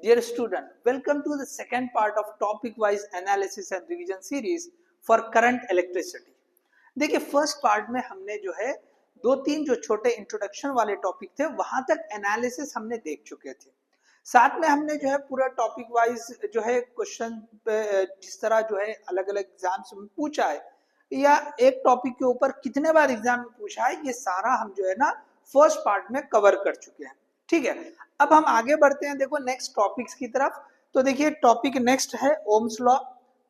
Dear student, welcome to the second part of topic-wise analysis and revision series for current electricity. देखिए first part में हमने जो है दो तीन जो छोटे इंट्रोडक्शन वाले टॉपिक थे वहां तक एनालिसिस हमने देख चुके थे। साथ में हमने जो है पूरा टॉपिक वाइज जो है क्वेश्चन जिस तरह जो है अलग अलग एग्जाम्स में पूछा है या एक टॉपिक के ऊपर कितने बार एग्जाम में पूछा है, ये सारा हम जो है ना फर्स्ट पार्ट में कवर कर चुके हैं। ठीक है, अब हम आगे बढ़ते हैं देखो नेक्स्ट टॉपिक्स की तरफ। तो देखिए टॉपिक नेक्स्ट है ओम्स लॉ।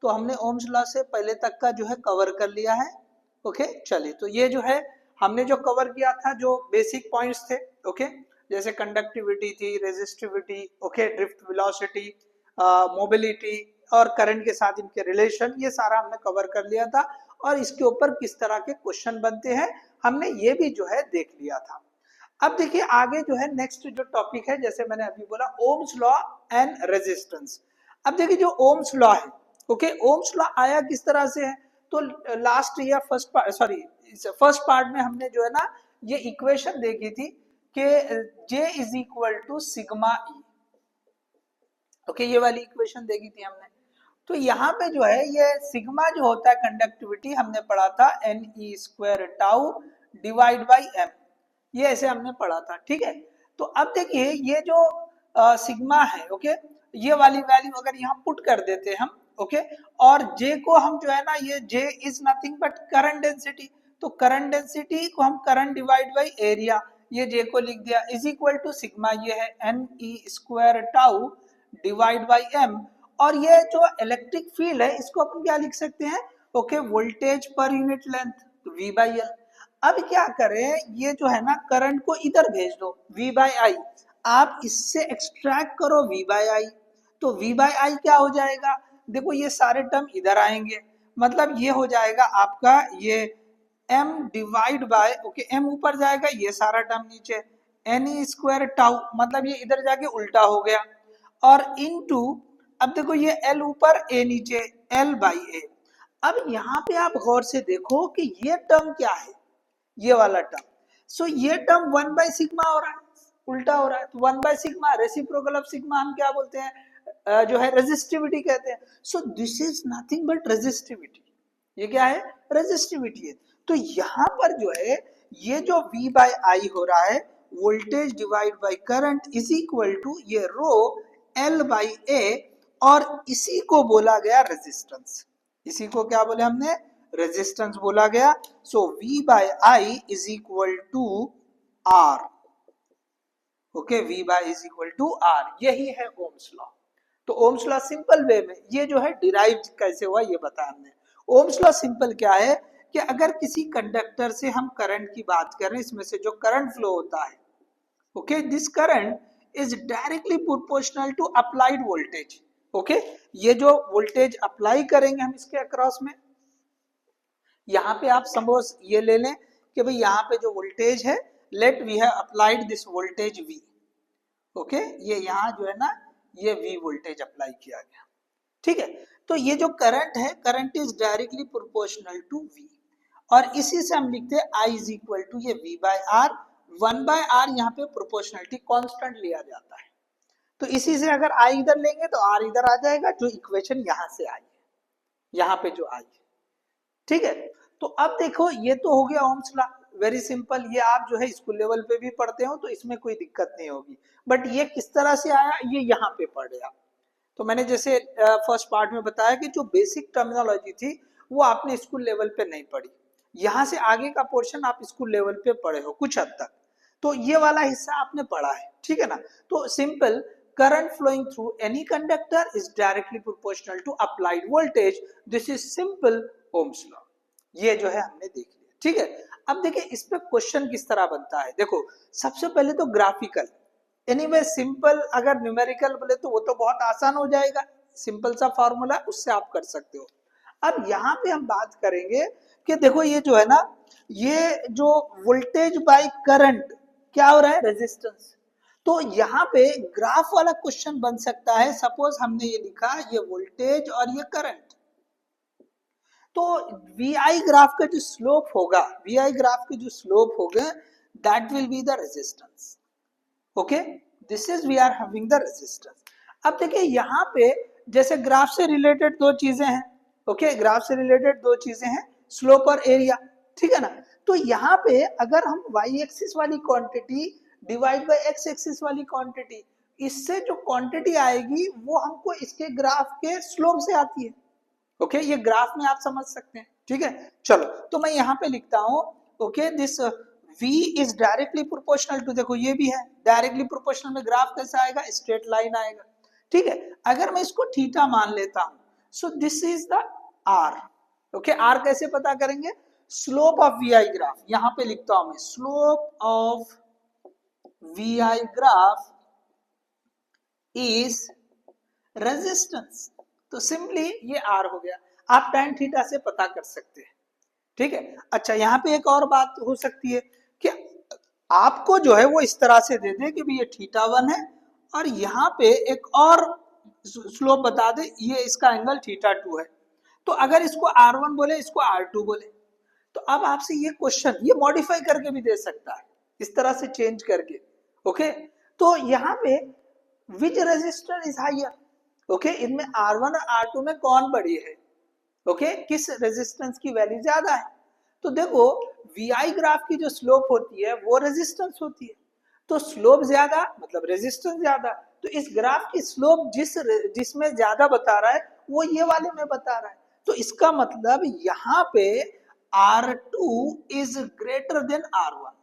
तो हमने ओम्स लॉ से पहले तक का जो है कवर कर लिया है। ओके चलिए, तो ये जो है हमने जो कवर किया था जो बेसिक पॉइंट्स थे, ओके जैसे कंडक्टिविटी थी, resistivity, okay drift velocity, mobility और करंट के साथ इनके रिलेशन, ये सारा हमने कवर कर लिया था और इसके ऊपर किस तरह के क्वेश्चन बनते हैं हमने ये भी जो है देख लिया था। अब देखिए आगे जो है नेक्स्ट जो टॉपिक है, जैसे मैंने अभी बोला ओम्स लॉ एंड रेजिस्टेंस। अब देखिए जो ओम्स लॉ है, ओके ओम्स लॉ आया किस तरह से है, तो लास्ट या फर्स्ट पार्ट में हमने जो है ना ये इक्वेशन देखी थी कि J is equal to sigma E. Okay ये वाली इक्वेशन देखी थी हमने। तो यहाँ पे जो है ये सिग्मा जो होता है कंडक्टिविटी हमने पढ़ा था Ne square tau divide by m, ये ऐसे हमने पढ़ा था। ठीक है, तो अब देखिए ये जो सिग्मा है, ओके ये वाली वैल्यू अगर यहाँ पुट कर देते हम, ओके और जे को हम जो है ना ये J is nothing but current density, तो करंट डेंसिटी को हम करंट डिवाइड बाई एरिया, ये जे को लिख दिया इज इक्वल टू सिग्मा, ये है Ne square tau divide by m. और ये जो इलेक्ट्रिक फील्ड है इसको अपन क्या लिख सकते हैं, okay voltage per unit length, तो V बाई एल। अब क्या करें, ये जो है ना करंट को इधर भेज दो V बाई आई, आप इससे एक्सट्रैक्ट करो V बाई आई, तो V बाई आई क्या हो जाएगा, देखो ये सारे टर्म इधर आएंगे, मतलब ये हो जाएगा आपका ये m divide by, okay m ऊपर जाएगा ये सारा टर्म नीचे, Ne स्क्वायर टाउ, मतलब ये इधर जाके उल्टा हो गया, और इनटू अब देखो ये L ऊपर A नीचे, L बाई A। अब यहाँ पे आप गौर से देखो कि ये टर्म क्या है, ये वाला टर्म, सो ये टर्म 1 बाई सिग्मा हो रहा है, उल्टा हो रहा है, तो 1 by sigma reciprocal of sigma हम क्या बोलते हैं, जो है रेजिस्टिविटी कहते हैं। सो this is nothing but resistivity, ये क्या है रेजिस्टिविटी है। तो यहाँ पर जो है ये जो V बाई आई हो रहा है voltage divide by current is equal to ये रो L बाई A, और इसी को बोला गया रेजिस्टेंस, इसी को क्या बोले हमने रेजिस्टेंस बोला गया। So V by I is equal to R, okay V by is equal to R, यही है ओम्स लॉ। तो ओम्स लॉ सिंपल वे में ये जो है डिराइव कैसे हुआ ये बताया हमने। ओम्स लॉ सिंपल क्या है कि अगर किसी कंडक्टर से हम करंट की बात करें, इसमें से जो करंट फ्लो होता है, okay this current is directly proportional to applied voltage. Okay ये जो वोल्टेज अप्लाई करेंगे हम इसके अक्रॉस में, यहाँ पे आप सपोज ये ले लें कि भाई यहाँ पे जो वोल्टेज है, let we have applied this voltage V, okay ये यहाँ जो है ना ये V वोल्टेज अप्लाई किया गया। ठीक है, तो ये जो करंट है current is directly proportional to V, और इसी से हम लिखते हैं I इज इक्वल टू ये V by R, 1 by R यहाँ पे प्रोपोर्शनलिटी कांस्टेंट लिया जाता है, तो इसी से अगर I इधर लेंगे तो R इधर आ जाएगा, जो इक्वेशन यहाँ से आई है, यहाँ पे जो आई है। ठीक है, तो अब देखो ये तो हो गया ओम्स लॉ, वेरी सिंपल, ये आप जो है स्कूल लेवल पे भी पढ़ते हो तो इसमें कोई दिक्कत नहीं होगी। बट ये किस तरह से आया ये यहाँ पे पढ़ गया, तो मैंने जैसे फर्स्ट पार्ट में बताया कि जो बेसिक टर्मिनोलॉजी थी वो आपने स्कूल लेवल पे नहीं पढ़ी, यहाँ से आगे का पोर्शन आप स्कूल लेवल पे पढ़े हो कुछ हद तक, तो ये वाला हिस्सा आपने पढ़ा है। ठीक है ना, तो simple current flowing through any conductor is directly proportional to applied voltage, this is simple Ohm's law, ये जो है हमने देख लिया। ठीक है, अब देखिए इस पे क्वेश्चन किस तरह बनता है, देखो सबसे पहले तो ग्राफिकल, एनीवे सिंपल, अगर न्यूमेरिकल बोले तो वो तो बहुत आसान हो जाएगा, सिंपल सा फॉर्मूला उससे आप कर सकते हो। अब यहाँ पे हम बात करेंगे कि देखो ये जो है ना ये जो वोल्टेज बाय करंट क्या हो रहा है रेजिस्टेंस, तो यहाँ पे ग्राफ वाला क्वेश्चन बन सकता है। सपोज हमने ये लिखा ये वोल्टेज और ये करंट, तो VI ग्राफ का जो स्लोप होगा, VI ग्राफ के जो स्लोप होगा that will be the resistance, okay this is we are having the resistance. अब देखिए यहाँ पे जैसे ग्राफ से रिलेटेड दो चीजें हैं, ओके, ग्राफ से रिलेटेड दो चीजें हैं, स्लोप और एरिया, ठीक है ना। तो यहाँ पे अगर हम वाई एक्सिस वाली quantity divide by x axis वाली क्वांटिटी, इससे जो क्वांटिटी आएगी वो हमको इसके ग्राफ के स्लोप से आती है, ओके, ये ग्राफ में आप समझ सकते हैं, ठीक है। चलो तो मैं यहाँ पे लिखता हूँ, okay, this v is directly proportional to, देखो ये भी है डायरेक्टली प्रोपोर्शनल में ग्राफ कैसा आएगा, स्ट्रेट लाइन आएगा, ठीक है। अगर मैं इसको थीटा मान लेता हूं, सो this is the r, okay. r कैसे पता करेंगे, स्लोप ऑफ vi ग्राफ, यहां पे लिखता हूं मैं slope of vi graph is resistance, तो सिंपली ये r हो गया, आप tan थीटा से पता कर सकते हैं, ठीक है। अच्छा यहाँ पे एक और बात हो सकती है कि आपको जो है वो इस तरह से दे दे कि ये थीटा 1 है और यहाँ पे एक और स्लोप बता दे, ये इसका एंगल थीटा 2 है, तो अगर इसको r1 बोले, इसको r2 बोले, तो अब आपसे ये क्वेश्चन ये मॉडिफाई करके भी दे सकता है, इस तरह से चेंज करके, ओके। तो यहाँ पे विच रेजिस्टर इज हायर, ओके, इनमें r1 और r2 में कौन बड़ी है, ओके, किस रेजिस्टेंस की वैल्यू ज्यादा है। तो देखो VI ग्राफ की जो स्लोप होती है वो रेजिस्टेंस होती है, तो स्लोप ज्यादा मतलब रेजिस्टेंस ज्यादा, तो इस ग्राफ की स्लोप जिसमें ज्यादा बता रहा है वो ये वाले में बता रहा है, तो इसका मतलब यहाँ पे R2 is greater than R1,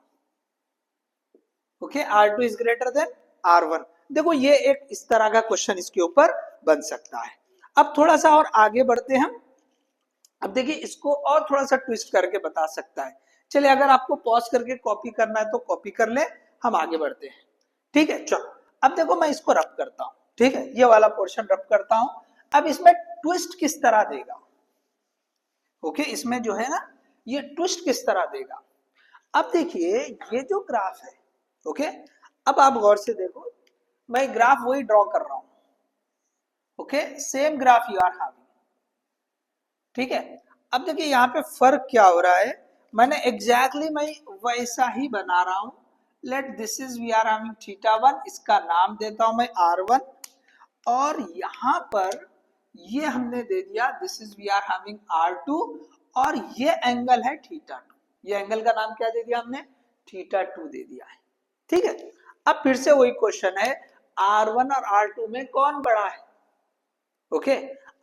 okay, R2 is greater than R1। देखो ये एक इस तरह का क्वेश्चन इसके ऊपर बन सकता है। अब थोड़ा सा और आगे बढ़ते हैं हम, अब देखिए इसको और थोड़ा सा ट्विस्ट करके बता सकता है, चलिए अगर आपको पॉज करके कॉपी करना है तो कॉपी कर ले, हम आगे बढ़ते हैं, ठीक है। चलो अब देखो मैं इसको रब करता हूं, ठीक है, ये वाला पोर्शन रब करता हूं, अब इसमें ट्विस्ट किस तरह देगा, ओके, इसमें जो है ना ये ट्विस्ट किस तरह देगा। अब देखिए ये जो ग्राफ है, ओके, अब आप गौर से देखो, मैं ग्राफ वही ड्रॉ कर रहा हूं, okay, same graph you are having, ठीक है। अब देखिए यहाँ पे फर्क क्या हो रहा है, मैंने एग्जैक्टली मैं वैसा ही बना रहा हूं, let this is we are having theta 1, इसका नाम देता हूं मैं R1, और यहां पर ये हमने दे दिया this is we are having R2, और ये एंगल है थीटा 2, ये एंगल का नाम क्या दे दिया हमने, थीटा 2 दे दिया है, ठीक है। अब फिर से वही क्वेश्चन है, R1 और R2 में कौन बड़ा है, ओके।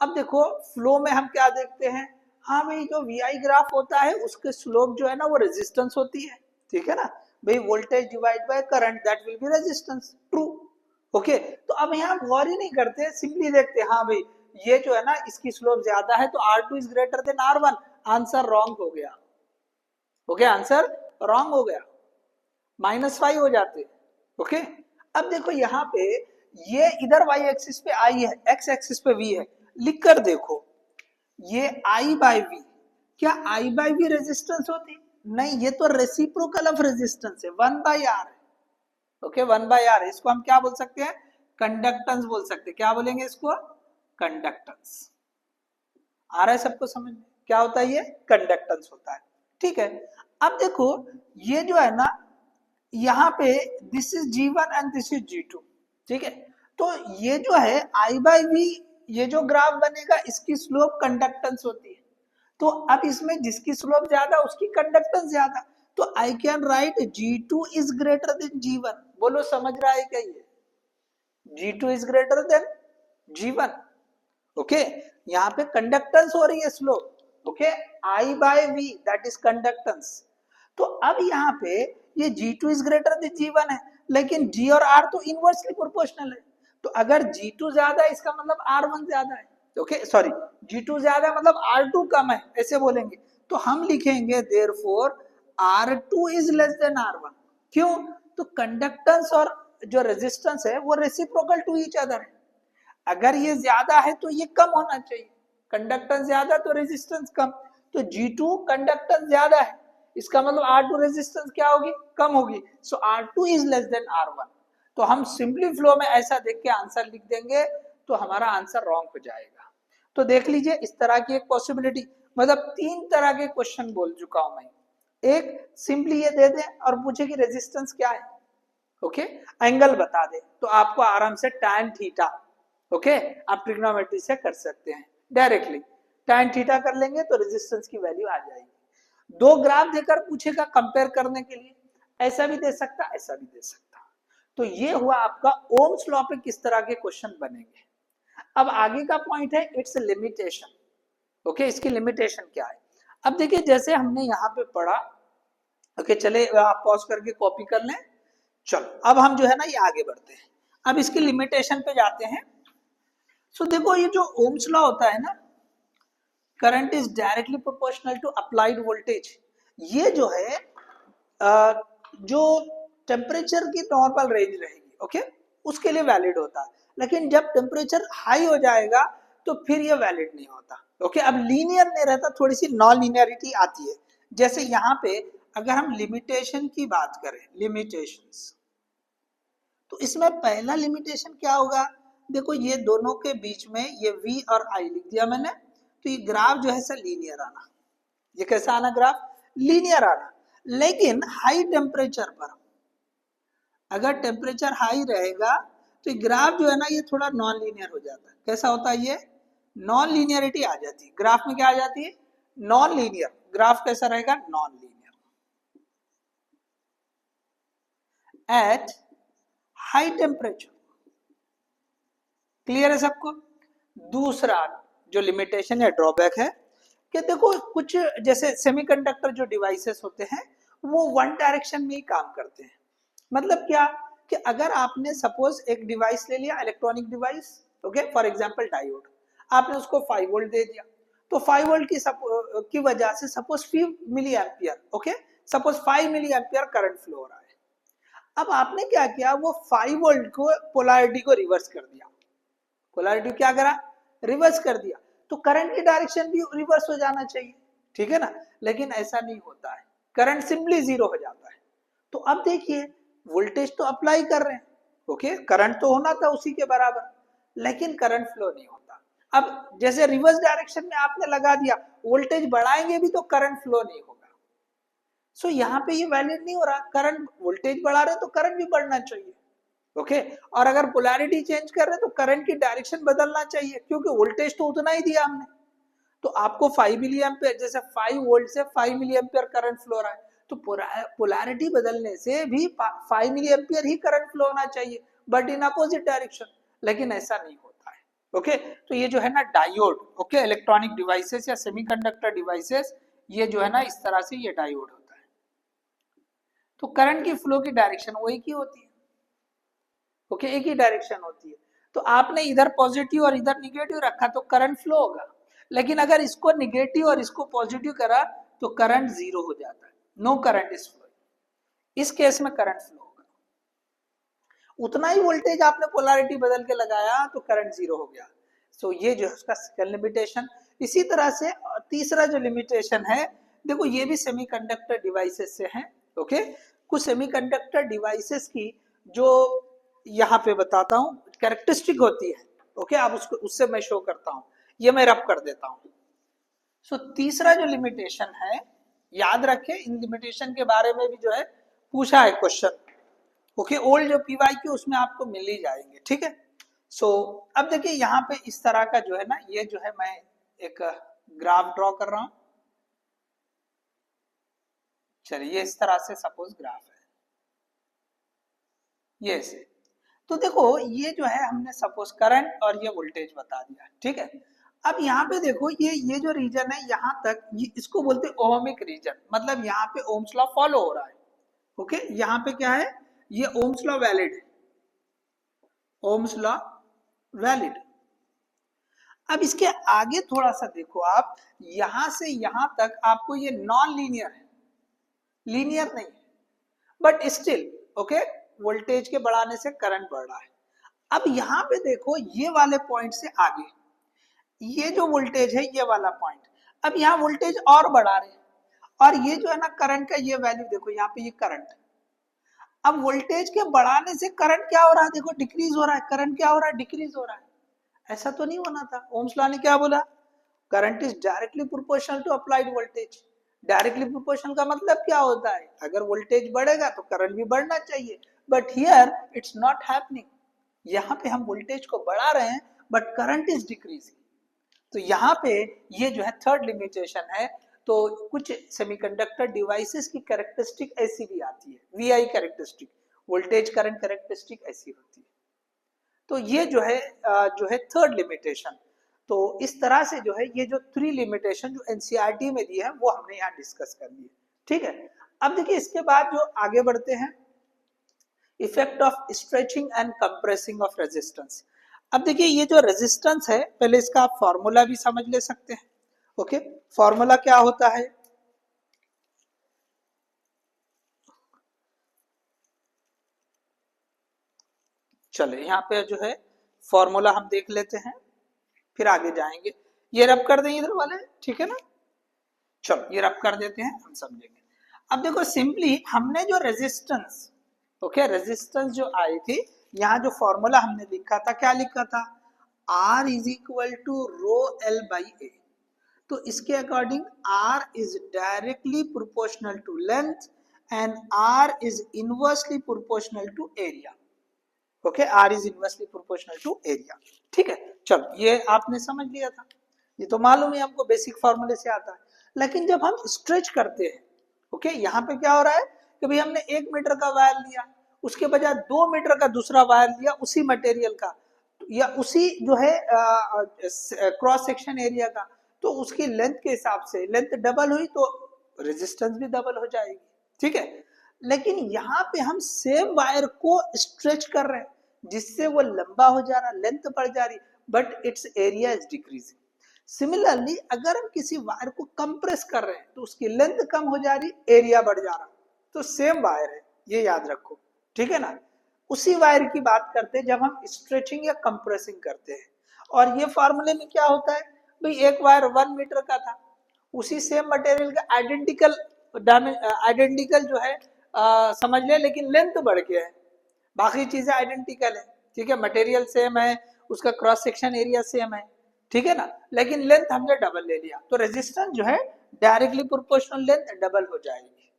अब देखो फ्लो में हम क्या देखते हैं, हाँ भाई जो VI ग्राफ होता है उसके स्लोप जो है ना वो रेजिस्टेंस होती है, ठीक है ना भाई, voltage divide by current that will B resistance, true, okay. तो अब यहाँ गौर ही नहीं करते, सिंपली देखते हाँ भाई ये जो है ना इसकी स्लोप ज्यादा है तो R2 is greater than R1, answer wrong हो गया, ओके, आंसर रॉन्ग हो गया, -5 हो जाते, ओके। अब देखो यहाँ पे ये इधर y एक्सिस पे I है, x एक्सिस पे v है, लिख कर देखो ये I बाई v, क्या I बाई v रेजिस्टेंस होती, नहीं, ये तो रेसिप्रोकल ऑफ रेजिस्टेंस है, 1/r है, ओके, 1/r, इसको हम क्या बोल सकते हैं, कंडक्टेंस बोल सकते हैं, क्या बोलेंगे इसको, कंडक्टेंस, आ रहा है सबको समझ में, क्या होता है ये, कंडक्टेंस होता है, ठीक है। अब देखो ये जो है ना यहाँ पे this is G1 and this is G2, ठीक है, तो ये जो है I बाई v, ये जो ग्राफ बनेगा इसकी स्लोप कंडक्टेंस होती है, तो अब इसमें जिसकी स्लोप ज्यादा उसकी कंडक्टेंस ज्यादा, तो I can write G2 is greater than G1, बोलो समझ रहा है क्या ये, G2 is greater than G1, okay, यहाँ पे कंडक्टेंस हो रही है slope, okay, I by v that is conductance, तो अब यहाँ पे ये G2 is greater than G1 है, लेकिन G और R तो इनवर्सली प्रोपोर्शनल है, तो अगर G2 ज्यादा है इसका मतलब R1 ज्यादा है, ओके, सॉरी G2 ज्यादा है मतलब R2 कम है, ऐसे बोलेंगे, तो हम लिखेंगे therefore R2 is less than R1, क्यों, तो कंडक्टेंस और जो रेजिस्टेंस है वो रेसिप्रोकल टू ईच अदर है, अगर ये ज्यादा है तो ये कम होना चाहिए, कंडक्टेंस ज्यादा तो रेजिस्टेंस कम, तो G2 कंडक्टेंस ज्यादा है, इसका मतलब R2 रेजिस्टेंस क्या होगी, कम होगी, सो R2 is less than R1, तो हम सिंपली फ्लो में ऐसा देख के आंसर लिख देंगे, तो हमारा आंसर रॉन्ग हो जाएगा। तो देख लीजिए इस तरह की एक पॉसिबिलिटी, मतलब 3 तरह के क्वेश्चन बोल चुका हूं मैं, एक सिंपली ये दे दे और पूछे कि रेजिस्टेंस क्या है, ओके, एंगल बता दे, तो आपको आराम से tan थीटा ओके आप ट्रिग्नोमेट्री से कर सकते हैं डायरेक्टली, tan थीटा कर लेंगे तो रेजिस्टेंस की वैल्यू आ जाएगी। दो ग्राफ देकर पूछेगा कंपेयर करने के लिए, ऐसा भी दे सकता, ऐसा भी दे सकता। तो ये हुआ आपका ओम्स लॉ पे किस तरह के क्वेश्चन बनेंगे। अब आगे का पॉइंट है इट्स लिमिटेशन। ओके इसकी लिमिटेशन क्या है। अब देखिए जैसे हमने यहाँ पे पढ़ा, ओके चले आप पॉज करके कॉपी कर लें। चलो अब हम जो है ना ये आगे बढ़ते हैं, अब इसकी लिमिटेशन पे जाते हैं। सो देखो ये जो ओम्स लॉ होता है ना, current is directly proportional to applied voltage, ये जो है जो टेम्परेचर की नॉर्मल रेंज रहेगी ओके उसके लिए वैलिड होता है, लेकिन जब टेम्परेचर हाई हो जाएगा तो फिर ये वैलिड नहीं होता। ओके अब लीनियर नहीं रहता, थोड़ी सी नॉन लीनियरिटी आती है। जैसे यहाँ पे अगर हम लिमिटेशन की बात करें, लिमिटेशंस, तो इसमें पहला लिमिटेशन क्या होगा, देखो ये दोनों के बीच में ये V और I लिख दिया मैंने, तो ये ग्राफ जो है सर लीनियर आना, ये कैसा आना ग्राफ, लीनियर आना। लेकिन हाई टेम्परेचर पर अगर टेम्परेचर हाई रहेगा तो ये ग्राफ जो है ना ये थोड़ा नॉन लीनियर हो जाता है। कैसा होता है ये, नॉन लीनियरिटी आ जाती है ग्राफ में, क्या आ जाती है, नॉन लीनियर। ग्राफ कैसा रहेगा, non linear at high temperature. Clear है सबको। दूसरा जो लिमिटेशन है, ड्रॉबैक है कि देखो कुछ जैसे सेमीकंडक्टर जो डिवाइसेस होते हैं वो वन डायरेक्शन में ही काम करते हैं। मतलब क्या कि अगर आपने सपोज एक डिवाइस ले लिया, electronic device, okay for example diode, आपने उसको 5 वोल्ट दे दिया, तो 5 वोल्ट की वजह से suppose 5 milliampere, okay suppose 5 milliampere current flow हो रहा है। अब आपने क्या किया, वो 5 वोल्ट को पोलैरिटी को रिवर्स कर दिया, पोलैरिटी क्या करा, रिवर्स कर दिया, तो करंट की डायरेक्शन भी रिवर्स हो जाना चाहिए, ठीक है ना, लेकिन ऐसा नहीं होता है, करंट सिंपली जीरो हो जाता है। तो अब देखिए वोल्टेज तो अप्लाई कर रहे हैं, ओके करंट तो होना था उसी के बराबर, लेकिन करंट फ्लो नहीं होता। अब जैसे रिवर्स डायरेक्शन में आपने लगा दिया, वोल्टेज बढ़ाएंगे भी तो करंट फ्लो नहीं होगा। सो यहाँ पे ये वैलिड नहीं हो रहा, करंट वोल्टेज बढ़ा रहे तो करंट भी बढ़ना चाहिए, ओके और अगर पोलैरिटी चेंज कर रहे तो करंट की डायरेक्शन बदलना चाहिए, क्योंकि वोल्टेज तो उतना ही दिया हमने। तो आपको 5 मिली एम्पियर, जैसे 5 वोल्ट से 5 मिली एम्पियर करंट फ्लो रहा है, तो पोलैरिटी बदलने से भी 5 मिली एम्पियर ही करंट फ्लो होना चाहिए, बट इन अपोजिट डायरेक्शन, लेकिन ऐसा नहीं होता है। ओके तो ये जो है ना डायोड, ओके इलेक्ट्रॉनिक डिवाइसेस या सेमीकंडक्टर डिवाइसेस, ये जो है ना इस तरह से ये डायोड होता है। तो करंट की फ्लो की डायरेक्शन वो एक ही होती है, ओके एक ही डायरेक्शन होती है। तो आपने इधर पॉजिटिव और इधर निगेटिव रखा तो करंट फ्लो होगा, लेकिन अगर इसको निगेटिव और इसको पॉजिटिव करा तो करंट जीरो हो जाता है, नो करंट इज फ्लो। इस केस में करंट फ्लो होगा, उतना ही वोल्टेज आपने पोलैरिटी बदल के लगाया तो करंट जीरो हो गया। सो ये जो है उसका सेकंड लिमिटेशन। इसी तरह से तीसरा जो लिमिटेशन है, देखो ये भी सेमीकंडक्टर डिवाइसेस से है, ओके कुछ सेमीकंडक्टर डिवाइसेस की जो यहाँ पे बताता हूँ कैरेक्टरिस्टिक होती है, ओके आप उसको उससे मैं शो करता हूँ, ये मैं रब कर देता हूँ। सो तीसरा जो लिमिटेशन है, याद रखें इन लिमिटेशन के बारे में भी जो है पूछा है क्वेश्चन, ओके ओल्ड जो पीवाईक्यू उसमें आपको मिल ही जाएंगे, ठीक है। सो अब देखिए यहाँ पे इस तरह का जो है ना, ये जो है मैं एक ग्राफ ड्रॉ कर रहा हूं, चलिए इस तरह से सपोज ग्राफ है ये से। तो देखो ये जो है हमने सपोज करंट और ये वोल्टेज बता दिया, ठीक है। अब यहाँ पे देखो ये जो रीजन है यहाँ तक, ये इसको बोलते हैं ओहमिक रीजन, मतलब यहाँ पे ओम्स लॉ फॉलो हो रहा है, ओके यहाँ पे क्या है, ये ओम्स लॉ वैलिड है, ओम्स लॉ वैलिड। अब इसके आगे थोड़ा सा देखो आप, यहां से यहां तक आपको ये नॉन लीनियर है, लीनियर नहीं है, बट स्टिल ओके वोल्टेज के बढ़ाने से करंट बढ़ रहा है। अब यहाँ पे देखो ये वाले पॉइंट से आगे ये जो वोल्टेज है ये वाला पॉइंट, अब यहाँ वोल्टेज और बढ़ा रहे हैं, और ये जो है ना करंट का ये वैल्यू देखो यहाँ पे ये करंट, अब वोल्टेज के बढ़ाने से करंट क्या हो रहा है, देखो डिक्रीज हो रहा है, करंट क्या हो रहा है, डिक्रीज हो रहा है। ऐसा तो नहीं होना था, ओम्स लॉ ने क्या बोला, current is directly proportional to applied voltage. Directly proportional का मतलब क्या होता है, अगर वोल्टेज बढ़ेगा तो करंट भी बढ़ना चाहिए, but here it's not happening. यहाँ पे हम वोल्टेज को बढ़ा रहे हैं बट करंट इज डिक्रीजिंग। तो यहाँ पे ये जो है थर्ड लिमिटेशन है। तो कुछ सेमीकंडक्टर डिवाइसेस की कैरेक्टरिस्टिक ऐसी भी आती है, VI characteristic, voltage current characteristic ऐसी होती है। तो ये जो है थर्ड लिमिटेशन। तो इस तरह से जो है ये जो 3 लिमिटेशन जो एनसीईआरटी में दी है वो हमने यहाँ डिस्कस कर ली है, ठीक है। अब देखिए इसके बाद जो आगे बढ़ते हैं, effect of stretching and compressing of resistance. अब देखिए ये जो रेजिस्टेंस है, पहले इसका आप फॉर्मूला भी समझ ले सकते हैं। ओके, फॉर्मूला क्या होता है? चले यहाँ पे जो है फॉर्मूला हम देख लेते हैं, फिर आगे जाएंगे। ये रब कर दें इधर वाले, ठीक है ना। चलो ये रब कर देते हैं, हम समझेंगे। अब देखो सिंपली हमने जो रेजिस्टेंस, ओके, रेजिस्टेंस जो आई थी, यहाँ जो फॉर्मूला हमने लिखा था, क्या लिखा था? R is equal to rho L by A. तो इसके according R is directly proportional to length and R is inversely proportional to area. Okay, R is inversely proportional to area, ठीक है। चलो ये आपने समझ लिया था, ये तो मालूम है हमको, बेसिक फॉर्मूले से आता है। लेकिन जब हम स्ट्रेच करते हैं, ओके, यहाँ पे क्या हो रहा है कि भाई हमने 1 मीटर का वायर लिया, उसके बजाय 2 मीटर का दूसरा वायर लिया उसी मटेरियल का, या उसी जो है क्रॉस सेक्शन एरिया का, तो उसकी लेंथ के हिसाब से लेंथ डबल हुई तो रेजिस्टेंस भी डबल हो जाएगी, ठीक है। लेकिन यहाँ पे हम सेम वायर को स्ट्रेच कर रहे हैं, जिससे वो लंबा हो जा रहा, लेंथ बढ़ जा रही, but it's area is decreasing. Similarly अगर हम किसी वायर को कंप्रेस कर रहे हैं तो उसकी लेंथ कम हो जा रही, एरिया बढ़ जा रहा, तो सेम वायर है, ये याद रखो, ठीक है ना। उसी वायर की बात करते हैं जब हम स्ट्रेचिंग या कंप्रेसिंग करते हैं। और ये फॉर्मूले में क्या होता है भाई, एक वायर 1 मीटर का था, उसी सेम मटेरियल का आइडेंटिकल जो है समझ ले, लेकिन लेंथ बढ़ गया है, बाकी चीजें आइडेंटिकल है, ठीक है, मटेरियल सेम है, उसका क्रॉस सेक्शन एरिया सेम है, ठीक है ना, लेकिन लेंथ हमने डबल ले लिया, तो रेजिस्टेंस जो है डायरेक्टली प्रोपोर्शनल लेंथ डबल हो जाएगी,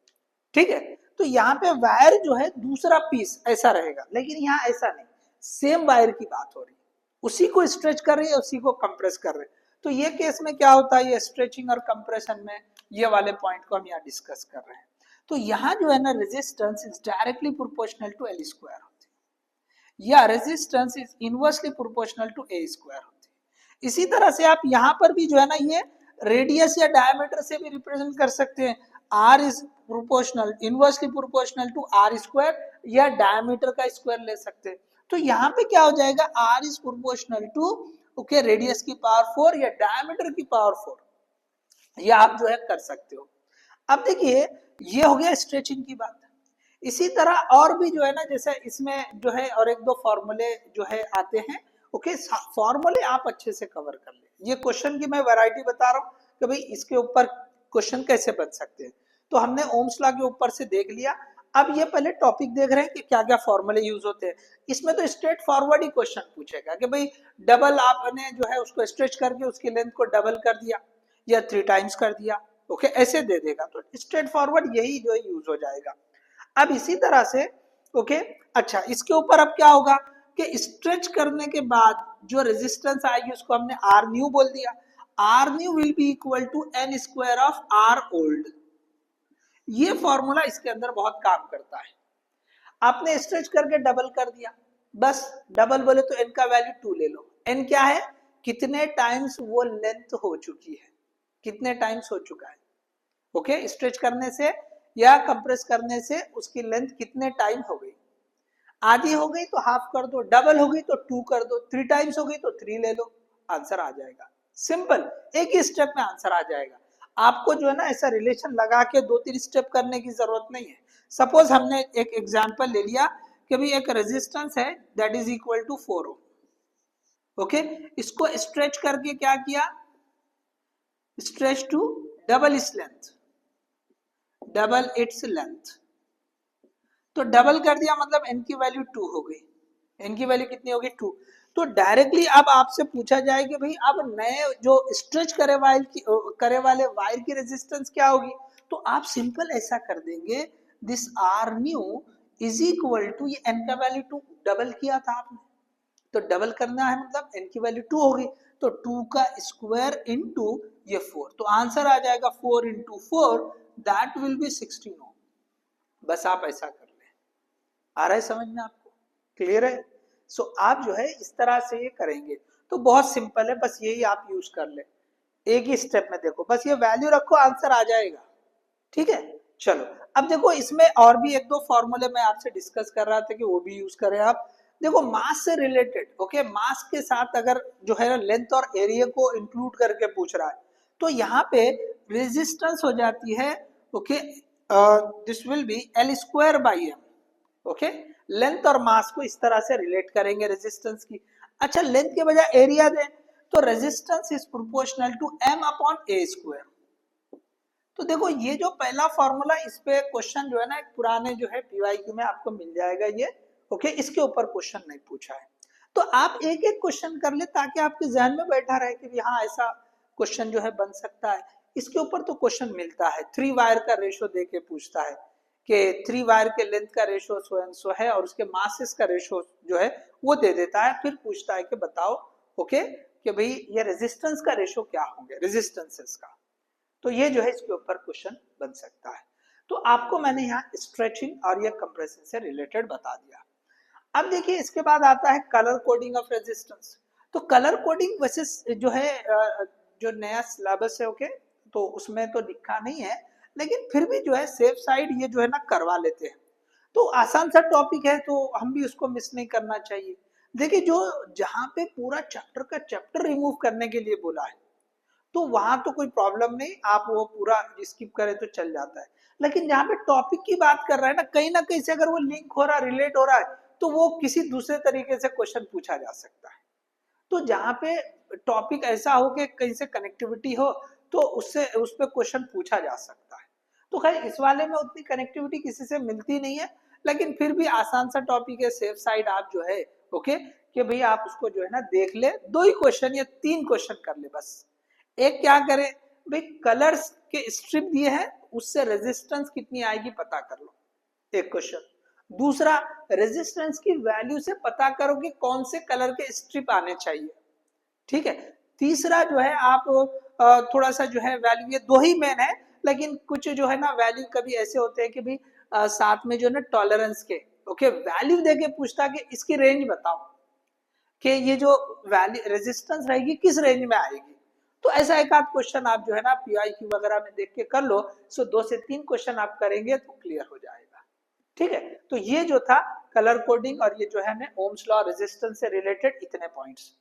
ठीक है। तो यहाँ पे वायर जो है दूसरा पीस ऐसा रहेगा, लेकिन यहाँ ऐसा नहीं, सेम वायर की बात हो रही, उसी को स्ट्रेच कर रही है, उसी को कंप्रेस कर रहे हैं। तो ये केस में क्या होता है, ये स्ट्रेचिंग और कंप्रेशन में ये वाले पॉइंट को हम यहाँ डिस्कस कर रहे हैं। तो यहाँ जो है ना, resistance is directly proportional to L square होती है, या resistance is inversely proportional to A square होती है। इसी तरह से आप यहाँ पर भी जो है ना, ये रेडियस या डायमीटर से भी रिप्रेजेंट कर सकते हैं। R is proportional, inversely proportional to R square, या डायमीटर का स्क्वायर ले सकते हैं। तो यहाँ पे क्या हो जाएगा, R is proportional to, okay, radius की पावर 4 या डायमीटर की पावर 4, ये आप जो है कर सकते हो। अब देखिए ये हो गया स्ट्रेचिंग की बात। इसी तरह और भी जो है ना, जैसे इसमें जो है और एक दो फॉर्मूले जो है आते हैं, ओके, फॉर्मूले आप अच्छे से कवर कर ले। ये क्वेश्चन की मैं वैरायटी बता रहा हूँ कि भाई इसके ऊपर क्वेश्चन कैसे बन सकते हैं। तो हमने ओम्स लॉ के ऊपर से देख लिया। अब ये पहले टॉपिक देख रहे हैं कि क्या क्या फॉर्मूले यूज होते हैं। इसमें तो स्ट्रेट फॉरवर्ड ही क्वेश्चन पूछेगा कि भाई डबल आपने जो है उसको स्ट्रेच करके उसकी लेंथ को डबल कर दिया या 3 टाइम्स कर दिया, ओके, ऐसे दे देगा, तो स्ट्रेट फॉरवर्ड यही जो है यूज हो जाएगा। अब इसी तरह से, ओके, अच्छा, इसके ऊपर अब क्या होगा कि स्ट्रेच करने के बाद जो रेजिस्टेंस आएगी उसको हमने आर न्यू बोल दिया। R new will be equal to n square of R old. ये फॉर्मूला इसके अंदर बहुत काम करता है। आपने स्ट्रेच करके डबल कर दिया, बस डबल बोले तो एन का वैल्यू 2 ले लो। एन क्या है, कितने टाइम्स वो लेंथ हो चुकी है, कितने टाइम्स हो चुका है, ओके, स्ट्रेच करने से या कंप्रेस करने से उसकी लेंथ कितने टाइम हो गई। आधी हो गई तो हाफ कर दो, डबल हो गई तो 2 कर दो, 3 टाइम्स हो गई तो 3 ले लो, आंसर आ जाएगा। सिंपल, एक ही स्टेप में आंसर आ जाएगा। आपको जो है ना ऐसा रिलेशन लगा के 2-3 स्टेप करने की जरूरत नहीं है। सपोज हमने एक एग्जांपल ले लिया कि भाई एक रेजिस्टेंस है that is equal to 4 ohm, okay, इसको स्ट्रेच करके क्या किया, stretch to double its length, double its length, तो डबल कर दिया मतलब एन की वैल्यू 2 हो गई। एन की वैल्यू कितनी होगी, 2। तो डायरेक्टली अब आपसे पूछा जाए कि भाई अब नए जो स्ट्रेच करे वाले वायर की रेजिस्टेंस क्या होगी, तो आप सिंपल ऐसा कर देंगे, this R new is equal to, ये एन का वैल्यू 2 डबल किया था आपने, तो डबल करना है मतलब n की वैल्यू 2 होगी, तो 2 का स्क्वायर इंटू ये 4, तो आंसर आ जाएगा 4 इंटू 4, दैट विल बी 16 ओम। बस आप ऐसा कर ले, आ रहा है समझ में आपको, क्लियर है? सो आप जो है इस तरह से ये करेंगे तो बहुत सिंपल है, बस यही आप यूज कर ले, एक ही स्टेप में देखो, बस ये वैल्यू रखो आंसर आ जाएगा, ठीक है? चलो अब देखो इसमें और भी एक दो फॉर्मूले मैं आपसे डिस्कस कर रहा था कि वो भी यूज करें आप। देखो मास से रिलेटेड, ओके, मास के साथ अगर जो है लेंथ और एरिया को इंक्लूड करके पूछ रहा है तो यहाँ पे रेजिस्टेंस हो जाती है, okay, this will be L square by M, okay. Length और मास को इस तरह से रिलेट करेंगे रेजिस्टेंस की। अच्छा लेंथ के बजाय एरिया दें तो resistance is proportional to M upon A square. तो देखो ये जो पहला फॉर्मूला, इस पे क्वेश्चन जो है ना एक पुराने जो है पीवाईक्यू में आपको मिल जाएगा ये, ओके, इसके ऊपर क्वेश्चन नहीं पूछा है। तो आप एक एक क्वेश्चन कर ले ताकि आपके जहन में बैठा रहे कि हाँ ऐसा क्वेश्चन जो है बन सकता है। इसके ऊपर तो क्वेश्चन मिलता है, 3 वायर का रेशो दे के पूछता है कि 3 वायर के लेंथ का रेशो सो एंड सो है और उसके मासेस का रेशो जो है वो दे देता है, फिर पूछता है कि बताओ, ओके, कि भाई ये रेजिस्टेंस का रेशो क्या होंगे, रेजिस्टेंसेस का। तो ये जो है इसके ऊपर क्वेश्चन बन सकता है। तो आपको मैंने यहाँ स्ट्रेचिंग और ये कंप्रेशन से रिलेटेड बता दिया। अब देखिए इसके बाद आता है कलर कोडिंग ऑफ रेजिस्टेंस। तो कलर कोडिंग वैसे जो है जो नया सिलेबस है, ओके, तो उसमें तो लिखा नहीं है, लेकिन फिर भी जो है सेफ साइड ये जो है ना करवा लेते हैं। तो आसान सा टॉपिक है तो हम भी उसको मिस नहीं करना चाहिए। देखिए जो जहाँ पे पूरा चैप्टर का चैप्टर रिमूव करने के लिए बोला है तो वहां तो कोई प्रॉब्लम नहीं, आप वो पूरा स्किप करें तो चल जाता है। लेकिन जहाँ पे टॉपिक की बात कर रहा है ना कहीं से अगर वो लिंक हो रहा है, रिलेट हो रहा है, तो वो किसी दूसरे तरीके से क्वेश्चन पूछा जा सकता है। तो जहाँ पे टॉपिक ऐसा हो कि कहीं से कनेक्टिविटी हो तो उससे उस पर क्वेश्चन पूछा जा सकता है। तो खैर इस वाले में उतनी कनेक्टिविटी किसी से मिलती नहीं है, लेकिन फिर भी आसान सा टॉपिक है, सेफ साइड आप जो है, ओके, कि भाई आप उसको जो है ना देख ले, 2 ही क्वेश्चन या 3 क्वेश्चन कर ले बस। एक क्या करें भाई, कलर्स के स्ट्रिप दिए हैं उससे रेजिस्टेंस कितनी आएगी पता कर लो, एक क्वेश्चन। दूसरा रेजिस्टेंस की वैल्यू से पता करो कि कौन से कलर के स्ट्रिप आने चाहिए, ठीक है। तीसरा जो है आप थोड़ा सा जो है वैल्यू, ये 2 ही मेन है, लेकिन कुछ जो है ना वैल्यू कभी ऐसे होते हैं कि भाई साथ में जो है ना टॉलरेंस के, ओके, वैल्यू देके पूछता कि इसकी रेंज बताओ कि ये जो वैल्यू रेजिस्टेंस रहेगी किस रेंज में आएगी। तो ऐसा एक आध क्वेश्चन आप जो है ना पीआईक्यू वगैरह में देख के कर लो। सो 2 से 3 क्वेश्चन आप करेंगे तो क्लियर हो जाएगा, ठीक है। तो ये जो था कलर कोडिंग और ये जो है ना ओम्स लॉ रेजिस्टेंस से रिलेटेड इतने पॉइंट्स।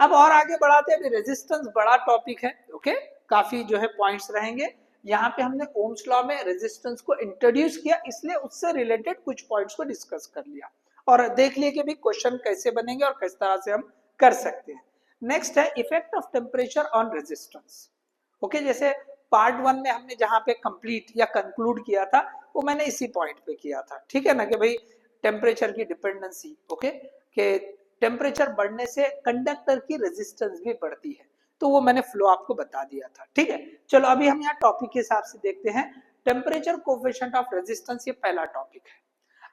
अब और आगे बढ़ाते हैं, रेजिस्टेंस बड़ा टॉपिक है, ओके, काफी जो है पॉइंट्स रहेंगे। यहाँ पे हमने ओम्स लॉ में रेजिस्टेंस को इंट्रोड्यूस किया, इसलिए उससे रिलेटेड कुछ पॉइंट्स को डिस्कस कर लिया और देख लिए कि भी क्वेश्चन कैसे बनेंगे और किस तरह से हम कर सकते हैं। नेक्स्ट है effect of temperature on resistance, okay. जैसे पार्ट 1 में हमने जहाँ पे कंप्लीट या कंक्लूड किया था वो मैंने इसी पॉइंट पे किया था, ठीक है ना, कि भाई टेम्परेचर की डिपेंडेंसी, ओके, कि टेम्परेचर बढ़ने से कंडक्टर की रेजिस्टेंस भी बढ़ती है, तो वो मैंने फ्लो आपको बता दिया था, ठीक है। चलो अभी हम यहाँ टॉपिक के हिसाब से देखते हैं, टेम्परेचर कोफिशिएंट ऑफ रेजिस्टेंस, ये पहला टॉपिक है।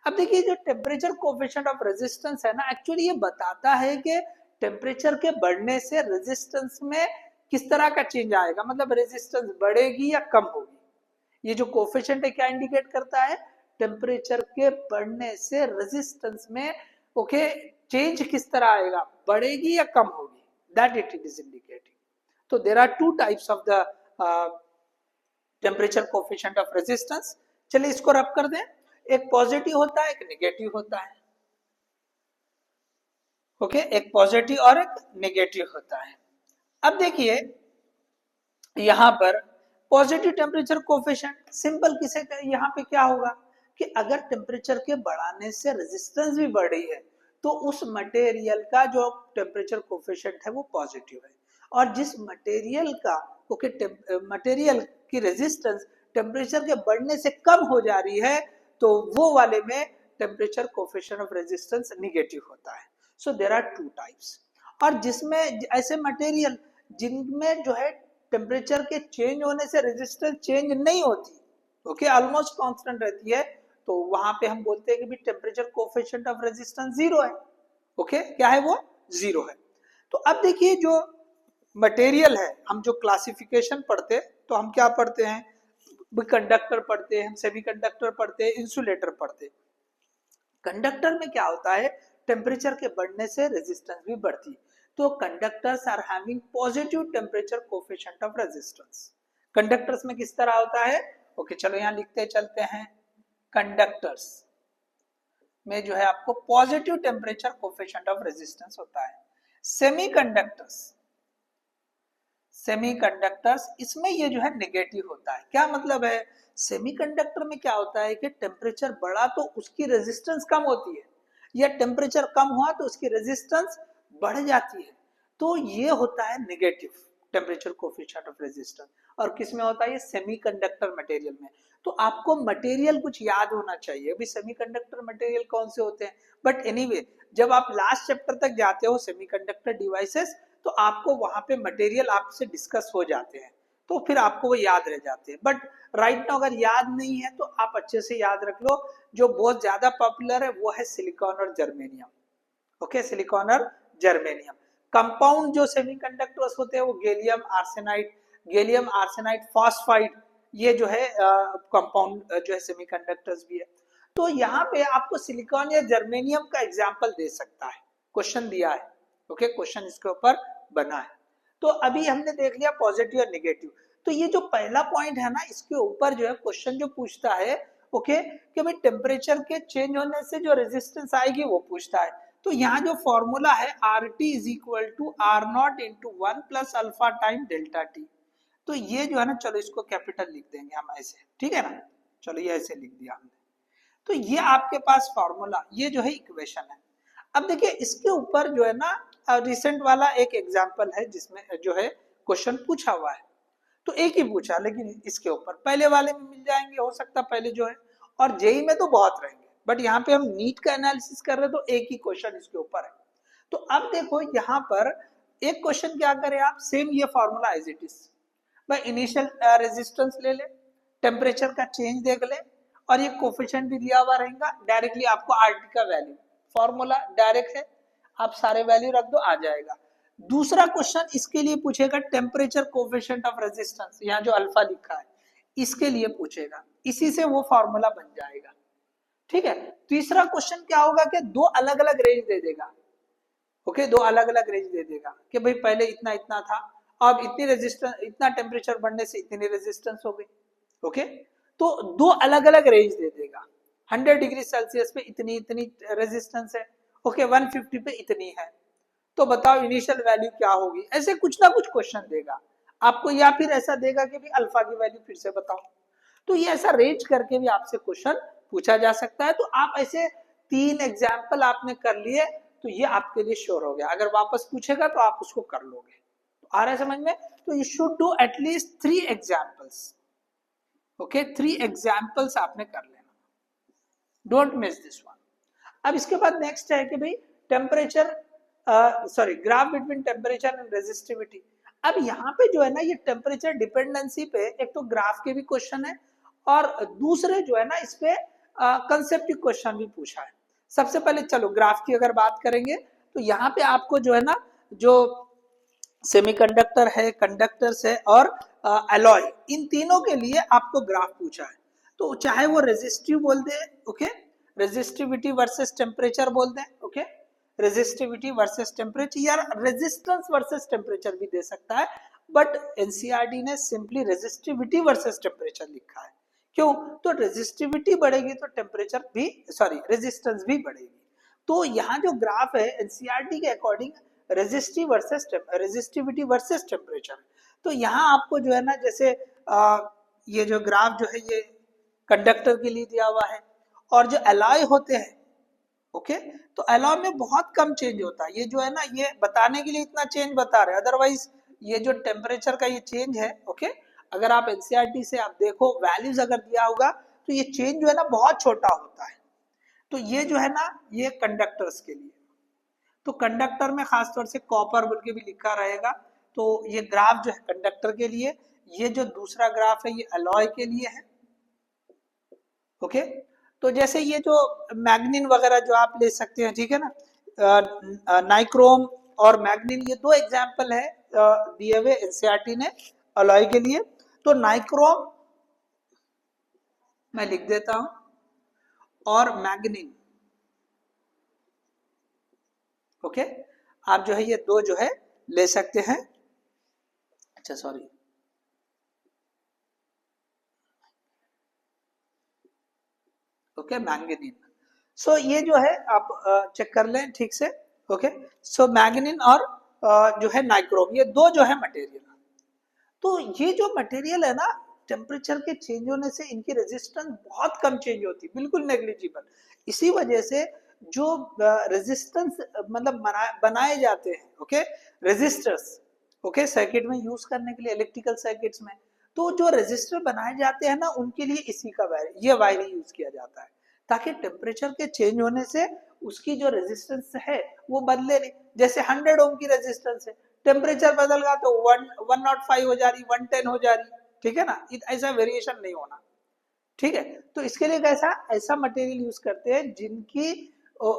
अब देखिए जो टेम्परेचर कोफिशिएंट ऑफ रेजिस्टेंस है ना, एक्चुअली ये बताता है कि टेम्परेचर के बढ़ने से रेजिस्टेंस में किस तरह का चेंज आएगा, मतलब रेजिस्टेंस बढ़ेगी या कम होगी। ये जो कोफिशिएंट है क्या इंडिकेट करता है, टेम्परेचर के बढ़ने से रेजिस्टेंस में, ओके, चेंज किस तरह आएगा, बढ़ेगी या कम होगी, दैट इट इज इंडिकेटिंग। तो there are 2 types of the temperature coefficient of resistance. चलिए इसको रब कर दें, एक पॉजिटिव होता है एक नेगेटिव होता है, ओके, एक पॉजिटिव और एक नेगेटिव होता है। अब देखिए यहां पर पॉजिटिव टेम्परेचर कोफिशिएंट सिंपल किसे, यहाँ पे क्या होगा कि अगर टेम्परेचर के बढ़ाने से रेजिस्टेंस भी बढ़ रही है तो उस मटेरियल का जो टेम्परेचर कोफिशिएंट है वो पॉजिटिव है, और जिस मटेरियल का, ओके, मटेरियल की रेजिस्टेंस टेम्परेचर के बढ़ने से कम हो जा रही है तो वो वाले में temperature coefficient of resistance negative होता है। So there are 2 types. और जिसमें ऐसे मटेरियल जिनमें जो है टेम्परेचर के चेंज होने से रेजिस्टेंस चेंज नहीं होती, ओके, ऑलमोस्ट कांस्टेंट रहती है, तो वहां पे हम बोलते हैं कि भी टेम्परेचर कोफिशिएंट ऑफ रेजिस्टेंस 0 है, ओके, क्या है वो, 0 है। तो अब देखिए जो मटेरियल है, हम जो क्लासिफिकेशन पढ़ते तो हम क्या पढ़ते हैं, कंडक्टर पढ़ते हैं, हम सेमीकंडक्टर पढ़ते हैं, इंसुलेटर पढ़ते हैं। कंडक्टर में क्या होता है, टेम्परेचर के बढ़ने से रेजिस्टेंस भी बढ़ती है। तो conductors are having positive temperature coefficient of resistance. Conductors में किस तरह होता है, ओके चलो यहाँ लिखते चलते हैं। कंडक्टर्स में जो है आपको positive temperature coefficient of resistance होता है। सेमीकंडक्टर्स इसमें ये जो है नेगेटिव होता है। क्या मतलब है, सेमीकंडक्टर में क्या होता है कि टेम्परेचर बढ़ा तो उसकी रेजिस्टेंस कम होती है, या टेम्परेचर कम हुआ तो उसकी रेजिस्टेंस बढ़ जाती है। तो ये होता है negative temperature coefficient of resistance. और किस में होता है ये, सेमीकंडक्टर मटेरियल में। तो आपको मटेरियल कुछ याद होना चाहिए, अभी सेमीकंडक्टर मटेरियल कौन से होते हैं, बट एनीवे जब आप लास्ट चैप्टर तक जाते हो सेमीकंडक्टर डिवाइसेस, तो आपको वहां पे मटेरियल आपसे डिस्कस हो जाते हैं, तो फिर आपको वो याद रह जाते हैं। बट राइट नाउ अगर याद नहीं है तो आप अच्छे से याद रख लो, जो बहुत ज्यादा पॉपुलर है वो है सिलिकॉन और जर्मेनियम। ओके, सिलिकॉन और जर्मेनियम। कंपाउंड जो सेमीकंडक्टर्स होते हैं वो गैलियम आर्सेनाइड फॉस्फाइड, ये जो है कंपाउंड जो है सेमीकंडक्टर्स भी है। तो यहाँ पे आपको सिलिकॉन या जर्मेनियम का एग्जाम्पल दे सकता है, क्वेश्चन दिया है। ओके, क्वेश्चन इसके ऊपर बना है। तो अभी हमने देख लिया पॉजिटिव और निगेटिव। तो ये जो पहला पॉइंट है ना, इसके ऊपर जो है क्वेश्चन जो पूछता है, ओके, कि भाई टेम्परेचर के चेंज होने से जो रेजिस्टेंस आएगी वो पूछता है। तो यहाँ जो फॉर्मूला है RT is equal to R0 into 1 plus alpha time delta t. तो ये जो है ना, चलो इसको कैपिटल लिख देंगे हम ऐसे, ठीक है ना, चलो ये ऐसे लिख दिया हमने। तो ये आपके पास फॉर्मूला, ये जो है इक्वेशन है। अब देखिए इसके ऊपर जो है ना रिसेंट वाला एक एग्जांपल है जिसमें जो है क्वेश्चन पूछा हुआ है। तो एक ही पूछा, लेकिन इसके ऊपर पहले वाले में मिल जाएंगे, हो सकता पहले जो है, और जेई में तो बहुत रहेंगे, बट यहाँ पे हम नीट का एनालिसिस कर रहे हैं तो एक ही क्वेश्चन इसके ऊपर है। तो अब देखो यहाँ पर एक क्वेश्चन क्या करें आप, सेम ये फॉर्मूला एज इट इज, भाई इनिशियल रेजिस्टेंस ले ले, टेम्परेचर का चेंज देख ले, और ये कोफिशिएंट भी दिया हुआ रहेगा, डायरेक्टली आपको आरटी का वैल्यू, फॉर्मूला डायरेक्ट है, आप सारे वैल्यू रख दो आ जाएगा। दूसरा क्वेश्चन इसके लिए पूछेगा टेम्परेचर कोफिशिएंट ऑफ रेजिस्टेंस, यहाँ जो अल्फा लिखा है इसके लिए पूछेगा, इसी से वो फॉर्मूला बन जाएगा, ठीक है। तीसरा क्वेश्चन क्या होगा कि दो अलग अलग रेंज दे देगा, ओके, दो अलग अलग रेंज दे देगा कि भाई पहले इतना इतना था, अब इतनी रेजिस्टेंस, इतना टेम्परेचर बढ़ने से इतनी रेजिस्टेंस हो गई, ओके। तो दो अलग अलग रेंज दे देगा, 100 डिग्री सेल्सियस पे इतनी इतनी रेजिस्टेंस है, ओके, 150 पे इतनी है, तो बताओ इनिशियल वैल्यू क्या होगी, ऐसे कुछ ना कुछ क्वेश्चन देगा आपको, या फिर ऐसा देगा कि भाई अल्फा की वैल्यू फिर से बताओ। तो ये ऐसा रेंज करके भी आपसे क्वेश्चन पूछा जा सकता है। तो आप ऐसे 3 एग्जाम्पल आपने कर लिए तो ये आपके लिए श्योर हो गया, अगर वापस पूछेगा तो आप उसको कर लोगे। तो आ रहा है समझ में, तो you should do at least 3 examples, okay, 3 examples आपने कर लेना, डोंट मिस दिस वन। अब इसके बाद नेक्स्ट है कि भाई temperature graph between temperature and resistivity. अब यहाँ पे जो है ना, ये टेम्परेचर डिपेंडेंसी पे एक तो ग्राफ के भी क्वेश्चन है, और दूसरे जो है ना इस पे कंसेप्टिव क्वेश्चन भी पूछा है। सबसे पहले चलो ग्राफ की अगर बात करेंगे, तो यहाँ पे आपको जो है ना, जो सेमीकंडक्टर है, कंडक्टर्स है और एलॉय, इन तीनों के लिए आपको ग्राफ पूछा है। तो चाहे वो रेजिस्टिव बोल दे, ओके, रेजिस्टिविटी वर्सेस टेम्परेचर बोल दें, ओके, रेजिस्टिविटी वर्सेस टेम्परेचर, या रेजिस्टेंस वर्सेस टेम्परेचर भी दे सकता है, बट एनसीईआरटी ने सिंपली रेजिस्टिविटी वर्सेस टेम्परेचर लिखा है। क्यों, तो रेजिस्टिविटी बढ़ेगी तो टेम्परेचर भी, रेजिस्टेंस भी बढ़ेगी। तो यहाँ जो ग्राफ है एनसीईआरटी के अकॉर्डिंग रेजिस्टिविटी वर्सेस टेम्परेचर। तो यहाँ आपको जो है ना, जैसे ये जो ग्राफ जो है ये कंडक्टर के लिए दिया हुआ है, और जो एलॉय होते हैं, ओके, तो एलॉय में बहुत कम चेंज होता है। ये जो है ना, ये बताने के लिए इतना चेंज बता रहे हैं, अदरवाइज ये जो टेम्परेचर का ये चेंज है, ओके, अगर आप एनसीईआरटी से आप देखो वैल्यूज अगर दिया होगा तो ये चेंज जो है ना बहुत छोटा होता है। तो ये जो है ना, ये कंडक्टर्स के लिए, तो कंडक्टर में खासतौर से कॉपर बोल के भी लिखा रहेगा। तो ये ग्राफ जो है कंडक्टर के लिए, ये जो दूसरा ग्राफ है ये एलॉय के लिए है, ओके। तो जैसे ये जो मैग्नीन वगैरह जो आप ले सकते हैं, ठीक है ना, नाइक्रोम और मैग्नीन, ये दो एग्जाम्पल है दिए हुए एनसीईआरटी ने अलॉय के लिए। तो नाइक्रोम मैं लिख देता हूं और मैग्नीन, ओके, आप जो है ये दो जो है ले सकते हैं। अच्छा सॉरी, ओके मैंगनीन। सो ये जो है आप चेक कर लें ठीक से, ओके। सो मैंगनीन और जो है नाइक्रोम, ये दो जो है मटेरियल। तो ये जो मटेरियल है ना, टेम्परेचर के चेंज होने से इनकी रेजिस्टेंस बहुत कम चेंज होती, बिल्कुल नेग्लिजिबल। इसी वजह से जो रेजिस्टेंस मतलब बनाए जाते हैं, ओके, रेजिस्टर्स, ओके, सर्किट में यूज करने के लिए, इलेक्ट्रिकल सर्किट्स में, तो जो रेजिस्टर बनाए जाते हैं ना, उनके लिए इसी का ये वायर यूज किया जाता है, ताकि टेम्परेचर के चेंज होने से उसकी जो रेजिस्टेंस है वो बदले नहीं। जैसे 100 ओम की रेजिस्टेंस है, टेम्परेचर बदल गया तो 105 हो जा रही, 110 हो जा रही, ठीक है ना, ऐसा वेरिएशन नहीं होना, ठीक है। तो इसके लिए कैसा ऐसा मटेरियल यूज करते हैं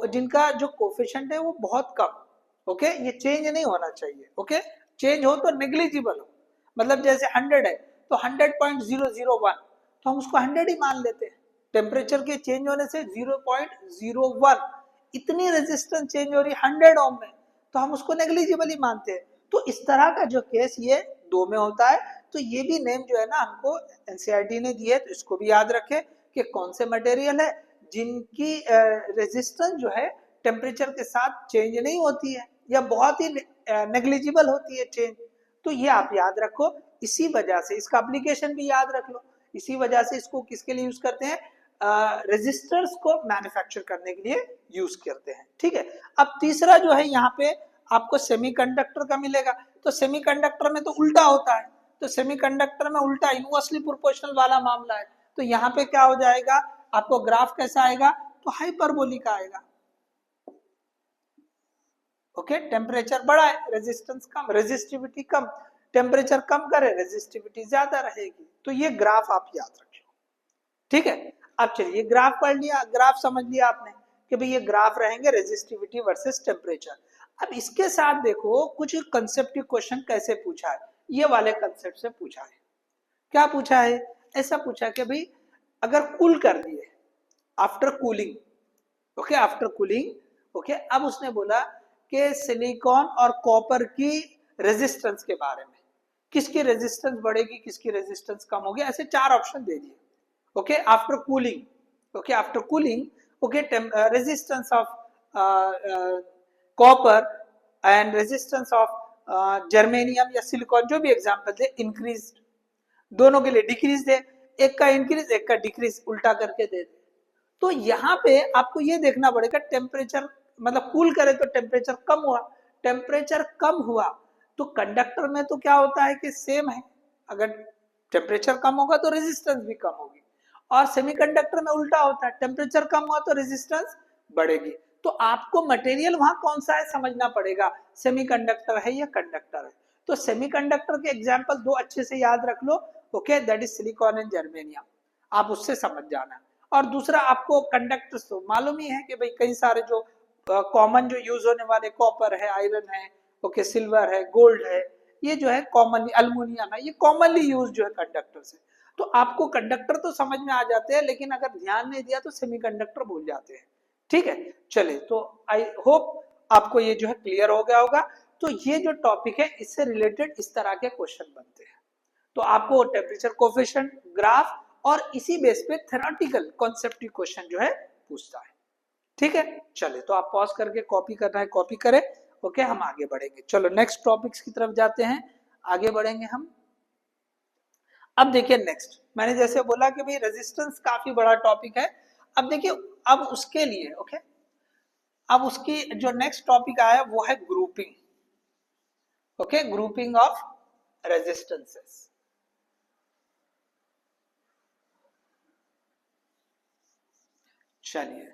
जिनका जो कोफिशिएंट है वो बहुत कम, ओके, ये चेंज नहीं होना चाहिए, ओके, चेंज हो तो नेग्लिजिबल हो। मतलब जैसे 100 है तो 100.001, तो हम उसको 100 ही मान लेते हैं। टेम्परेचर के चेंज होने से 0.01 इतनी रेजिस्टेंस चेंज हो रही 100 ओम में, तो हम उसको नेग्लिजिबल ही मानते हैं। तो इस तरह का जो केस ये दो में होता है। तो ये भी नेम जो है ना हमको एनसीईआरटी ने दिए, तो इसको भी याद रखें कि कौन से मटेरियल है जिनकी रेजिस्टेंस जो है टेम्परेचर के साथ चेंज नहीं होती है या बहुत ही नेग्लिजिबल होती है चेंज। तो ये आप याद रखो, इसी वजह से इसका एप्लीकेशन भी याद रख लो। इसी वजह से इसको किसके लिए यूज करते हैं, रेजिस्टर्स को मैन्युफैक्चर करने के लिए यूज करते हैं, ठीक है। अब तीसरा जो है यहाँ पे आपको सेमीकंडक्टर का मिलेगा। तो सेमीकंडक्टर में तो उल्टा होता है, तो सेमीकंडक्टर में उल्टा इनवर्सली प्रोपोर्शनल वाला मामला है। तो यहाँ पे क्या हो जाएगा, आपको ग्राफ कैसा आएगा, तो हाइपरबोलिक आएगा, ओके। टेम्परेचर बढ़ा है, रेजिस्टेंस कम, रेजिस्टिविटी कम, टेम्परेचर कम करे, रेजिस्टिविटी ज्यादा रहेगी। तो ये ग्राफ आप याद रखिए, ठीक है। अब चलिए ग्राफ पढ़ लिया, ग्राफ समझ लिया आपने कि भाई ये ग्राफ रहेंगे रेजिस्टिविटी वर्सेस टेम्परेचर। अब इसके साथ देखो कुछ कंसेप्टिव क्वेश्चन कैसे पूछा है, ये वाले कंसेप्ट से पूछा है। क्या पूछा है, ऐसा पूछा कि भाई अगर कूल कर दिए, after cooling, okay, after cooling, okay, अब उसने बोला कि सिलिकॉन और कॉपर की रेजिस्टेंस के बारे में, किसकी रेजिस्टेंस बढ़ेगी किसकी रेजिस्टेंस कम होगी, ऐसे चार ऑप्शन दे दिए, okay, after cooling, okay, after cooling, okay, resistance of copper and resistance of germanium या सिलिकॉन, जो भी एग्जांपल दे, इंक्रीज, दोनों के लिए डिक्रीज दे, एक का इंक्रीज एक का डिक्रीज, उल्टा करके दे। तो यहाँ पे आपको ये देखना पड़ेगा टेम्परेचर, मतलब कूल करे तो टेम्परेचर कम हुआ, टेम्परेचर कम हुआ तो कंडक्टर में तो क्या होता है कि सेम है, अगर टेम्परेचर कम होगा तो रेजिस्टेंस भी कम होगी। और सेमीकंडक्टर में उल्टा होता है, टेम्परेचर कम हुआ तो रेजिस्टेंस बढ़ेगी। तो आपको मटेरियल वहां कौन सा है समझना पड़ेगा, सेमीकंडक्टर है या कंडक्टर है। तो सेमीकंडक्टर के एग्जांपल दो अच्छे से याद रख लो, okay, that is silicon and germanium, आप उससे समझ जाना। और दूसरा आपको कंडक्टर्स तो मालूम ही है कि भाई कई सारे जो कॉमन जो यूज होने वाले, कॉपर है, आयरन है, ओके, सिल्वर है, गोल्ड है, ये जो है कॉमनली, अल्युमिनियम है, ये कॉमनली यूज जो है कंडक्टर से। तो आपको कंडक्टर तो समझ में आ जाते हैं, लेकिन अगर ध्यान नहीं दिया तो सेमीकंडक्टर भूल जाते हैं, ठीक है। चलिए, तो आई होप आपको ये जो है क्लियर हो गया होगा। तो ये जो टॉपिक है इससे रिलेटेड इस तरह के क्वेश्चन बनते हैं। तो आपको टेम्परेचर कोफिशिएंट, ग्राफ और इसी बेस पे थ्योरेटिकल कॉन्सेप्टिव क्वेश्चन जो है पूछता है, ठीक है। चलिए, तो आप पॉज करके कॉपी करना है कॉपी करें, ओके, हम आगे बढ़ेंगे। चलो नेक्स्ट टॉपिक्स की तरफ जाते हैं, आगे बढ़ेंगे हम। अब देखिए नेक्स्ट, मैंने जैसे बोला कि भाई रेजिस्टेंस काफी बड़ा टॉपिक है। अब देखिए, अब उसके लिए, ओके, अब उसकी जो नेक्स्ट टॉपिक आया वो है grouping, okay, grouping of resistances. चलिए,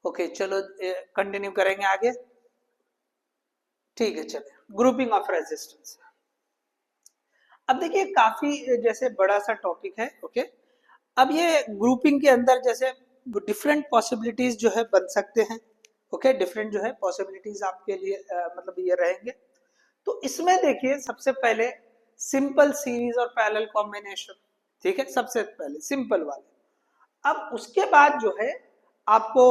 ओके चलो कंटिन्यू करेंगे आगे। ठीक है चले, ग्रुपिंग ऑफ रेजिस्टेंस। अब देखिए काफी जैसे बड़ा सा टॉपिक है। ओके अब ये ग्रुपिंग के अंदर जैसे डिफरेंट पॉसिबिलिटीज जो है बन सकते हैं। ओके डिफरेंट जो है पॉसिबिलिटीज आपके लिए मतलब ये रहेंगे। तो इसमें देखिए सबसे पहले सिंपल सीरीज और पैरेलल कॉम्बिनेशन। ठीक है सबसे पहले सिंपल वाले। अब उसके बाद जो है आपको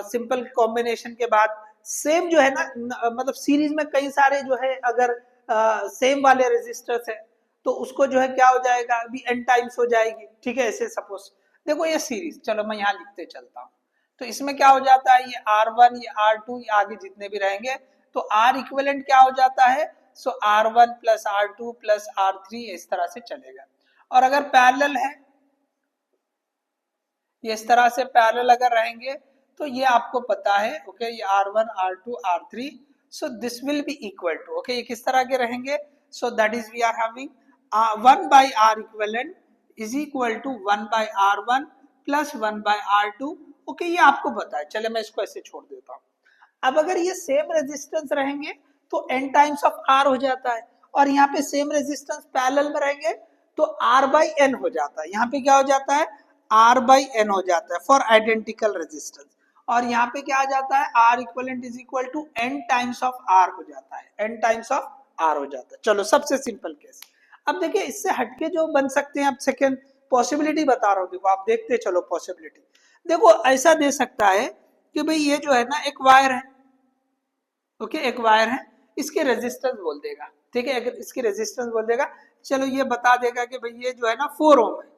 सिंपल कॉम्बिनेशन के बाद सेम जो है ना मतलब सीरीज में कई सारे जो है अगर सेम वाले रेजिस्टर्स है तो उसको जो है क्या हो जाएगा अभी n टाइम्स हो जाएगी। ठीक है ऐसे सपोज देखो ये सीरीज, चलो मैं यहाँ लिखते चलता हूँ। तो इसमें क्या हो जाता है ये R1 ये R2 ये आगे जितने भी रहेंगे तो R इक्विवेलेंट क्या हो जाता है, so R1 plus R2 plus R3 इस तरह से चलेगा। और अगर पैरेलल है ये इस तरह से पैरेलल अगर रहेंगे तो ये आपको पता है ओके ये R1 R2 R3 so this will be equal to okay ये किस तरह के रहेंगे, so that is we are having 1 by R equivalent is equal to 1 by R1 plus 1 by R2। Okay ये आपको पता है, चले मैं इसको ऐसे छोड़ देता हूँ। अब अगर ये सेम रेजिस्टेंस रहेंगे तो n टाइम्स ऑफ R हो जाता है, और यहाँ पे सेम रेजिस्टेंस पैरेलल में रहेंगे तो R by n हो जाता है। यहाँ पे क्या हो जाता है R by n हो जाता है फॉर आइडेंटिकल रेजिस्टेंस। और यहाँ पे क्या आ जाता है R equivalent is equal to n times of R हो जाता है, n टाइम्स ऑफ R हो जाता है। चलो सबसे सिंपल केस। अब देखिए इससे हटके जो बन सकते हैं, अब सेकेंड पॉसिबिलिटी बता रहा हूँ, देखो आप देखते चलो पॉसिबिलिटी। देखो ऐसा दे सकता है कि भाई ये जो है ना एक वायर है, ओके एक वायर है, इसके रेजिस्टेंस बोल देगा। ठीक है अगर इसकी रेजिस्टेंस बोल देगा, चलो ये बता देगा कि भाई ये जो है ना 4 ओम है,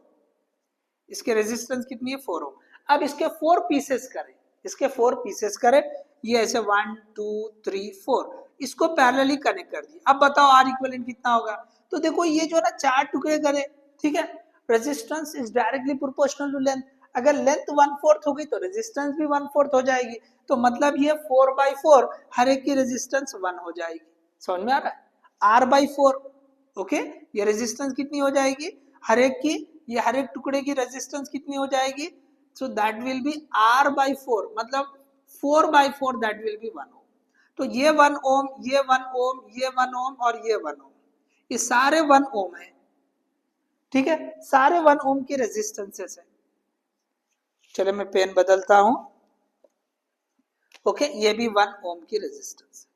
इसके रेजिस्टेंस कितनी है 4 ओम। अब इसके 4 पीसेस करें, इसके 4 पीसेस करें, ये ऐसे 1 2 3 4 इसको पैरेलली कनेक्ट कर दिए। अब बताओ आर इक्विवेलेंट कितना होगा। तो देखो ये जो ना 4 टुकड़े करे, ठीक है resistance is directly proportional to length. अगर लेंथ 1/4 होगी तो रेजिस्टेंस भी 1/4 हो जाएगी। तो मतलब ये 4/4 हर एक की रेजिस्टेंस 1 हो जाएगी। समझ में आ रहा है R/4 ओके ये रेजिस्टेंस कितनी हो जाएगी हर एक की, ये हर एक टुकड़े की रेजिस्टेंस कितनी हो जाएगी, सो दैट विल बी R/4 मतलब 4/4 दैट विल बी 1 ओम। तो ये 1 ओम ये 1 ओम ये 1 ओम और ये 1 ओम, ये सारे 1 ओम है। ठीक है सारे 1 ओम के रेजिस्टेंसेस है। चलो मैं पेन बदलता हूं। ओके ये भी 1 ओम की रेजिस्टेंस।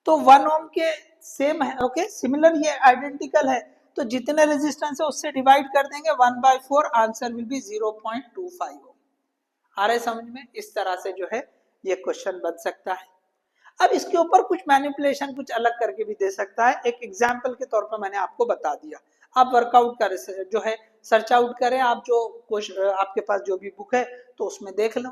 तो 1 ओम के सेम है, ओके सिमिलर ये आइडेंटिकल है, तो जितने रेजिस्टेंस है उससे डिवाइड कर देंगे 1/4, आंसर विल बी 0.25 ओम। आ रहा है समझ में, इस तरह से जो है ये क्वेश्चन बन सकता है। अब इसके ऊपर कुछ मैनिपुलेशन कुछ अलग करके भी दे सकता है, एक एग्जाम्पल के तौर पर मैंने आपको बता दिया। आप वर्कआउट करें जो है सर्च आउट करें, आप जो आपके पास जो भी बुक है तो उसमें देख लो।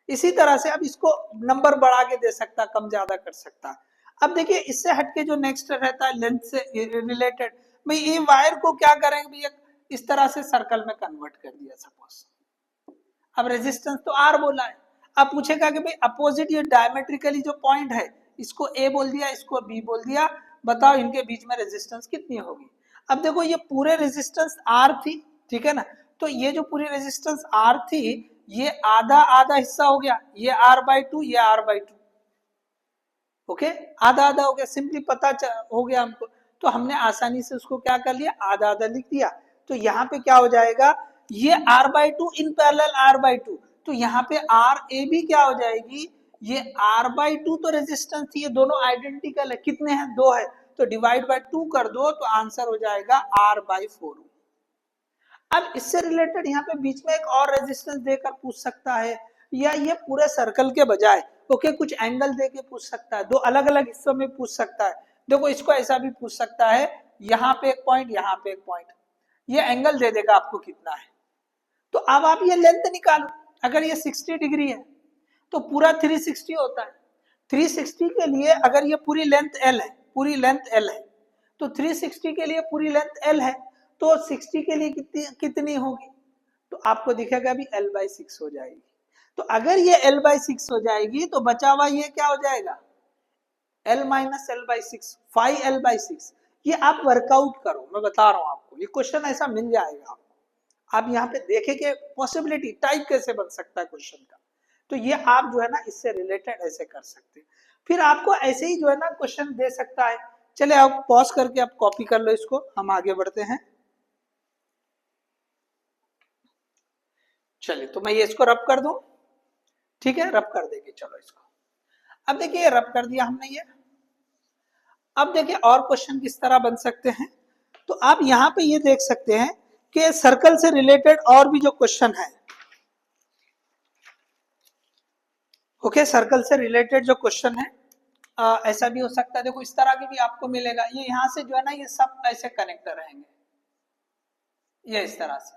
इसी तरह से अब इसको नंबर बढ़ा के दे सकता, कम ज्यादा कर सकता। अब देखिए इससे हटके जो नेक्स्ट रहता है लेंथ से रिलेटेड, भाई ये वायर को क्या करेंगे भैया इस तरह से सर्कल में कन्वर्ट कर दिया सपोज। अब रेजिस्टेंस तो R बोला है, अब पूछेगा कि भाई अपोजिट ये डायमेट्रिकली जो पॉइंट है इसको A बोल दिया इसको B बोल दिया, बताओ इनके बीच में रेजिस्टेंस कितनी होगी। अब देखो ये पूरे रेजिस्टेंस R थी, ठीक है ना, तो ये जो पूरी रेजिस्टेंस R थी ये आधा आधा हिस्सा हो गया, ये R/2 ये R/2 ओके आधा आधा हो गया, सिंपली पता हो गया हमको। तो हमने आसानी से उसको क्या कर लिया आधा आधा लिख दिया। तो यहाँ पे क्या हो जाएगा ये R/2 इन पैरेलल R/2, तो यहाँ पे RA भी क्या हो जाएगी ये R/2 तो रेजिस्टेंस थी, ये दोनों आइडेंटिकल है, कितने हैं 2 है, तो डिवाइड बाय 2 कर दो तो आंसर हो जाएगा R/4। अब इससे रिलेटेड यहाँ पे बीच में एक और रेजिस्टेंस देकर पूछ सकता है, या ये पूरे सर्कल के बजाय ओके कुछ एंगल दे के पूछ सकता है, 2 अलग अलग हिस्सों में पूछ सकता है। देखो इसको ऐसा भी पूछ सकता है, यहाँ पे एक पॉइंट यहाँ पे एक पॉइंट, ये एंगल दे देगा आपको कितना है। तो अब आप ये लेंथ निकालो, अगर ये 60 डिग्री है तो पूरा 360 होता है। 360 के लिए अगर ये पूरी लेंथ L है, पूरी लेंथ L है, तो 360 के लिए पूरी लेंथ L है, तो 60 के लिए कितनी होगी, तो आपको दिखेगा भी L/6 हो जाएगी। तो अगर ये L/6 हो जाएगी तो बचा हुआ ये क्या हो जाएगा L माइनस L/6 5L/6। ये आप वर्कआउट करो, मैं बता रहा हूं आपको, ये क्वेश्चन ऐसा मिल जाएगा आपको। आप यहाँ पे देखें कि पॉसिबिलिटी टाइप कैसे बन सकता है क्वेश्चन का। तो ये आप जो है ना इससे रिलेटेड ऐसे कर सकते हैं। फिर आपको ऐसे ही जो है ना क्वेश्चन दे सकता है। चले आप पॉज करके आप कॉपी कर लो इसको, हम आगे बढ़ते हैं। चलिए तो मैं ये इसको रब कर दूं, ठीक है, रब कर देंगे। चलो इसको, अब देखिए रब कर दिया हमने ये। अब देखिए और क्वेश्चन किस तरह बन सकते हैं, तो आप यहां पे ये देख सकते हैं कि सर्कल से रिलेटेड और भी जो क्वेश्चन है, ओके, सर्कल से रिलेटेड जो क्वेश्चन है ऐसा भी हो सकता है। देखो इस तरह के भी आपको मिलेगा, ये यहाँ से जो है ना ये सब ऐसे कनेक्टर रहेंगे, ये इस तरह से,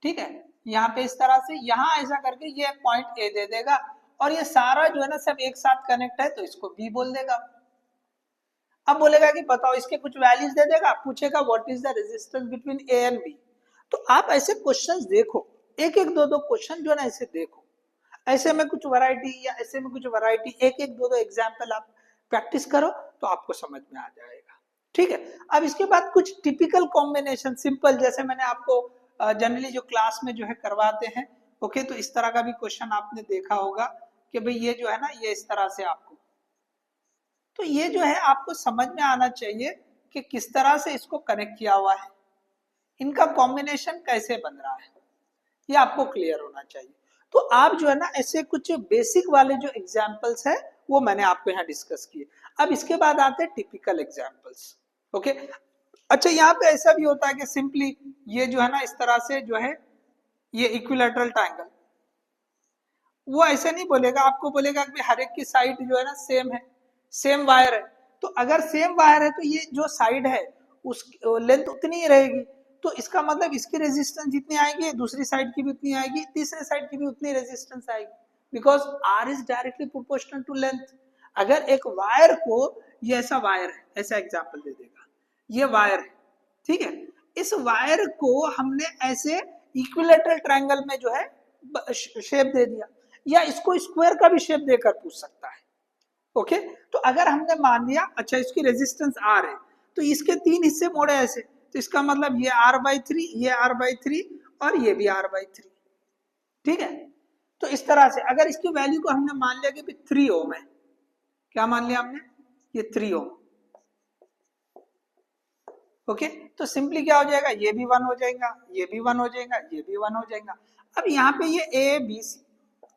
ठीक है, यहाँ पे इस तरह से, यहाँ ऐसा करके ये पॉइंट ए दे देगा और ये सारा जो है ना सब एक साथ कनेक्ट है, तो इसको बी बोल देगा। अब बोलेगा कि बताओ, इसके कुछ वैल्यूज दे देगा, पूछेगा what is the resistance between A and B. तो आप ऐसे क्वेश्चंस देखो, एक एक दो दो क्वेश्चन जो है ना ऐसे देखो, ऐसे में कुछ वैरायटी या ऐसे में कुछ वैरायटी, एक एक दो दो एग्जाम्पल आप प्रैक्टिस करो तो आपको समझ में आ जाएगा, ठीक है। अब इसके बाद कुछ टिपिकल कॉम्बिनेशन सिंपल, जैसे मैंने आपको जनरली जो क्लास में जो है करवाते हैं, ओके, तो इस तरह का भी क्वेश्चन आपने देखा होगा कि भाई ये जो है ना ये इस तरह से आपको, तो ये जो है आपको समझ में आना चाहिए कि किस तरह से इसको कनेक्ट किया हुआ है, इनका कॉम्बिनेशन कैसे बन रहा है, ये आपको क्लियर होना चाहिए। तो आप जो है ना ऐसे कुछ बेसिक वाले जो एग्जाम्पल्स है वो मैंने आपको यहाँ डिस्कस किए। अब इसके बाद आते हैं टिपिकल एग्जाम्पल्स, ओके। अच्छा यहाँ पे ऐसा भी होता है कि सिंपली ये जो है ना इस तरह से जो है ये इक्विलैटरल ट्रायंगल, वो ऐसे नहीं बोलेगा, आपको बोलेगा कि हर एक की साइड जो है ना सेम है, सेम वायर है। तो अगर सेम वायर है तो ये जो साइड है उस लेंथ उतनी ही रहेगी, तो इसका मतलब इसकी रेजिस्टेंस जितनी आएगी दूसरी साइड की भी उतनी आएगी, तीसरे साइड की भी उतनी रेजिस्टेंस आएगी, because R is directly proportional to length. अगर एक वायर को, ये ऐसा वायर है, ऐसा एग्जाम्पल दे देगा, ये वायर है, ठीक है, इस वायर को हमने ऐसे इक्विलैटरल ट्रायंगल में जो है शेप दे दिया, या इसको स्क्वायर का भी शेप देकर पूछ सकता है, ओके। तो अगर हमने मान लिया अच्छा इसकी रेजिस्टेंस आर है, तो इसके तीन हिस्से मोड़े ऐसे, तो इसका मतलब ये r/3, ये r/3 और ये भी r/3, ठीक है। तो इस तरह से अगर इसकी वैल्यू को हमने मान लिया कि 3 ओम है, क्या मान लिया हमने, ये 3 ओम, ओके। तो सिंपली क्या हो जाएगा, ये भी 1 हो जाएगा, ये भी 1 हो जाएगा, ये भी 1 हो जाएगा। अब यहाँ पे ये ए बी सी,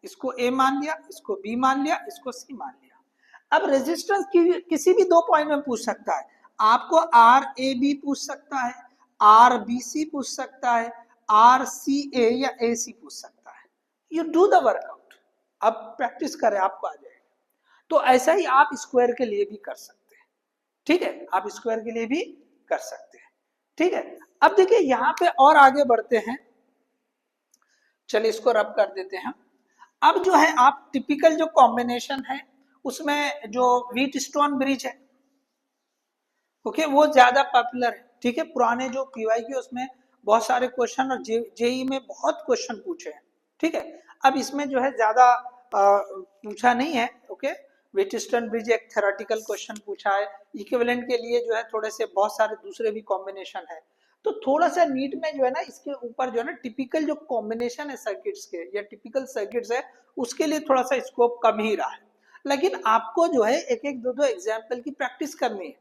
इसको ए मान लिया, इसको बी मान लिया, इसको सी मान लिया। अब रेजिस्टेंस किसी भी दो पॉइंट में पूछ सकता है, आपको आर ए बी पूछ सकता है, आर बी सी पूछ सकता है, आर सी ए या ए सी पूछ सकता है। यू डू द वर्कआउट, अब प्रैक्टिस करें आपको आ जाएगा। तो ऐसा ही आप स्क्वायर के लिए भी कर सकते हैं, ठीक है, आप स्क्वायर के लिए भी कर सकते हैं, ठीक है। अब देखिए यहाँ पे और आगे बढ़ते हैं, चलिए इसको रब कर देते हैं। अब जो है आप टिपिकल जो कॉम्बिनेशन है उसमें जो व्हीट स्टोन ब्रिज है, ओके, वो ज्यादा पॉपुलर है, ठीक है। पुराने जो क्यूआई के उसमें बहुत सारे क्वेश्चन और जेई में बहुत क्वेश्चन पूछे हैं, ठीक है। अब इसमें जो है ज्यादा पूछा नहीं है, ओके। व्हीटस्टोन ब्रिज एक थ्योरेटिकल क्वेश्चन पूछा है, इक्विवेलेंट के लिए जो है थोड़े से बहुत सारे दूसरे भी कॉम्बिनेशन है, तो थोड़ा सा नीट में जो है ना इसके ऊपर जो है ना टिपिकल जो कॉम्बिनेशन है सर्किट्स के या टिपिकल सर्किट्स है उसके लिए थोड़ा सा स्कोप कम ही रहा है। लेकिन आपको जो है एक एक दो दो एग्जाम्पल की प्रैक्टिस करनी है,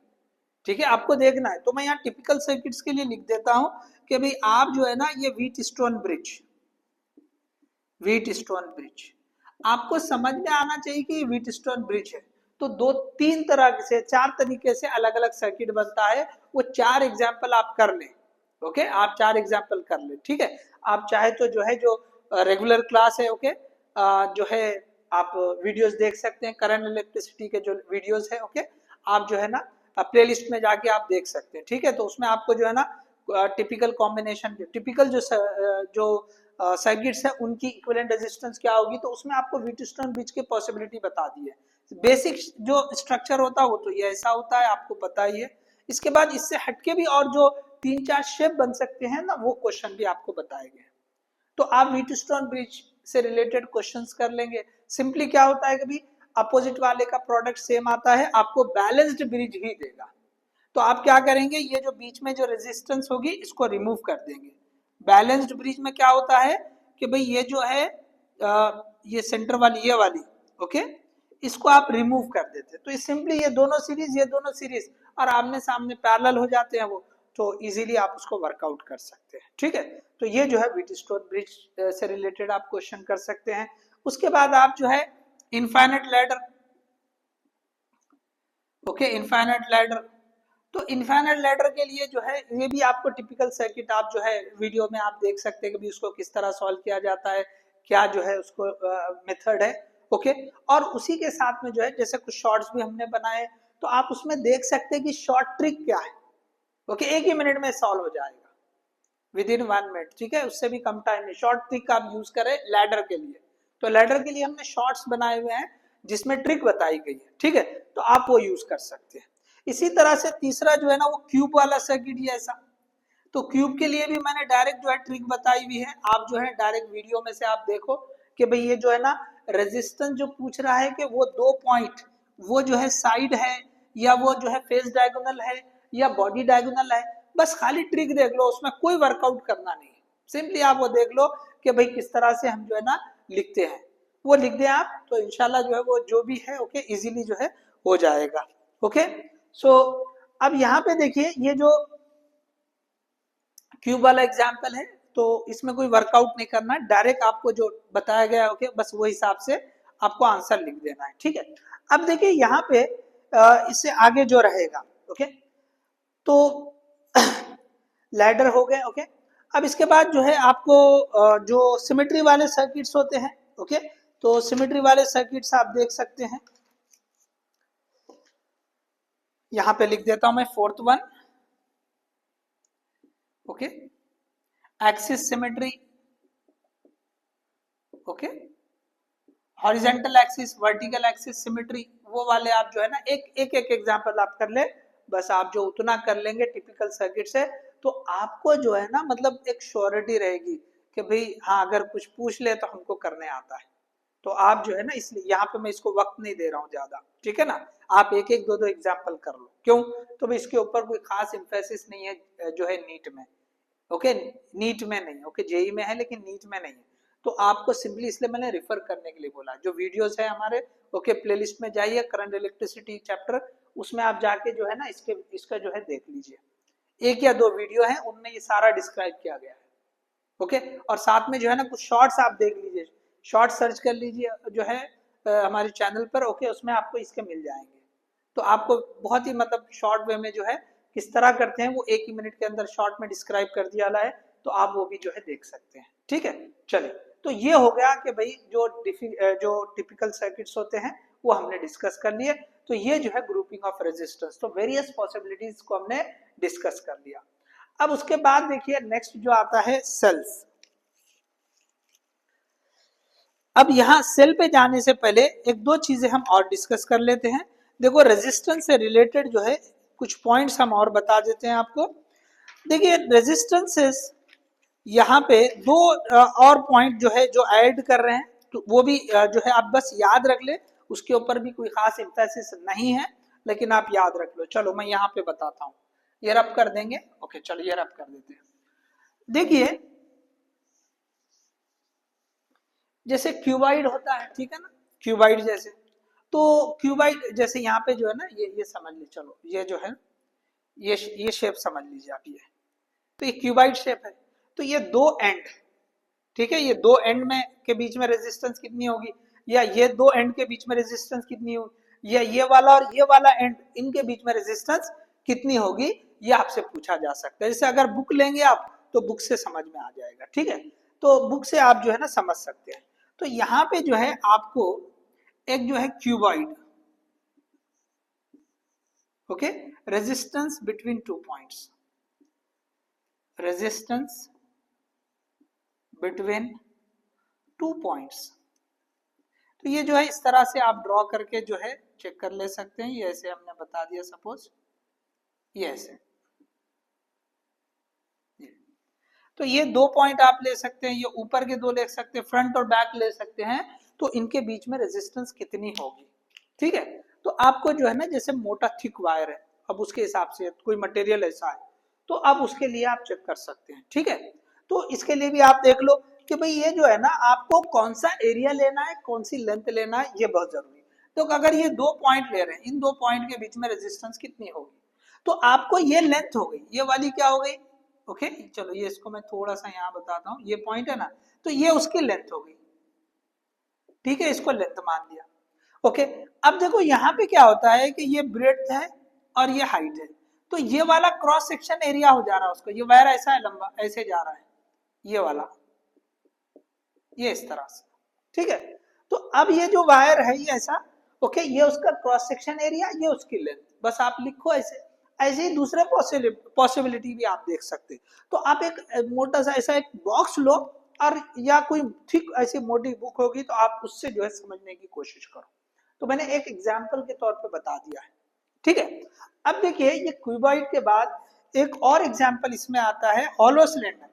ठीक है, आपको देखना है। तो मैं यहाँ टिपिकल सर्किट्स के लिए लिख देता हूं कि भाई आप जो है ना ये व्हीटस्टोन ब्रिज आपको समझ में आना चाहिए कि व्हीटस्टोन ब्रिज है। तो दो तीन तरह से, चार तरीके से अलग अलग सर्किट बनता है, वो चार एग्जाम्पल आप कर लें, ओके, आप चार एग्जाम्पल कर लें, ठीक है। आप चाहे तो जो है जो रेगुलर क्लास है, ओके, जो है आप वीडियोस देख सकते हैं, करंट इलेक्ट्रिसिटी के जो वीडियोस है, ओके, आप जो है ना प्लेलिस्ट में जाके आप देख सकते हैं, ठीक है। तो उसमें आपको जो है ना टिपिकल कॉम्बिनेशन, टिपिकल जो सर्किट्स है उनकी इक्विवेलेंट रेजिस्टेंस क्या होगी, तो उसमें आपको व्हीटस्टोन ब्रिज की पॉसिबिलिटी बता दी है। बेसिक जो स्ट्रक्चर होता है वो तो ये ऐसा होता है, आपको पता ही है। इसके बाद इससे हटके भी और जो तीन चार शेप बन सकते हैं ना, वो क्वेश्चन भी आपको बताए गए। तो आप व्हीटस्टोन ब्रिज से रिलेटेड क्वेश्चंस कर लेंगे। सिंपली क्या होता है कभी अपोजिट वाले का प्रोडक्ट सेम आता है, आपको बैलेंस्ड ब्रिज ही देगा। तो आप क्या करेंगे, ये जो बीच में जो रेजिस्टेंस होगी इसको रिमूव कर देंगे। बैलेंस्ड ब्रिज में क्या होता है कि भाई ये जो है ये सेंटर वाली ये वाली, ओके, इसको आप रिमूव कर देते, तो सिंपली ये दोनों सीरीज और आमने सामने पैरेलल हो जाते हैं वो, तो इजीली आप उसको वर्कआउट कर सकते हैं। ठीक है, तो ये जो है व्हीटस्टोन ब्रिज से रिलेटेड आप क्वेश्चन कर सकते हैं। उसके बाद आप जो है infinite ladder, okay, infinite ladder, तो इनफाइनाइट लैडर के लिए जो है ये भी आपको टिपिकल सर्किट आप जो है वीडियो में आप देख सकते हैं कि भी उसको किस तरह सॉल्व किया जाता है, क्या जो है उसको मेथड है, ओके। और उसी के साथ में जो है जैसे कुछ शॉर्ट्स भी हमने बनाए, तो आप उसमें देख सकते हैं कि शॉर्ट ट्रिक क्या है, ओके, एक ही मिनट में सॉल्व हो जाएगा विद इन 1 मिनट। ठीक है, उससे भी कम टाइम में शॉर्ट ट्रिक आप यूज करें लैडर के लिए, तो लैडर के लिए हमने शॉर्ट्स बनाए हुए हैं जिसमें ट्रिक बताई गई है। ठीक है, तो आप वो यूज कर सकते हैं। इसी तरह से तीसरा जो है ना वो क्यूब वाला सर्किट जैसा, तो क्यूब के लिए भी मैंने डायरेक्ट जो है ट्रिक बताई हुई है, आप जो है डायरेक्ट वीडियो में से आप देखो कि भाई ये जो है ना रेजिस्टेंस जो पूछ रहा है कि वो 2 पॉइंट वो जो है साइड है या वो जो है फेस डायगोनल है या बॉडी डायगोनल है, बस खाली ट्रिक देख लो, उसमें कोई वर्कआउट करना नहीं, सिंपली आप वो देख लो कि भाई किस तरह से हम जो है ना लिखते हैं, वो लिख दें आप, तो इंशाल्लाह जो है वो जो भी है ओके इजीली जो है हो जाएगा। ओके, सो अब यहाँ पे देखिए ये जो क्यूब वाला एग्जाम्पल है, तो इसमें कोई वर्कआउट नहीं करना है, डायरेक्ट आपको जो बताया गया है ओके बस वो हिसाब से आपको आंसर लिख देना है। ठीक है, अब देखिए यहाँ पे इससे आगे जो रहेगा, ओके, तो लैडर हो गए, ओके। अब इसके बाद जो है आपको जो सिमेट्री वाले सर्किट्स होते हैं, ओके, तो सिमेट्री वाले सर्किट्स आप देख सकते हैं, यहां पे लिख देता हूं मैं 4th one, okay, axis symmetry, okay, horizontal axis, vertical axis symmetry, वो वाले आप जो है ना एक एग्जांपल आप कर ले, बस आप जो उतना कर लेंगे टिपिकल सर्किट से, तो आपको जो है ना मतलब एक श्योरिटी रहेगी कि भाई हाँ अगर कुछ पूछ ले तो हमको करने आता है, तो आप जो है ना, इसलिए यहाँ पे मैं इसको वक्त नहीं दे रहा हूँ ज्यादा, ठीक है ना, आप एक दो एग्जाम्पल कर लो, क्यों, तो भाई इसके ऊपर कोई खास इम्फेसिस नहीं है जो है नीट में, ओके, नीट में नहीं, ओके, जेई में है लेकिन नीट में नहीं है, तो आपको सिंपली इसलिए मैंने रिफर करने के लिए बोला, जो वीडियोस है हमारे ओके प्लेलिस्ट में जाइए, करंट इलेक्ट्रिसिटी चैप्टर, उसमें आप जाके जो है ना इसका जो है देख लीजिए, 1 या 2 वीडियो है उनमें ये सारा डिस्क्राइब किया गया है, ओके। और साथ में जो है ना कुछ शॉर्ट्स आप देख लीजिए, शॉर्ट सर्च कर लीजिए जो है हमारे चैनल पर, ओके, उसमें आपको इसके मिल जाएंगे, तो आपको बहुत ही मतलब शॉर्ट वे में जो है किस तरह करते हैं वो 1 ही मिनट के अंदर शॉर्ट में डिस्क्राइब कर दिया है, तो आप वो भी जो है देख सकते हैं। ठीक है, चलिए, तो ये हो गया कि भाई जो टिपिकल सर्किट्स होते हैं वो हमने डिस्कस कर लिए, तो ये जो है ग्रुपिंग ऑफ रेजिस्टेंस, तो वेरियस पॉसिबिलिटीज को हमने डिस्कस कर लिया। अब उसके बाद देखिए नेक्स्ट जो आता है सेल्स। अब यहाँ सेल पे जाने से पहले 1-2 चीजें हम और डिस्कस कर लेते हैं। देखो रेजिस्टेंस से रिलेटेड जो है कुछ पॉइंट्स हम और बता देते हैं आपको। देखिए रेजिस्टेंसेस यहाँ पे 2 और पॉइंट जो है जो ऐड कर रहे हैं, तो वो भी जो है आप बस याद रख ले, उसके ऊपर भी कोई खास एम्फेसिस नहीं है, लेकिन आप याद रख लो। चलो मैं यहाँ पे बताता हूँ, ये रब कर देंगे, ओके, चलो ये रब कर देते हैं। देखिए जैसे क्यूबाइड होता है, ठीक है ना, क्यूबाइड जैसे, तो क्यूबाइड जैसे यहाँ पे जो है ना ये समझ लीजिए, चलो ये जो है ये शेप समझ लीजिए आप, ये तो ये क्यूबाइड शेप है, तो ये 2 एंड, ठीक है, ये 2 एंड में के बीच में रेजिस्टेंस कितनी होगी, या ये 2 एंड के बीच में रेजिस्टेंस कितनी होगी, या ये वाला और ये वाला एंड इनके बीच में रेजिस्टेंस कितनी होगी, ये आपसे पूछा जा सकता है। जैसे अगर बुक लेंगे आप तो बुक से समझ में आ जाएगा, ठीक है, तो बुक से आप जो है ना समझ सकते हैं। तो यहाँ पे जो है आपको एक जो है cuboid, okay, resistance between 2 points, resistance between 2 points, तो ये जो है इस तरह से आप ड्रॉ करके जो है चेक कर ले सकते हैं। ये ऐसे हमने बता दिया, सपोज ये ऐसे, तो ये 2 पॉइंट आप ले सकते हैं, ये ऊपर के 2 ले सकते हैं, फ्रंट और बैक ले सकते हैं, तो इनके बीच में रेजिस्टेंस कितनी होगी, ठीक है। तो आपको जो है ना जैसे मोटा थिक वायर है, अब उसके हिसाब से कोई मटेरियल ऐसा है, तो अब उसके लिए आप चेक कर सकते हैं, ठीक है। तो इसके लिए भी आप देख लो कि भाई ये जो है ना आपको कौन सा एरिया लेना है, कौन सी लेंथ लेना है, ये बहुत जरूरी है। तो अगर ये 2 पॉइंट ले रहे हैं, इन 2 पॉइंट के बीच में रेजिस्टेंस कितनी होगी, तो आपको ये लेंथ हो गई, ये वाली क्या हो गई, ओके चलो ये इसको मैं थोड़ा सा यहाँ बताता हूँ, ये पॉइंट है ना, तो ये उसकी लेंथ हो गई, ठीक है, इसको लेंथ मान लिया। ओके, अब देखो यहाँ पे क्या होता है कि ये ब्रेड्थ है और ये हाइट है, तो ये वाला क्रॉस सेक्शन एरिया हो जा रहा है उसको, ये वायर ऐसा है लंबा, ऐसे जा रहा है, ये वाला, ये इस तरह से, ठीक है। तो अब ये जो वायर है ये ऐसा, ओके, ये उसका क्रॉस सेक्शन एरिया, ये उसकी लेंथ, बस आप लिखो ऐसे। ऐसे ही दूसरे पॉसिबिलिटी भी आप देख सकते हैं। तो आप एक मोटा सा ऐसा एक बॉक्स लो, और या कोई ठीक ऐसी मोटी बुक होगी तो आप उससे जो है समझने की कोशिश करो। तो मैंने एक एग्जाम्पल के तौर पे बता दिया है, ठीक है। अब देखिए ये क्यूबॉइड के बाद एक और एग्जाम्पल इसमें आता है, हॉलो सिलेंडर।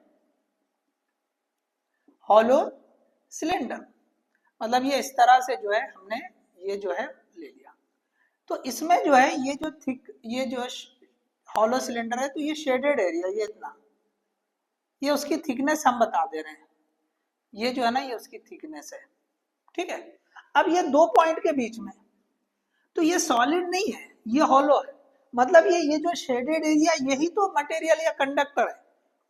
हॉलो सिलेंडर मतलब ये इस तरह से जो है हमने ये जो है ले लिया, तो इसमें जो है ये जो थिक, ये जो हॉलो सिलेंडर है, तो ये शेडेड एरिया, ये इतना, ये उसकी थिकनेस हम बता दे रहे हैं, ये जो है ना ये उसकी थिकनेस है, ठीक है। अब ये 2 पॉइंट के बीच में, तो ये सॉलिड नहीं है, ये हॉलो है, मतलब ये जो शेडेड एरिया यही तो मटेरियल या कंडक्टर है,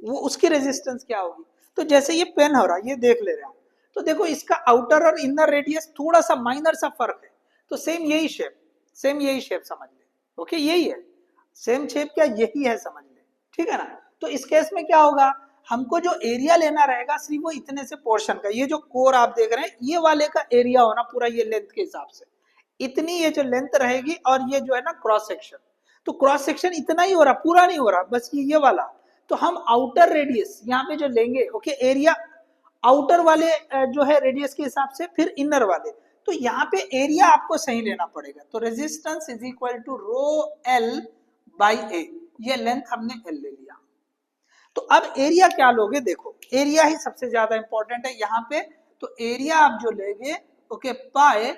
वो उसकी रेजिस्टेंस क्या होगी। तो जैसे ये पेन हो रहा है, ये देख ले रहे हैं, तो देखो इसका आउटर और इनर रेडियस थोड़ा सा माइनर सा फर्क है, तो सेम यही शेप, सेम यही शेप समझ ले, ओके यही है, सेम शेप क्या यही है समझ ले, ठीक है ना। तो इस केस में क्या होगा, हमको जो एरिया लेना रहेगा सिर्फ वो इतने से पोर्शन का, ये जो कोर आप देख रहे हैं ये वाले का एरिया होना पूरा, ये लेंथ के हिसाब से इतनी ये जो लेंथ रहेगी, और ये जो है ना क्रॉस सेक्शन, तो क्रॉस सेक्शन इतना ही हो रहा, पूरा नहीं हो रहा, बस ये वाला। तो हम आउटर रेडियस यहाँ पे जो लेंगे, ओके एरिया आउटर वाले जो है रेडियस के हिसाब से, फिर इनर वाले, तो यहाँ पे एरिया आपको सही लेना पड़ेगा। तो resistance is equal to rho L by A, ये लेंथ हमने एल ले लिया। तो अब एरिया क्या लोगे, देखो एरिया ही सबसे ज्यादा इंपॉर्टेंट है यहाँ पे। तो एरिया आप जो लेंगे, ओके पाए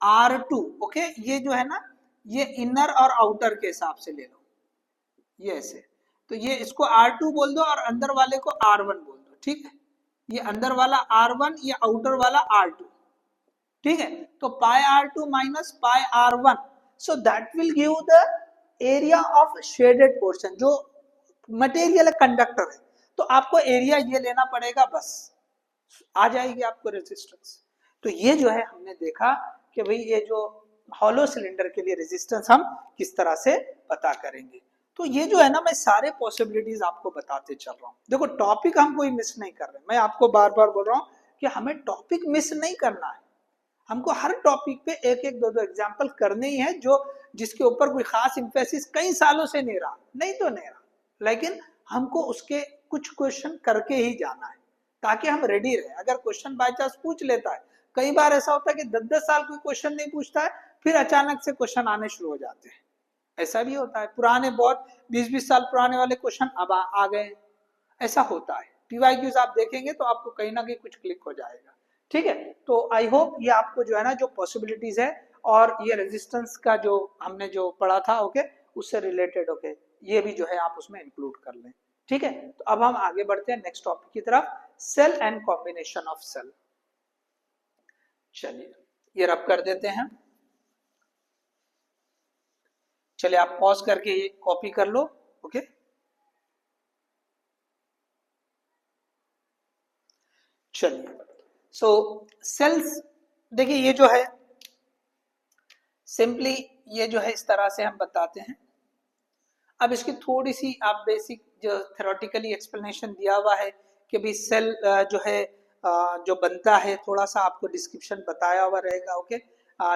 R2, ओके ये जो है ना ये इनर और आउटर के हिसाब से ले लो, ये ऐसे, तो ये इसको R2 बोल दो और अंदर वाले को R1 बोल दो, ठीक है, ये अंदर वाला R1, ये आउटर वाला R2, ठीक है। तो पाई R2 minus pi R1, so that will give the area of shaded portion, जो मटेरियल कंडक्टर है, तो आपको एरिया ये लेना पड़ेगा, बस आ जाएगी आपको रेजिस्टेंस। तो ये जो है हमने देखा कि भाई ये जो हॉलो सिलेंडर के लिए रेजिस्टेंस हम किस तरह से पता करेंगे। तो ये जो है ना मैं सारे पॉसिबिलिटीज आपको बताते चल रहा हूँ। देखो टॉपिक हम कोई मिस नहीं कर रहे, मैं आपको बार बार बोल रहा हूँ कि हमें टॉपिक मिस नहीं करना है, हमको हर टॉपिक पे एक एक दो दो एग्जाम्पल करने ही है, जो जिसके ऊपर कोई खास इम्फेसिस कई सालों से नहीं रहा, नहीं तो नहीं रहा, लेकिन हमको उसके कुछ क्वेश्चन करके ही जाना है ताकि हम रेडी रहे। अगर क्वेश्चन बाय चांस पूछ लेता है, कई बार ऐसा होता है कि 10-10 साल कोई क्वेश्चन नहीं पूछता है, फिर अचानक से क्वेश्चन आने शुरू हो जाते हैं, ऐसा भी होता है। पुराने बहुत 20-20 साल पुराने वाले क्वेश्चन अब आ गए, ऐसा होता है। पीवाईक्यूज आप देखेंगे तो आपको कहीं ना कहीं कुछ क्लिक हो जाएगा, ठीक है। तो आई होप ये आपको जो है ना जो पॉसिबिलिटीज है और ये रेजिस्टेंस का जो हमने जो पढ़ा था, ओके उससे रिलेटेड, ओके ये भी जो है आप उसमें इंक्लूड कर लें, ठीक है। तो अब हम आगे बढ़ते हैं नेक्स्ट टॉपिक की तरफ, cell and combination of cell. चलिए ये रब कर देते हैं, चलिए आप पॉज करके ये कॉपी कर लो, ओके। चलिए सो सेल्स, देखिए ये जो है सिंपली ये जो है इस तरह से हम बताते हैं। अब इसकी थोड़ी सी आप बेसिक जो थ्योरेटिकली एक्सप्लेनेशन दिया हुआ है कि भाई सेल जो है जो बनता है, थोड़ा सा आपको डिस्क्रिप्शन बताया हुआ रहेगा, ओके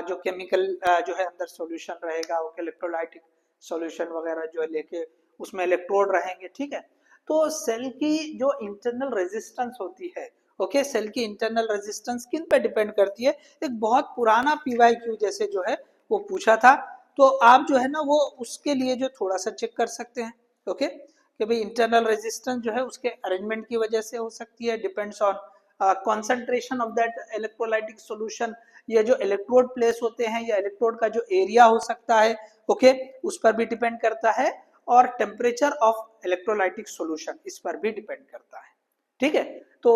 जो केमिकल जो है अंदर सॉल्यूशन रहेगा, ओके इलेक्ट्रोलाइटिक सॉल्यूशन वगैरह जो है लेके उसमें इलेक्ट्रोड रहेंगे, ठीक है। तो सेल की जो इंटरनल रेजिस्टेंस होती है, ओके सेल की इंटरनल रेजिस्टेंस किन पे डिपेंड करती है, एक बहुत पुराना पीवाईक्यू जैसे जो है वो पूछा था, तो आप जो है ना वो उसके लिए जो थोड़ा सा चेक कर सकते हैं, ओके कि भाई इंटरनल रेजिस्टेंस जो है उसके अरेंजमेंट की वजह से हो सकती है, depends on concentration of that electrolytic solution, ये जो इलेक्ट्रोड प्लेस होते हैं या इलेक्ट्रोड का जो एरिया हो सकता है, ओके उस पर भी डिपेंड करता है, और टेम्परेचर ऑफ इलेक्ट्रोलाइटिक सॉल्यूशन इस पर भी डिपेंड करता है, ठीक है। तो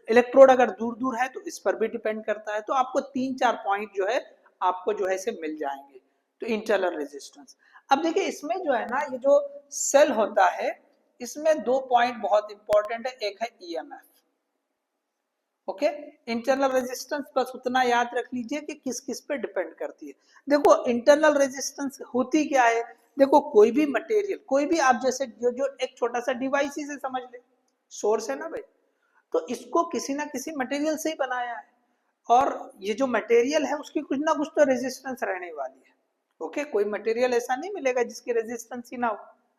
इलेक्ट्रोड अगर दूर दूर है तो इस पर भी डिपेंड करता है। तो आपको 3-4 पॉइंट जो है आपको जो है से मिल जाएंगे। तो इंटरनल रेजिस्टेंस, अब देखिए इसमें जो है ना ये जो सेल होता है इसमें 2 पॉइंट बहुत इंपॉर्टेंट है, एक है ईएमएफ। ओके, इंटरनल रेजिस्टेंस बस उतना याद रख लीजिए कि किस किस पे डिपेंड करती है। देखो इंटरनल रेजिस्टेंस होती क्या है, देखो कोई भी मटेरियल, कोई भी आप जैसे जो एक छोटा सा डिवाइस ही से समझ ले, सोर्स है ना भाई, तो इसको किसी ना किसी मटेरियल से ही बनाया है, और ये जो मटेरियल है उसकी कुछ ना कुछ तो रेजिस्टेंस रहने वाली है। ओके, कोई मटेरियल ऐसा नहीं मिलेगा जिसकी रेजिस्टेंस ही ना हो,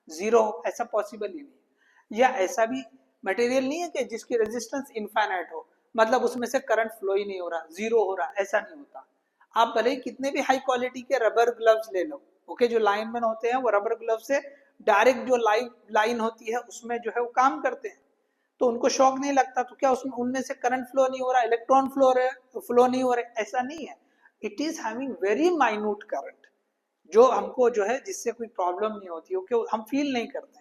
जीरो हो, ऐसा पॉसिबल ही नहीं। या ऐसा भी मटेरियल नहीं है कि जिसकी रेजिस्टेंस इनफाइनाइट हो, मतलब उसमें से करंट फ्लो ही नहीं हो रहा, जीरो हो रहा, ऐसा नहीं होता। आप भले ही कितने भी हाई क्वालिटी के रबर ग्लव्स ले लो, ओके, जो लाइनमैन होते हैं वो रबर ग्लव से डायरेक्ट जो लाइन होती है उसमें जो है वो काम करते हैं, तो उनको शॉक नहीं लगता। तो क्या उसमें उनमें से करंट फ्लो नहीं हो रहा, इलेक्ट्रॉन फ्लो नहीं हो रहे, ऐसा नहीं है। It is having very minute current, जो हमको जो है जिससे कोई प्रॉब्लम नहीं होती, ओके, हम फील नहीं करते,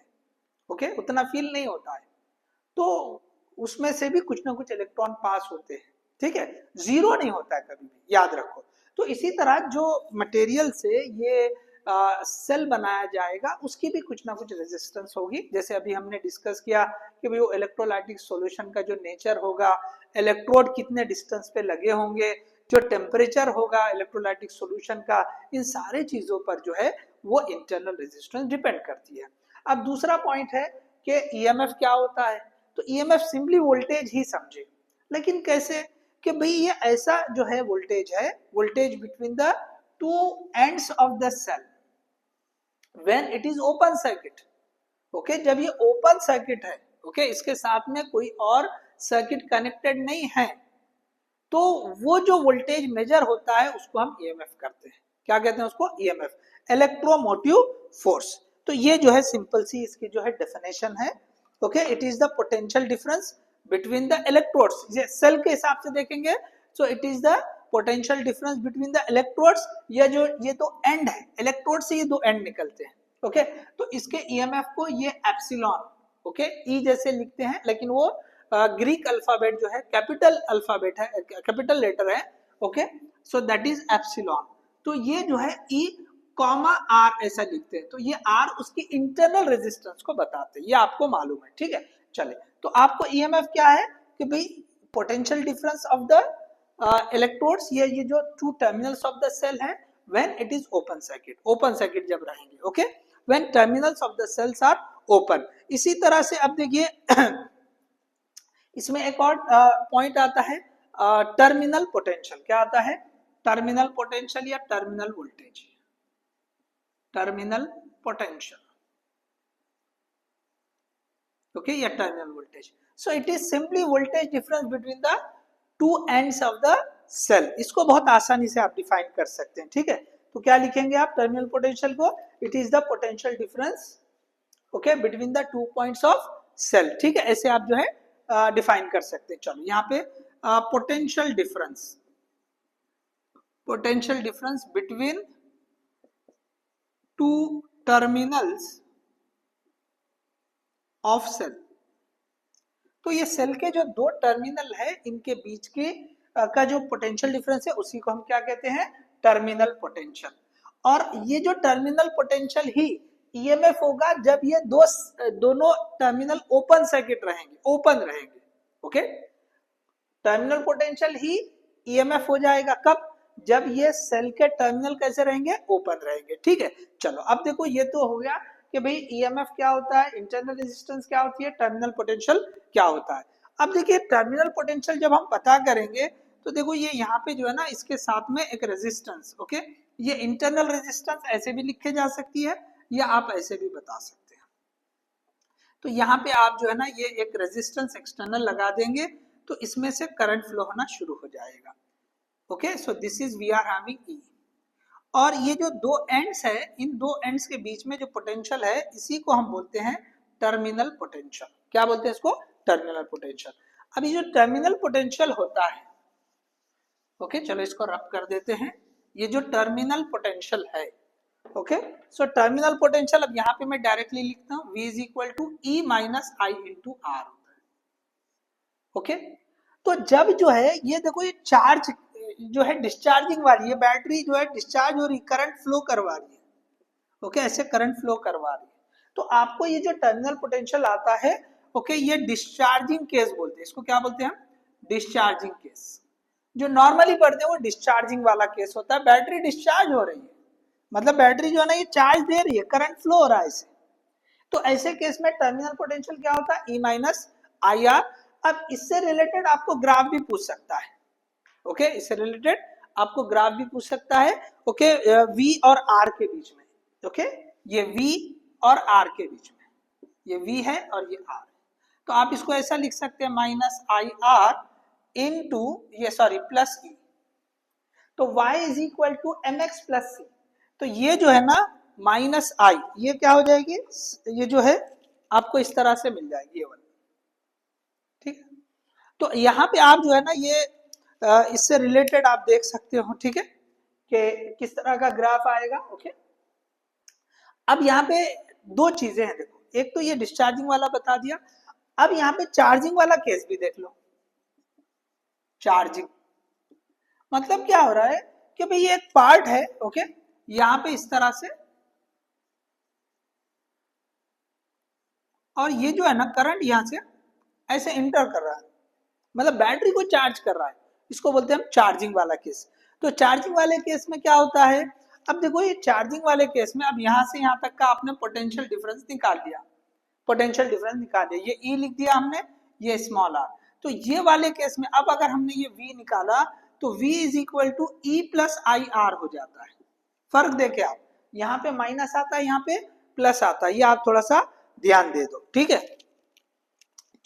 ओके, उतना फील नहीं होता है। तो उसमें से भी कुछ ना कुछ इलेक्ट्रॉन पास होते हैं, ठीक है, जीरो नहीं होता है कभी भी, याद रखो। तो इसी तरह जो मटेरियल से ये सेल बनाया जाएगा उसकी भी कुछ ना कुछ रेजिस्टेंस होगी। जैसे अभी हमने डिस्कस किया कि भाई वो इलेक्ट्रोलाइटिक सॉल्यूशन का जो नेचर होगा, इलेक्ट्रोड कितने डिस्टेंस पे लगे होंगे, जो टेम्परेचर होगा इलेक्ट्रोलाइटिक सॉल्यूशन का, इन सारे चीजों पर जो है वो इंटरनल रेजिस्टेंस डिपेंड करती है। अब दूसरा पॉइंट है कि ईएमएफ क्या होता है, तो ईएमएफ सिंपली वोल्टेज ही समझे, लेकिन कैसे, कि भाई ये ऐसा जो है वोल्टेज है, voltage between the two ends of the cell when it is open circuit. Okay, जब ये ओपन सर्किट है, ओके, इसके साथ में कोई और सर्किट कनेक्टेड नहीं है, तो वो जो वोल्टेज मेजर होता है उसको हम ईएमएफ करते हैं। क्या कहते हैं उसको, ईएमएफ, इलेक्ट्रोमोटिव फोर्स। तो ये जो है सिंपल सी इसकी जो है डेफिनेशन है। Okay, it is the potential difference between the electrodes, ये सेल के हिसाब से देखेंगे, सो it is the potential difference between the electrodes, ये तो एंड है, इलेक्ट्रोड से ये दो एंड निकलते हैं। ओके, तो इसके ईएमएफ को ये एप्सिलॉन, ओके, ई जैसे लिखते हैं, लेकिन वो ग्रीक अल्फाबेट जो है कैपिटल अल्फाबेट है, कैपिटल लेटर है, okay, so that is epsilon. तो ये जो है ई कॉमा आर ऐसा लिखते हैं, तो ये आर उसकी इंटरनल रेजिस्टेंस को बताते हैं, ये आपको मालूम है, ठीक है। चले, तो आपको ईएमएफ क्या है कि भाई potential difference of the electrodes, ये जो two terminals of the cell है when it is open circuit, open circuit जब रहेंगे, okay, when terminals of the cell are open. इसी तरह से अब देखिए इसमें एक और पॉइंट आता है टर्मिनल पोटेंशियल। क्या आता है, टर्मिनल पोटेंशियल या terminal voltage, terminal potential, okay, या terminal voltage. So it is simply voltage difference between the two ends of the cell. इसको बहुत आसानी से आप डिफाइन कर सकते हैं, ठीक है। तो क्या लिखेंगे आप टर्मिनल पोटेंशियल को, it is the potential difference, okay, between the 2 points of cell, ठीक है, ऐसे आप जो है डिफाइन कर सकते हैं। चलो यहाँ पे potential difference, potential difference between two terminals of cell. तो ये सेल के जो दो टर्मिनल है इनके बीच के का जो पोटेंशियल डिफरेंस है उसी को हम क्या कहते हैं, टर्मिनल पोटेंशियल। और ये जो टर्मिनल पोटेंशियल ही ईएमएफ होगा जब ये दोनों टर्मिनल ओपन सर्किट रहेंगे, ओपन रहेंगे, ओके। टर्मिनल पोटेंशियल ही ईएमएफ हो जाएगा कब, जब ये सेल के टर्मिनल कैसे रहेंगे, ओपन रहेंगे, ठीक है। चलो अब देखो ये तो हो गया कि भाई ईएमएफ क्या होता है, इंटरनल रेजिस्टेंस क्या होती है, टर्मिनल पोटेंशियल क्या होता है। अब देखिए टर्मिनल पोटेंशियल जब हम पता करेंगे तो देखो ये यहाँ पे जो है ना इसके साथ में एक रेजिस्टेंस, ओके, ये इंटरनल रेजिस्टेंस ऐसे भी लिखे जा सकती है या आप ऐसे भी बता सकते हैं। तो यहाँ पे आप जो है ना ये एक रेजिस्टेंस एक्सटर्नल लगा देंगे तो इसमें से करंट फ्लो होना शुरू हो जाएगा, okay. So this is we are having E, और ये जो दो एंड्स है इन दो एंड्स के बीच में जो पोटेंशियल है इसी को हम बोलते हैं टर्मिनल पोटेंशियल। क्या बोलते हैं इसको, टर्मिनल पोटेंशियल। अब ये जो टर्मिनल पोटेंशियल होता है, ओके, चलो इसको रब कर देते हैं, ये जो टर्मिनल पोटेंशियल है, ओके, सो टर्मिनल पोटेंशियल अब यहाँ पे मैं डायरेक्टली लिखता हूँ V is equal to E minus I into R होता है, ओके। तो जब जो है ये देखो ये चार्ज जो है डिस्चार्जिंग वाली, ये बैटरी जो है डिस्चार्ज हो रही, करंट फ्लो करवा रही है, ओके, ऐसे करंट फ्लो करवा रही है, तो आपको ये जो टर्मिनल पोटेंशियल आता है, ओके, ये डिस्चार्जिंग केस बोलते हैं, इसको क्या बोलते हैं हम, डिस्चार्जिंग केस। जो नॉर्मली पढ़ते हैं वो डिस्चार्जिंग वाला केस होता है, बैटरी डिस्चार्ज हो रही है, मतलब बैटरी जो है ना ये चार्ज दे रही है, करंट फ्लो हो रहा है इसे, तो ऐसे केस में टर्मिनल पोटेंशियल क्या होता है, ई माइनस आई आर। अब इससे रिलेटेड आपको ग्राफ भी पूछ सकता है, ओके, इससे रिलेटेड आपको ग्राफ भी पूछ सकता है, ओके, वी और आर के बीच में, ओके, ये वी और आर के बीच में, ये वी है और ये आर है, तो आप इसको ऐसा लिख सकते हैं माइनस आई आर इनटू ये सॉरी प्लस ई, तो y is equal to M X plus C, तो ये जो है ना माइनस आई, ये क्या हो जाएगी, ये जो है आपको इस तरह से मिल जाएगी ये वाली, ठीक है। तो यहाँ पे आप जो है ना ये इससे रिलेटेड आप देख सकते हो, ठीक है, कि किस तरह का ग्राफ आएगा, ओके। अब यहाँ पे दो चीजें हैं, देखो, एक तो ये डिस्चार्जिंग वाला बता दिया, अब यहाँ पे चार्जिंग वाला केस भी देख लो। चार्जिंग मतलब क्या हो रहा है कि भाई ये एक पार्ट है, ओके, यहाँ पे इस तरह से, और ये जो है ना करंट यहाँ से ऐसे इंटर कर रहा है, मतलब बैटरी को चार्ज कर रहा है, इसको बोलते हैं हम चार्जिंग वाला केस। तो चार्जिंग वाले केस में क्या होता है, अब देखो ये चार्जिंग वाले केस में अब यहाँ से यहाँ तक का आपने पोटेंशियल डिफरेंस निकाल लिया, पोटेंशियल डिफरेंस निकाल दिया, ये ई लिख दिया हमने, ये स्मॉल आर, तो ये वाले केस में अब अगर हमने ये v निकाला तो v is equal to E plus I R हो जाता है। फर्क देखे आप, यहाँ पे माइनस आता है, यहाँ पे प्लस आता है, ये आप थोड़ा सा ध्यान दे दो, ठीक है।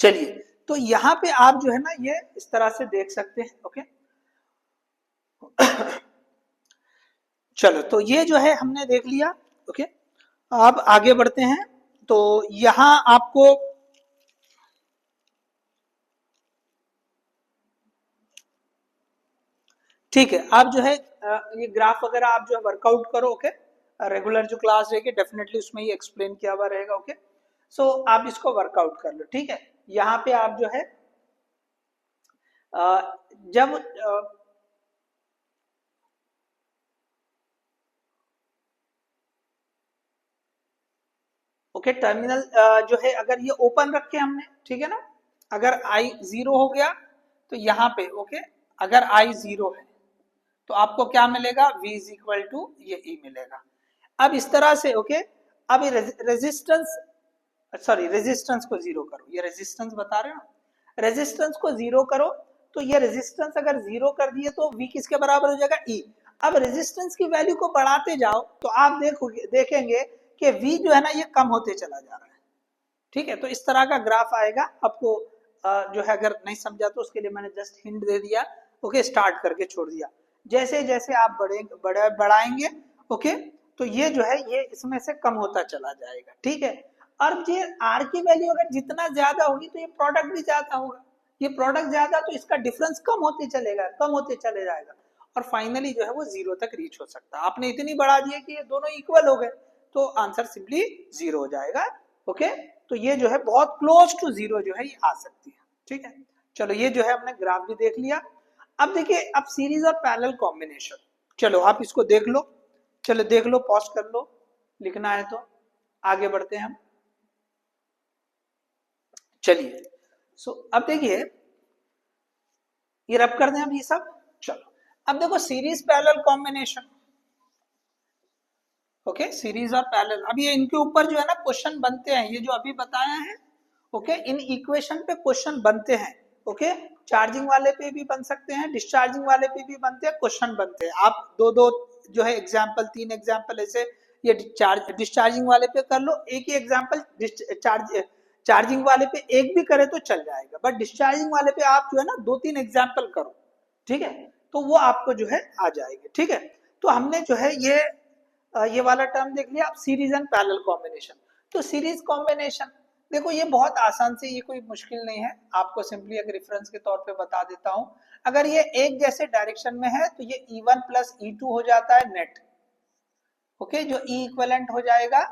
चलिए, तो यहाँ पे आप जो है ना ये इस तरह से देख सकते हैं, ओके। चलो, तो ये जो है हमने देख लिया, ओके। अब आगे बढ़ते हैं, तो यहां आपको ठीक है, आप जो है ये ग्राफ वगैरह आप जो है वर्कआउट करो, ओके, रेगुलर जो क्लास रहेगी डेफिनेटली उसमें ही एक्सप्लेन किया हुआ रहेगा, ओके। सो आप इसको वर्कआउट कर लो, ठीक है। यहाँ पे आप जो है जब ओके, टर्मिनल जो है अगर ये ओपन रखे हमने, ठीक है ना, अगर आई 0 हो गया तो यहाँ पे, ओके, अगर आई 0 है तो आपको क्या मिलेगा, v इज इक्वल टू ये e मिलेगा। अब इस तरह से, ओके, अब ये रेजिस्टेंस, सॉरी रेजिस्टेंस को 0 करो, ये रेजिस्टेंस बता रहे हो ना, रेजिस्टेंस को 0 करो, तो ये रेजिस्टेंस अगर 0 कर दिए तो v किसके बराबर हो जाएगा, e। अब रेजिस्टेंस की वैल्यू को बढ़ाते जाओ तो आप देखेंगे कि v जो है ना ये कम होते चला जा रहा है, ठीक है। तो इस तरह का ग्राफ आएगा आपको, जो है अगर नहीं समझा तो उसके लिए मैंने जस्ट हिंट दे दिया, ओके, स्टार्ट करके छोड़ दिया। जैसे जैसे आप बढ़ाएंगे, ओके, तो ये जो है ये इसमें से कम होता चला जाएगा, ठीक है। और ये आर की वैल्यू अगर जितना ज्यादा होगी तो ये प्रोडक्ट भी ज्यादा होगा, ये प्रोडक्ट ज्यादा तो इसका डिफरेंस कम होते चलेगा, कम होते चले जाएगा, और फाइनली जो है वो 0 तक रीच हो सकता है। आपने इतनी बढ़ा दिया कि ये दोनों इक्वल हो गए, तो आंसर सिंपली 0 हो जाएगा, ओके। तो ये जो है बहुत क्लोज टू 0 जो है ये आ सकती है, ठीक है। चलो, ये जो है हमने ग्राफ भी देख लिया। अब देखिए, अब सीरीज और पैरेलल कॉम्बिनेशन, चलो आप इसको देख लो, चलो देख लो, पॉज कर लो, लिखना है तो आगे बढ़ते हैं हम। चलिए, सो अब देखिए, ये रब कर दें अब ये सब। चलो, अब देखो series parallel combination, okay, series और पैरेलल, अब ये इनके ऊपर जो है ना क्वेश्चन बनते हैं, ये जो अभी बताया है, ओके, इन इक्वेशन पे क्वेश्चन बनते हैं, ओके। चार्जिंग वाले पे भी बन सकते हैं, डिस्चार्जिंग वाले पे भी बनते हैं, क्वेश्चन बनते हैं। आप दो दो जो है एग्जाम्पल, 3 एग्जाम्पल ऐसे ये डिस्चार्जिंग वाले पे कर लो, एक ही एग्जाम्पल चार्जिंग वाले पे एक भी करे तो चल जाएगा, बट डिस्चार्जिंग वाले पे आप जो है ना 2-3 एग्जाम्पल करो, ठीक है, तो वो आपको जो है आ जाएंगे, ठीक है। तो हमने जो है ये वाला टर्म देख लिया। अब सीरीज एंड पैरेलल कॉम्बिनेशन, तो सीरीज कॉम्बिनेशन देखो ये बहुत आसान से, ये कोई मुश्किल नहीं है, आपको सिंपली एक रेफरेंस के तौर पे बता देता हूं। अगर ये एक जैसे डायरेक्शन में है तो ये E1 प्लस E2 हो जाता है नेट, ओके, जो E इक्विवेलेंट हो जाएगा,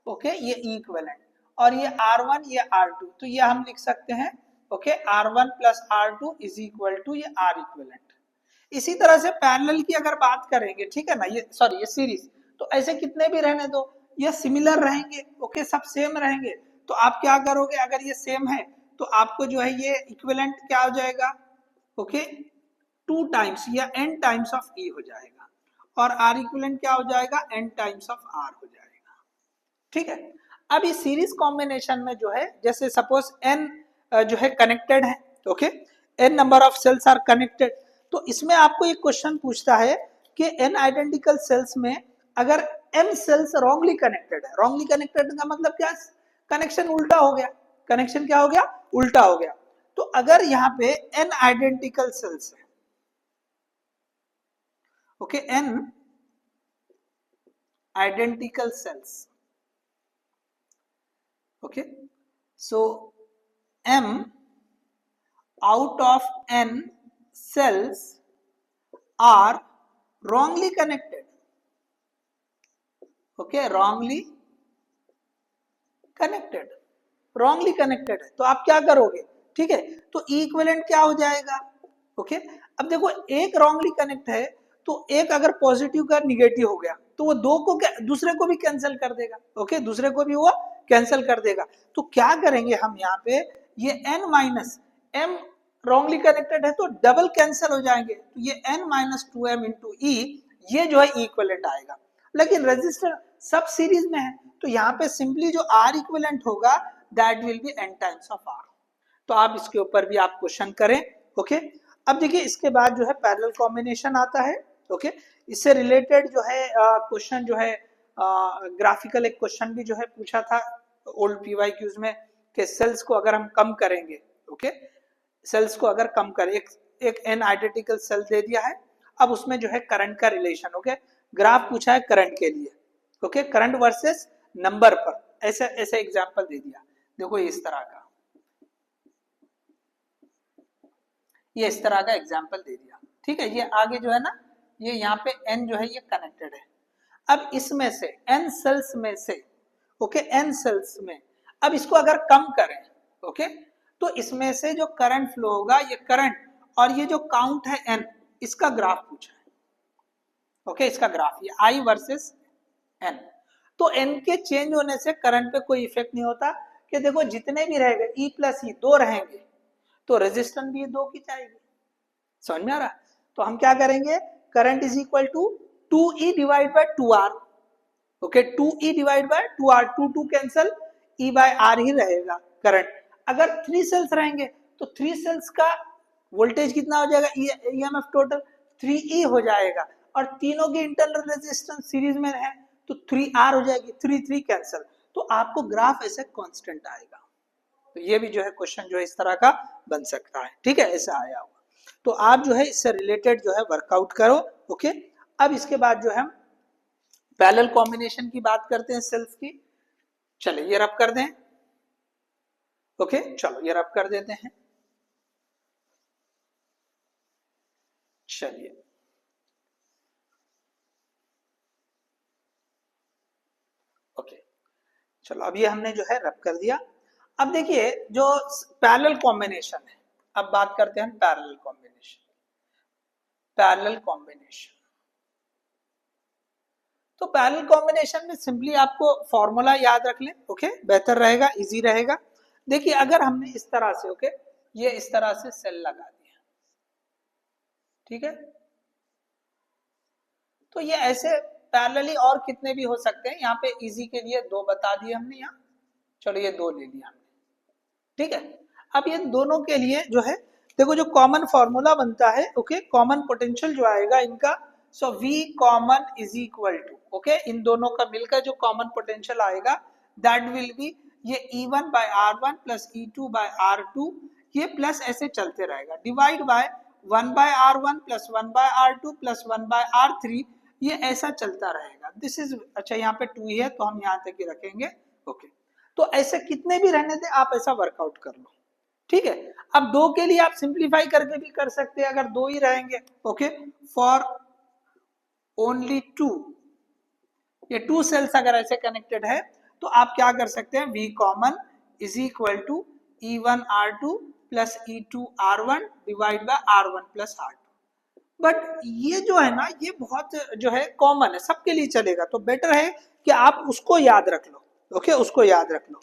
ओके, ये E इक्विवेलेंट, और ये R1 ये R2, तो ये हम लिख सकते हैं, okay, R1 plus R2 is equal to ये R इक्विवेलेंट। इसी तरह से पैरेलल की अगर बात करेंगे, ठीक है ना, ये सॉरी ये सीरीज, तो ऐसे कितने भी रहने दो, ये सिमिलर रहेंगे, ओके, सब सेम रहेंगे। तो आप क्या करोगे, अगर ये सेम है तो आपको जो है ये इक्विवेलेंट क्या हो जाएगा, ओके, 2 टाइम्स या n टाइम्स ऑफ E हो जाएगा, और R इक्विवेलेंट क्या हो जाएगा, n टाइम्स ऑफ R हो जाएगा। ठीक है, अब इस सीरीज कॉम्बिनेशन में जो है, जैसे सपोज n जो है कनेक्टेड है, okay, n number of cells are connected, तो इसमें आपको एक क्वेश्चन पूछता है कि n आइडेंटिकल सेल्स में अगर m सेल्स रॉन्गली कनेक्टेड है, रॉन्गली कनेक्टेड का मतलब क्या, कनेक्शन उल्टा हो गया, कनेक्शन क्या हो गया, उल्टा हो गया। तो अगर यहाँ पे n आइडेंटिकल सेल्स है, okay, n identical sales, okay, so m out of n cells are wrongly connected, okay, wrongly connected, wrongly connected है, तो आप क्या करोगे, ठीक है, तो इक्विवेलेंट क्या हो जाएगा, ओके, अब देखो एक रॉन्गली कनेक्ट है तो एक अगर पॉजिटिव का निगेटिव हो गया तो वो दो को दूसरे को भी कैंसिल कर देगा, ओके, दूसरे को भी वो कैंसिल कर देगा। तो क्या करेंगे हम यहाँ पे, ये n minus m wrongly connected है तो डबल कैंसिल हो जाएंगे, तो ये n माइनस 2m इंटू ई, ये जो है इक्विवेलेंट आएगा। लेकिन रेजिस्टर सब सीरीज में है तो यहाँ पे सिंपली जो R इक्विवेलेंट होगा that will B n times of R। तो आप इसके ऊपर भी आप क्वेश्चन करें, ओके। अब देखिए इसके बाद जो है पैरेलल कॉम्बिनेशन आता है, ओके, इससे रिलेटेड जो है क्वेश्चन जो है ग्राफिकल एक क्वेश्चन भी जो है पूछा था ओल्ड पीवाईक्यूज में कि सेल्स को अगर हम कम करेंगे, ओके, सेल्स को अगर कम करें, एक n आइडेंटिकल सेल दे दिया है, अब उसमें जो है करंट का रिलेशन, ओके, ग्राफ पूछा है करंट के लिए, ओके, करंट वर्सेस नंबर पर, ऐसे ऐसे एग्जांपल दे दिया, देखो इस तरह का, ये इस तरह का एग्जांपल दे दिया, ठीक है। ये आगे जो है ना, ये यहाँ पे n जो है ये कनेक्टेड है, अब इसमें से n सेल्स में से, ओके, n सेल्स में अब इसको अगर कम करें, ओके, तो इसमें से जो करंट फ्लो होगा, ये करंट और ये जो काउंट है n, इसका ग्राफ पूछा है, ओके, इसका ग्राफ, ये I वर्सेस n। तो n के चेंज होने से करंट पे कोई इफेक्ट नहीं होता, कि देखो जितने भी रहेंगे E प्लस ई दो रहेंगे तो रेजिस्टेंस भी दो की जाएगी, समझ में आ रहा। तो हम क्या करेंगे, current is equal to 2E divide by 2R, okay, 2E divide by 2R, 2 cancel, E by R ही रहेगा करंट। अगर 3 सेल्स रहेंगे तो 3 सेल्स का वोल्टेज कितना हो जाएगा, EMF टोटल 3E हो जाएगा, और तीनों की इंटरनल रेजिस्टेंस सीरीज में है तो 3R हो जाएगी, 3 कैंसल, तो आपको ग्राफ ऐसे कांस्टेंट आएगा। तो ये भी जो है क्वेश्चन जो है इस तरह का बन सकता है, ठीक है, ऐसा आया होगा। तो आप जो है इससे रिलेटेड जो है वर्कआउट करो, ओके। अब इसके बाद जो है पैरेलल कॉम्बिनेशन की बात करते हैं सेल्स की, चलिए ये रब कर दें, ओके, चलो ये रब कर देते हैं, चलिए ओके, चलो अब ये हमने जो है रब कर दिया। अब देखिए जो पैरेलल कॉम्बिनेशन है, अब बात करते हैं पैरेलल कॉम्बिनेशन, पैरेलल कॉम्बिनेशन, तो पैरेलल कॉम्बिनेशन में सिंपली आपको फॉर्मूला याद रख लें, ओके, बेहतर रहेगा, इजी रहेगा। देखिए अगर हमने इस तरह से, ओके, ये इस तरह से सेल लगा दिया, ठीक है, तो ये ऐसे पैरेलली और कितने भी हो सकते हैं, यहाँ पे इजी के लिए 2 बता दिए हमने यहाँ, चलो ये 2 ले लिया हमने, ठीक है। अब ये दोनों के लिए जो है देखो जो कॉमन फॉर्मूला बनता है, ओके, कॉमन पोटेंशियल जो आएगा इनका, so V common is equal to, okay, इन दोनों का मिलकर जो कॉमन पोटेंशियल आएगा दैट विल बी ये E1 bye R1 plus E2 bye R2, ये प्लस ऐसे चलते रहेगा, divide by 1 bye R1 plus 1 by R2 plus 1 by R3, ये ऐसा चलता रहेगा। दिस इज, अच्छा यहाँ पे 2 ही है तो हम यहाँ तक ही रखेंगे, ओके। तो ऐसे कितने भी रहने दे, आप ऐसा वर्कआउट कर लो, ठीक है। अब 2 के लिए आप सिंप्लीफाई करके भी कर सकते हैं, अगर 2 ही रहेंगे, ओके, फॉर ओनली 2, ये 2 सेल्स अगर ऐसे कनेक्टेड है तो आप क्या कर सकते हैं, V common is equal to E1 R2 plus E2R1 divide by R1 plus R2। But ये जो है ना ये बहुत जो है कॉमन है, सबके लिए चलेगा, तो बेटर है कि आप उसको याद रख लो। ओके, उसको याद रख लो,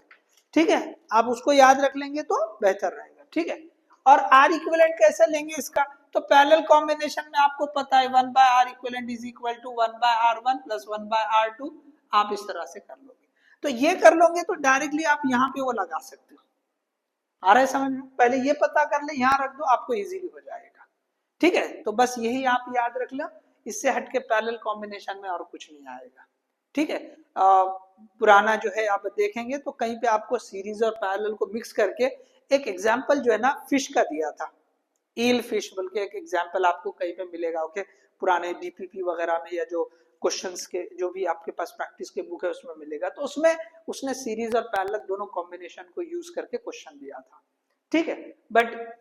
ठीक है, आप उसको याद रख लेंगे तो बेहतर रहेगा, ठीक है। और आर इक्विवेलेंट कैसे लेंगे इसका, तो पैरेलल कॉम्बिनेशन में आपको पता है 1 by R equivalent is equal to 1 bye R1 plus 1 by R2, आप इस तरह से कर लोगे। तो ये कर लोगे तो डायरेक्टली आप यहाँ पे वो लगा सकते हो। आ रहा है समझ में, पहले ये पता कर ले, यहाँ रख दो, आपको इजीली हो जाएगा, ठीक है। तो बस यही आप याद रख लो, इससे हटके पैरेलल कॉम्बिनेशन में और कुछ नहीं आएगा, ठीक है। पुराना जो है आप देखेंगे तो कहीं पे आपको सीरीज और पैरेलल को मिक्स करके एक एग्जांपल जो है ना फिश का दिया था, ईल फिश बोल के एक एग्जांपल आपको कहीं पे मिलेगा। ओके, पुराने डीपीपी वगैरह में या जो क्वेश्चंस के जो भी आपके पास प्रैक्टिस के बुक है उसमें मिलेगा, तो उसमें उसने सीरीज और पैरेलल दोनों कॉम्बिनेशन को यूज करके क्वेश्चन दिया था, ठीक है। बट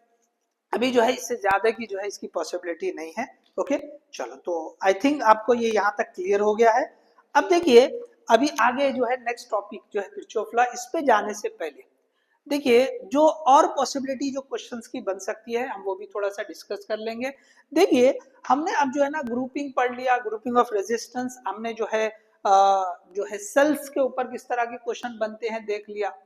अभी जो है इससे ज्यादा की जो है इसकी पॉसिबिलिटी नहीं है। ओके, चलो, तो आई थिंक आपको ये यहाँ तक क्लियर हो गया है। अब देखिए अभी आगे जो है नेक्स्ट टॉपिक जो है किरचॉफ लॉ, इस पे जाने से पहले देखिए जो और पॉसिबिलिटी जो क्वेश्चंस की बन सकती है हम वो भी थोड़ा सा डिस्कस कर लेंगे। देखिए हमने अब जो है ना ग्रुपिंग पढ़ लिया, ग्रुपिंग ऑफ रेजिस्टेंस, हमने जो है सेल्स के ऊपर किस तरह के क्वेश्चन बनते हैं देख लिया।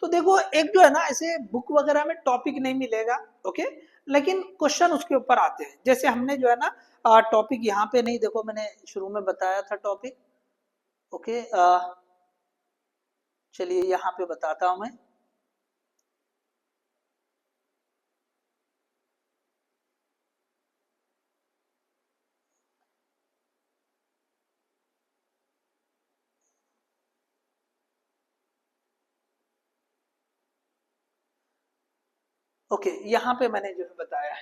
तो देखो एक जो है ना ऐसे बुक वगैरह में टॉपिक नहीं मिलेगा, ओके, लेकिन क्वेश्चन उसके ऊपर आते हैं। जैसे हमने जो है ना टॉपिक यहाँ पे नहीं, देखो मैंने शुरू में बताया था टॉपिक, ओके, चलिए यहाँ पे बताता हूं मैं। ओके, यहाँ पे मैंने जो है बताया है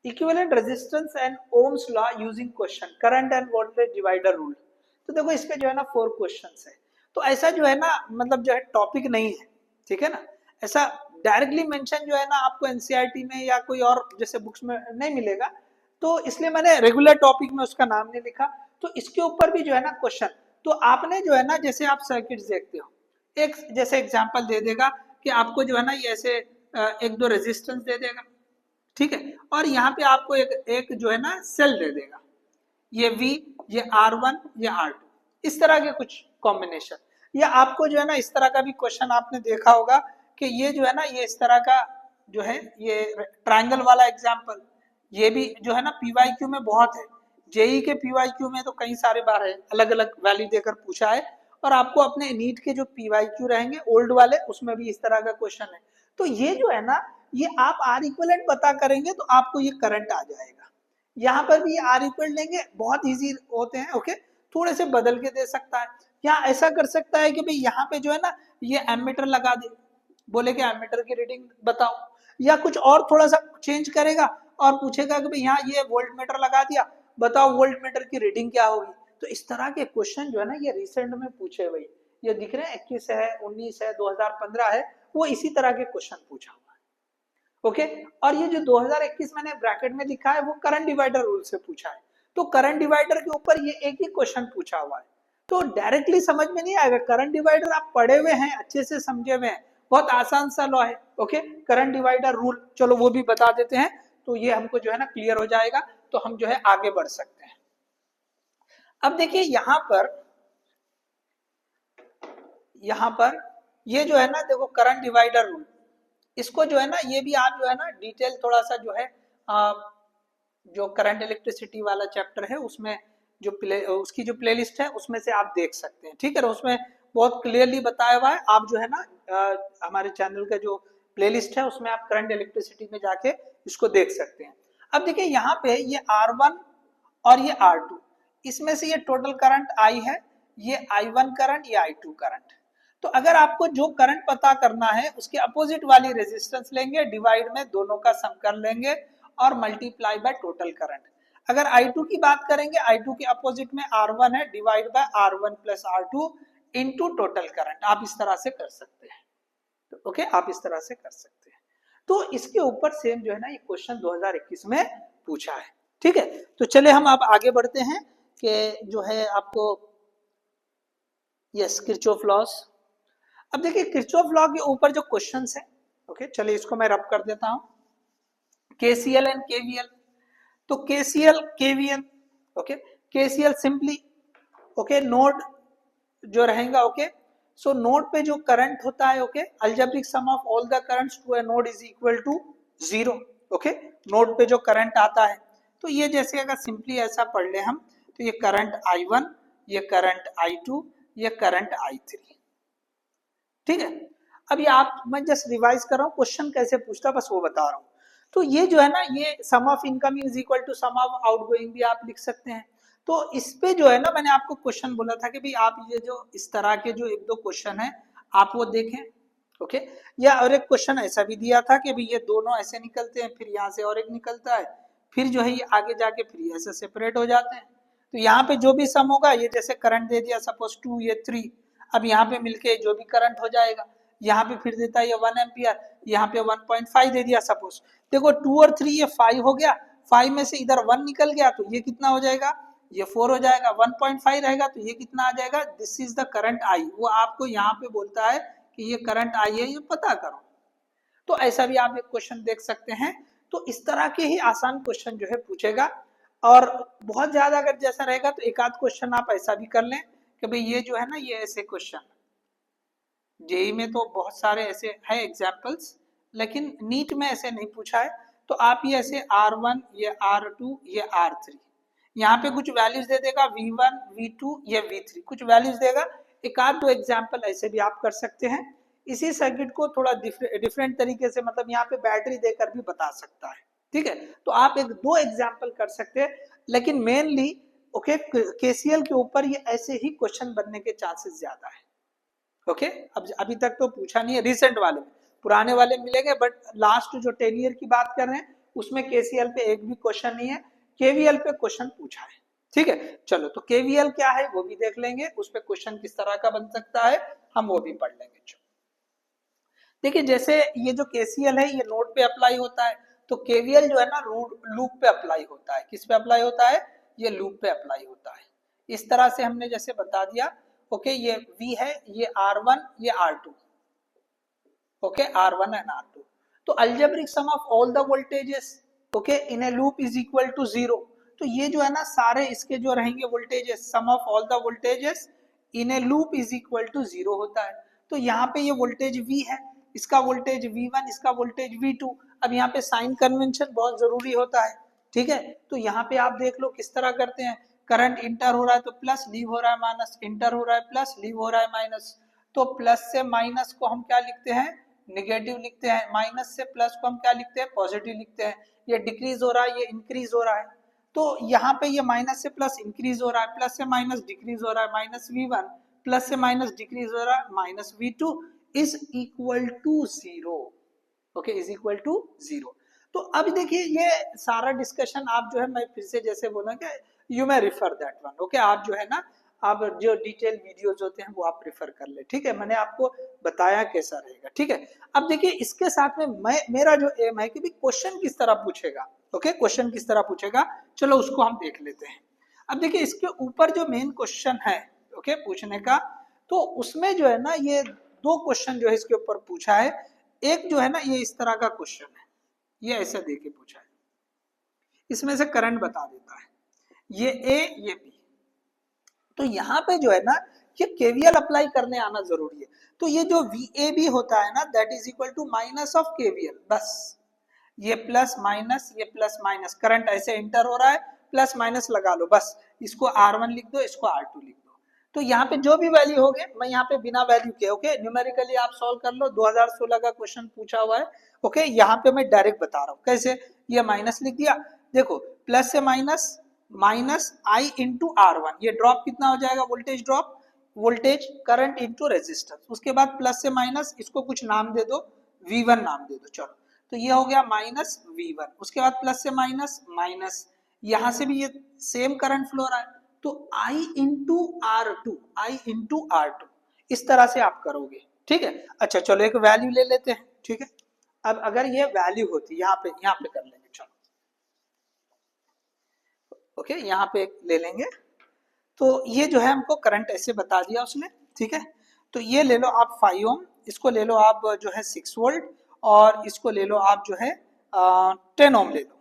equivalent resistance and Ohm's law using question current end voltage divider rule. तो देखो इसके जो है ना 4 क्वेश्चंस है, तो ऐसा जो है ना मतलब जो है टॉपिक नहीं है, ठीक है ना, ऐसा डायरेक्टली मेंशन जो है ना आपको एनसीईआरटी में या कोई और जैसे बुक्स में नहीं मिलेगा, तो इसलिए मैंने रेगुलर टॉपिक में उसका नाम नहीं लिखा। तो इसके ऊपर भी जो है ना क्वेश्चन, तो आपने जो है ना जैसे आप सर्किट्स देखते हो, एक जैसे एग्जांपल दे देगा कि आपको जो है ना ये ऐसे एक दो रेजिस्टेंस दे देगा, ठीक है, और यहाँ पे आपको एक जो है ना सेल दे देगा, ये V, ये R1, ये R2, इस तरह के कुछ कॉम्बिनेशन। या आपको जो है ना इस तरह का भी क्वेश्चन आपने देखा होगा कि ये जो है ना ये इस तरह का जो है ये ट्रायंगल वाला एग्जांपल, ये भी जो है ना पीवाईक्यू में बहुत है, जेई के पीवाईक्यू में तो कई सारे बार है, अलग अलग वैल्यू देकर पूछा है, और आपको अपने नीट के जो पीवाईक्यू रहेंगे ओल्ड वाले उसमें भी इस तरह का क्वेश्चन है। तो ये जो है ना ये आप आर इक्विवेलेंट पता करेंगे तो आपको ये करंट आ जाएगा। यहाँ पर भी आर इक्विवेलेंट लेंगे, बहुत इजी होते हैं, ओके, थोड़े से बदल के दे सकता है, या ऐसा कर सकता है कि भाई यहाँ पे जो है ना ये एमीटर लगा दे, बोले कि एमीटर की रीडिंग बताओ, या कुछ और थोड़ा सा चेंज करेगा और पूछेगा कि भाई यहाँ ये वोल्ट मीटर लगा दिया, बताओ वोल्ट मीटर की रीडिंग क्या होगी। तो इस तरह के क्वेश्चन जो है ना ये रिसेंट में पूछे हुए, ये दिख रहे हैं 21 है, 19 है, 2015 है, वो इसी तरह के क्वेश्चन पूछा हुआ है, ओके। और ये जो 2021 मैंने ब्रैकेट में लिखा है वो करंट डिवाइडर रूल से पूछा है, तो करंट डिवाइडर के ऊपर ये एक ही क्वेश्चन पूछा हुआ है, तो डायरेक्टली समझ में नहीं आएगा। करंट डिवाइडर आप पढ़े हुए हैं, अच्छे से समझे हुए हैं, बहुत आसान सा लॉ है, ओके, करंट डिवाइडर रूल, चलो वो भी बता देते हैं, तो ये हमको जो है ना क्लियर हो जाएगा, तो हम जो है आगे बढ़ सकते हैं। अब देखिए यहाँ पर ये जो है ना देखो करंट डिवाइडर रूल, इसको जो है ना ये भी आप जो है ना डिटेल थोड़ा सा जो है जो करंट इलेक्ट्रिसिटी वाला चैप्टर है उसमें जो उसकी जो प्लेलिस्ट है उसमें से आप देख सकते हैं, ठीक है, उसमें बहुत क्लियरली बताया हुआ है। आप जो है ना हमारे चैनल का जो प्लेलिस्ट है उसमें आप करंट इलेक्ट्रिसिटी में जाके इसको देख सकते हैं। अब देखिए यहाँ पे ये R1 और ये R2, इसमें से ये टोटल करंट I है, ये I1 करंट, ये I2 करंट। तो अगर आपको जो करंट पता करना है उसके अपोजिट वाली रेजिस्टेंस लेंगे, डिवाइड में दोनों का सम कर लेंगे और मल्टीप्लाई बाय टोटल करंट। अगर I2 की बात करेंगे, I2 के अपोजिट में R1 है, divide by R1 plus R2 into total current, आप इस तरह से कर सकते हैं, ओके, आप इस तरह से कर सकते हैं। तो इसके ऊपर सेम जो है ना ये क्वेश्चन 2021 में पूछा है, ठीक है। तो चले हम अब आगे बढ़ते हैं कि जो है आपको यस किरचॉफ लॉस। अब देखिए किरचॉफ लॉ के ऊपर जो क्वेश्चंस है ओके चलिए इसको मैं रब कर देता हूं, केसीएल एंड केवीएल। तो KCL KVL, okay KCL simply okay node जो रहेगा, ओके सो नोड पे जो करंट होता है, okay algebraic sum of all the currents to a node is equal to 0। Okay node पे जो करंट आता है, तो ये जैसे अगर सिंपली ऐसा पढ़ ले हम, तो ये करंट I1, ये करंट I2, ये करंट I3, ठीक है। अब ये आप, मैं जस्ट रिवाइज कर रहा हूँ क्वेश्चन कैसे पूछता बस वो बता रहा हूँ। तो ये जो है ना, ये sum of incoming is equal to sum of outgoing भी आप लिख सकते हैं। तो इस पे जो है ना, मैंने आपको क्वेश्चन बोला था कि भाई आप ये जो इस तरह के जो एक दो क्वेश्चन है आप वो देखें, ओके। या और एक क्वेश्चन ऐसा भी दिया था कि भाई ये दोनों ऐसे निकलते हैं, फिर यहाँ से और एक निकलता है, फिर जो है ये आगे जाके फिर ऐसे सेपरेट हो जाते हैं। तो यहाँ पे जो भी सम होगा, ये जैसे करंट दे दिया सपोज 2, ये 3, अब यहाँ पे मिलके जो भी करंट हो जाएगा, यहाँ पे फिर देता है ये 1 एम्पियर, यहाँ पे 1.5 दे दिया सपोज। देखो 2 और 3 ये 5 हो गया, 5 में से इधर 1 निकल गया तो ये कितना हो जाएगा, ये 4 हो जाएगा, 1.5 रहेगा तो ये कितना आ जाएगा, this is the current I. वो आपको यहाँ पे बोलता है कि ये करंट आई है, ये पता करो। तो ऐसा भी आप एक क्वेश्चन देख सकते हैं। तो इस तरह के ही आसान क्वेश्चन जो है पूछेगा, और बहुत ज्यादा अगर जैसा रहेगा तो एक आध क्वेश्चन आप ऐसा भी कर लें कि भाई ये जो है ना, ये ऐसे क्वेश्चन जेई में तो बहुत सारे ऐसे है एग्जाम्पल्स, लेकिन नीट में ऐसे नहीं पूछा है। तो आप ये ऐसे R1, ये R2, ये R3, यहाँ पे कुछ वैल्यूज दे देगा V1, V2, ये V3 कुछ वैल्यूज देगा। एक आध दो एग्जाम्पल ऐसे भी आप कर सकते हैं। इसी सर्किट को थोड़ा डिफरेंट तरीके से, मतलब यहाँ पे बैटरी देकर भी बता सकता है, ठीक है। तो आप एक दो एग्जाम्पल कर सकते हैं, लेकिन मेनली ओके केसीएल के ऊपर ये ऐसे ही क्वेश्चन बनने के चांसेस ज्यादा है, ओके। अब अभी तक तो पूछा नहीं है रिसेंट वाले में, पुराने वाले मिलेंगे, बट लास्ट जो 10 ईयर की बात कर रहे हैं उसमें केसीएल पे एक भी क्वेश्चन नहीं है, केवीएल पे क्वेश्चन पूछा है, ठीक है। चलो तो केवीएल क्या है वो भी देख लेंगे, उस पे क्वेश्चन किस तरह का बन सकता है हम वो भी पढ़ लेंगे। चलो देखिए, जैसे ये जो केसीएल है ये नोड पे अप्लाई होता है, तो केवीएल जो है ना लूप पे अप्लाई होता है। किस पे अप्लाई होता है, ये लूप पे अप्लाई होता है। इस तरह से हमने जैसे बता दिया, ओके ये V है, ये R1, ये R2, okay R1 and R2। तो algebraic sum of all the voltages okay in a loop is equal to 0। तो ये जो है ना सारे इसके जो रहेंगे voltages, sum of all the voltages in a loop is equal to 0 होता है। तो यहाँ पे ये वोल्टेज V है, इसका वोल्टेज V1, इसका वोल्टेज V2। अब यहाँ पे साइन कन्वेंशन बहुत जरूरी होता है, ठीक है। तो यहाँ पे आप देख लो किस तरह करते हैं, करंट इंटर हो रहा है तो प्लस, लीव हो रहा है माइनस, इंटर हो रहा है प्लस, लीव हो रहा है माइनस। तो प्लस से माइनस को हम क्या लिखते हैं, निगेटिव लिखते हैं, माइनस से प्लस को हम क्या लिखते हैं, पॉजिटिव लिखते हैं। ये डिक्रीज हो रहा है, ये इंक्रीज हो रहा है। तो यहाँ पे ये माइनस से प्लस इंक्रीज हो रहा है, प्लस से माइनस डिक्रीज हो रहा है, माइनस V1 प्लस से माइनस डिक्रीज हो रहा है, minus V2 is equal to 0, okay is equal to 0। तो अब देखिए ये सारा डिस्कशन आप जो है, मैं फिर से जैसे बोला कि you may refer that one, okay आप जो है ना, आप जो डिटेल वीडियोस होते हैं वो आप प्रेफर कर ले, ठीक है। मैंने आपको बताया कैसा रहेगा, ठीक है। अब देखिए इसके साथ में मेरा जो एम है कि भी क्वेश्चन किस तरह पूछेगा, ओके क्वेश्चन किस तरह पूछेगा, चलो उसको हम देख लेते हैं। अब देखिए इसके ऊपर जो मेन क्वेश्चन है ओके पूछने का, तो उसमें जो है ना ये दो क्वेश्चन जो है इसके ऊपर पूछा है। एक जो है ना ये इस तरह का क्वेश्चन है, ये ऐसा देके पूछा है, इसमें से करंट बता देता है, ये ए ये बी। तो यहाँ पे जो है ना ये केवीएल अप्लाई करने आना जरूरी है। तो ये जो VAB होता है ना, that is equal to minus of KVL, बस ये प्लस माइनस करंट ऐसे इंटर हो रहा है, प्लस माइनस लगा लो बस, इसको R1 लिख दो, इसको R2 लिख दो। तो यहाँ पे जो भी वैल्यू हो गए, मैं यहाँ पे बिना वैल्यू के ओके न्यूमेरिकली आप सॉल्व कर लो, 2016 का क्वेश्चन पूछा हुआ है, ओके यहाँ पे मैं डायरेक्ट बता रहा हूँ कैसे। ये माइनस लिख दिया, देखो प्लस से minus, minus I into R1, ये ड्रॉप कितना हो जाएगा, voltage drop, voltage current into resistance. उसके बाद प्लस से माइनस, इसको कुछ नाम दे दो, V1 नाम दे दो, चलो तो ये हो गया माइनस V1। उसके बाद प्लस से माइनस माइनस, यहाँ से भी ये सेम करंट फ्लो रहा है, तो I इंटू R2 इस तरह से आप करोगे, ठीक है। अच्छा चलो एक वैल्यू ले लेते हैं, ठीक है। अब अगर ये वैल्यू होती यहाँ पे कर लेंगे, चलो ओके यहाँ पे ले लेंगे। तो ये जो है हमको करंट ऐसे बता दिया उसने, ठीक है। तो ये ले लो आप 5 ओम, इसको ले लो आप जो है 6 वोल्ट, और इसको ले लो आप जो है 10 ओम ले लो,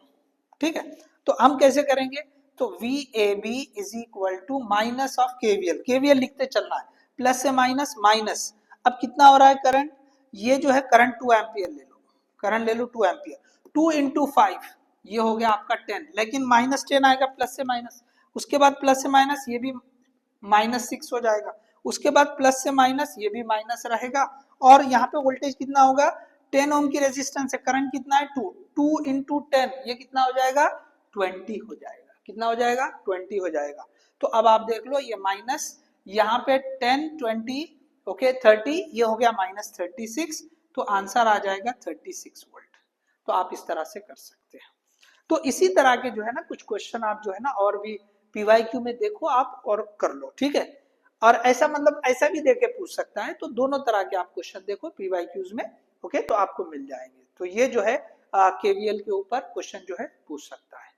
ठीक है। तो हम कैसे करेंगे, तो V A B is equal to minus of KVL, KVL लिखते चलना है, प्लस से माइनस माइनस, अब कितना हो रहा है करंट, ये जो है करंट 2 एम्पियर ले लो, करंट ले लो 2 एम्पियर, 2 इंटू 5 ये हो गया आपका 10, लेकिन माइनस 10 आएगा प्लस से माइनस, उसके बाद प्लस से माइनस ये भी माइनस 6 हो जाएगा, उसके बाद प्लस से माइनस ये भी माइनस रहेगा, और यहाँ पे वोल्टेज कितना होगा, 10 ओम की रेजिस्टेंस है, करंट कितना है 2, 2 इंटू 10 ये कितना हो जाएगा 20 हो जाएगा, कितना हो जाएगा 20 हो जाएगा। तो अब आप देख लो ये माइनस, यहाँ पे 10 20 ओके 30, ये हो गया माइनस 36, तो आंसर आ जाएगा 36 वोल्ट। तो आप इस तरह से कर सकते हैं। तो इसी तरह के जो है ना कुछ क्वेश्चन आप जो है ना और भी पीवाईक्यू में देखो आप और कर लो, ठीक है। और ऐसा मतलब ऐसा भी देके पूछ सकता है, तो दोनों तरह के आप क्वेश्चन देखो पीवाईक्यूज में, ओके, तो आपको मिल जाएंगे। तो ये जो है केवीएल के ऊपर क्वेश्चन जो है पूछ सकता है,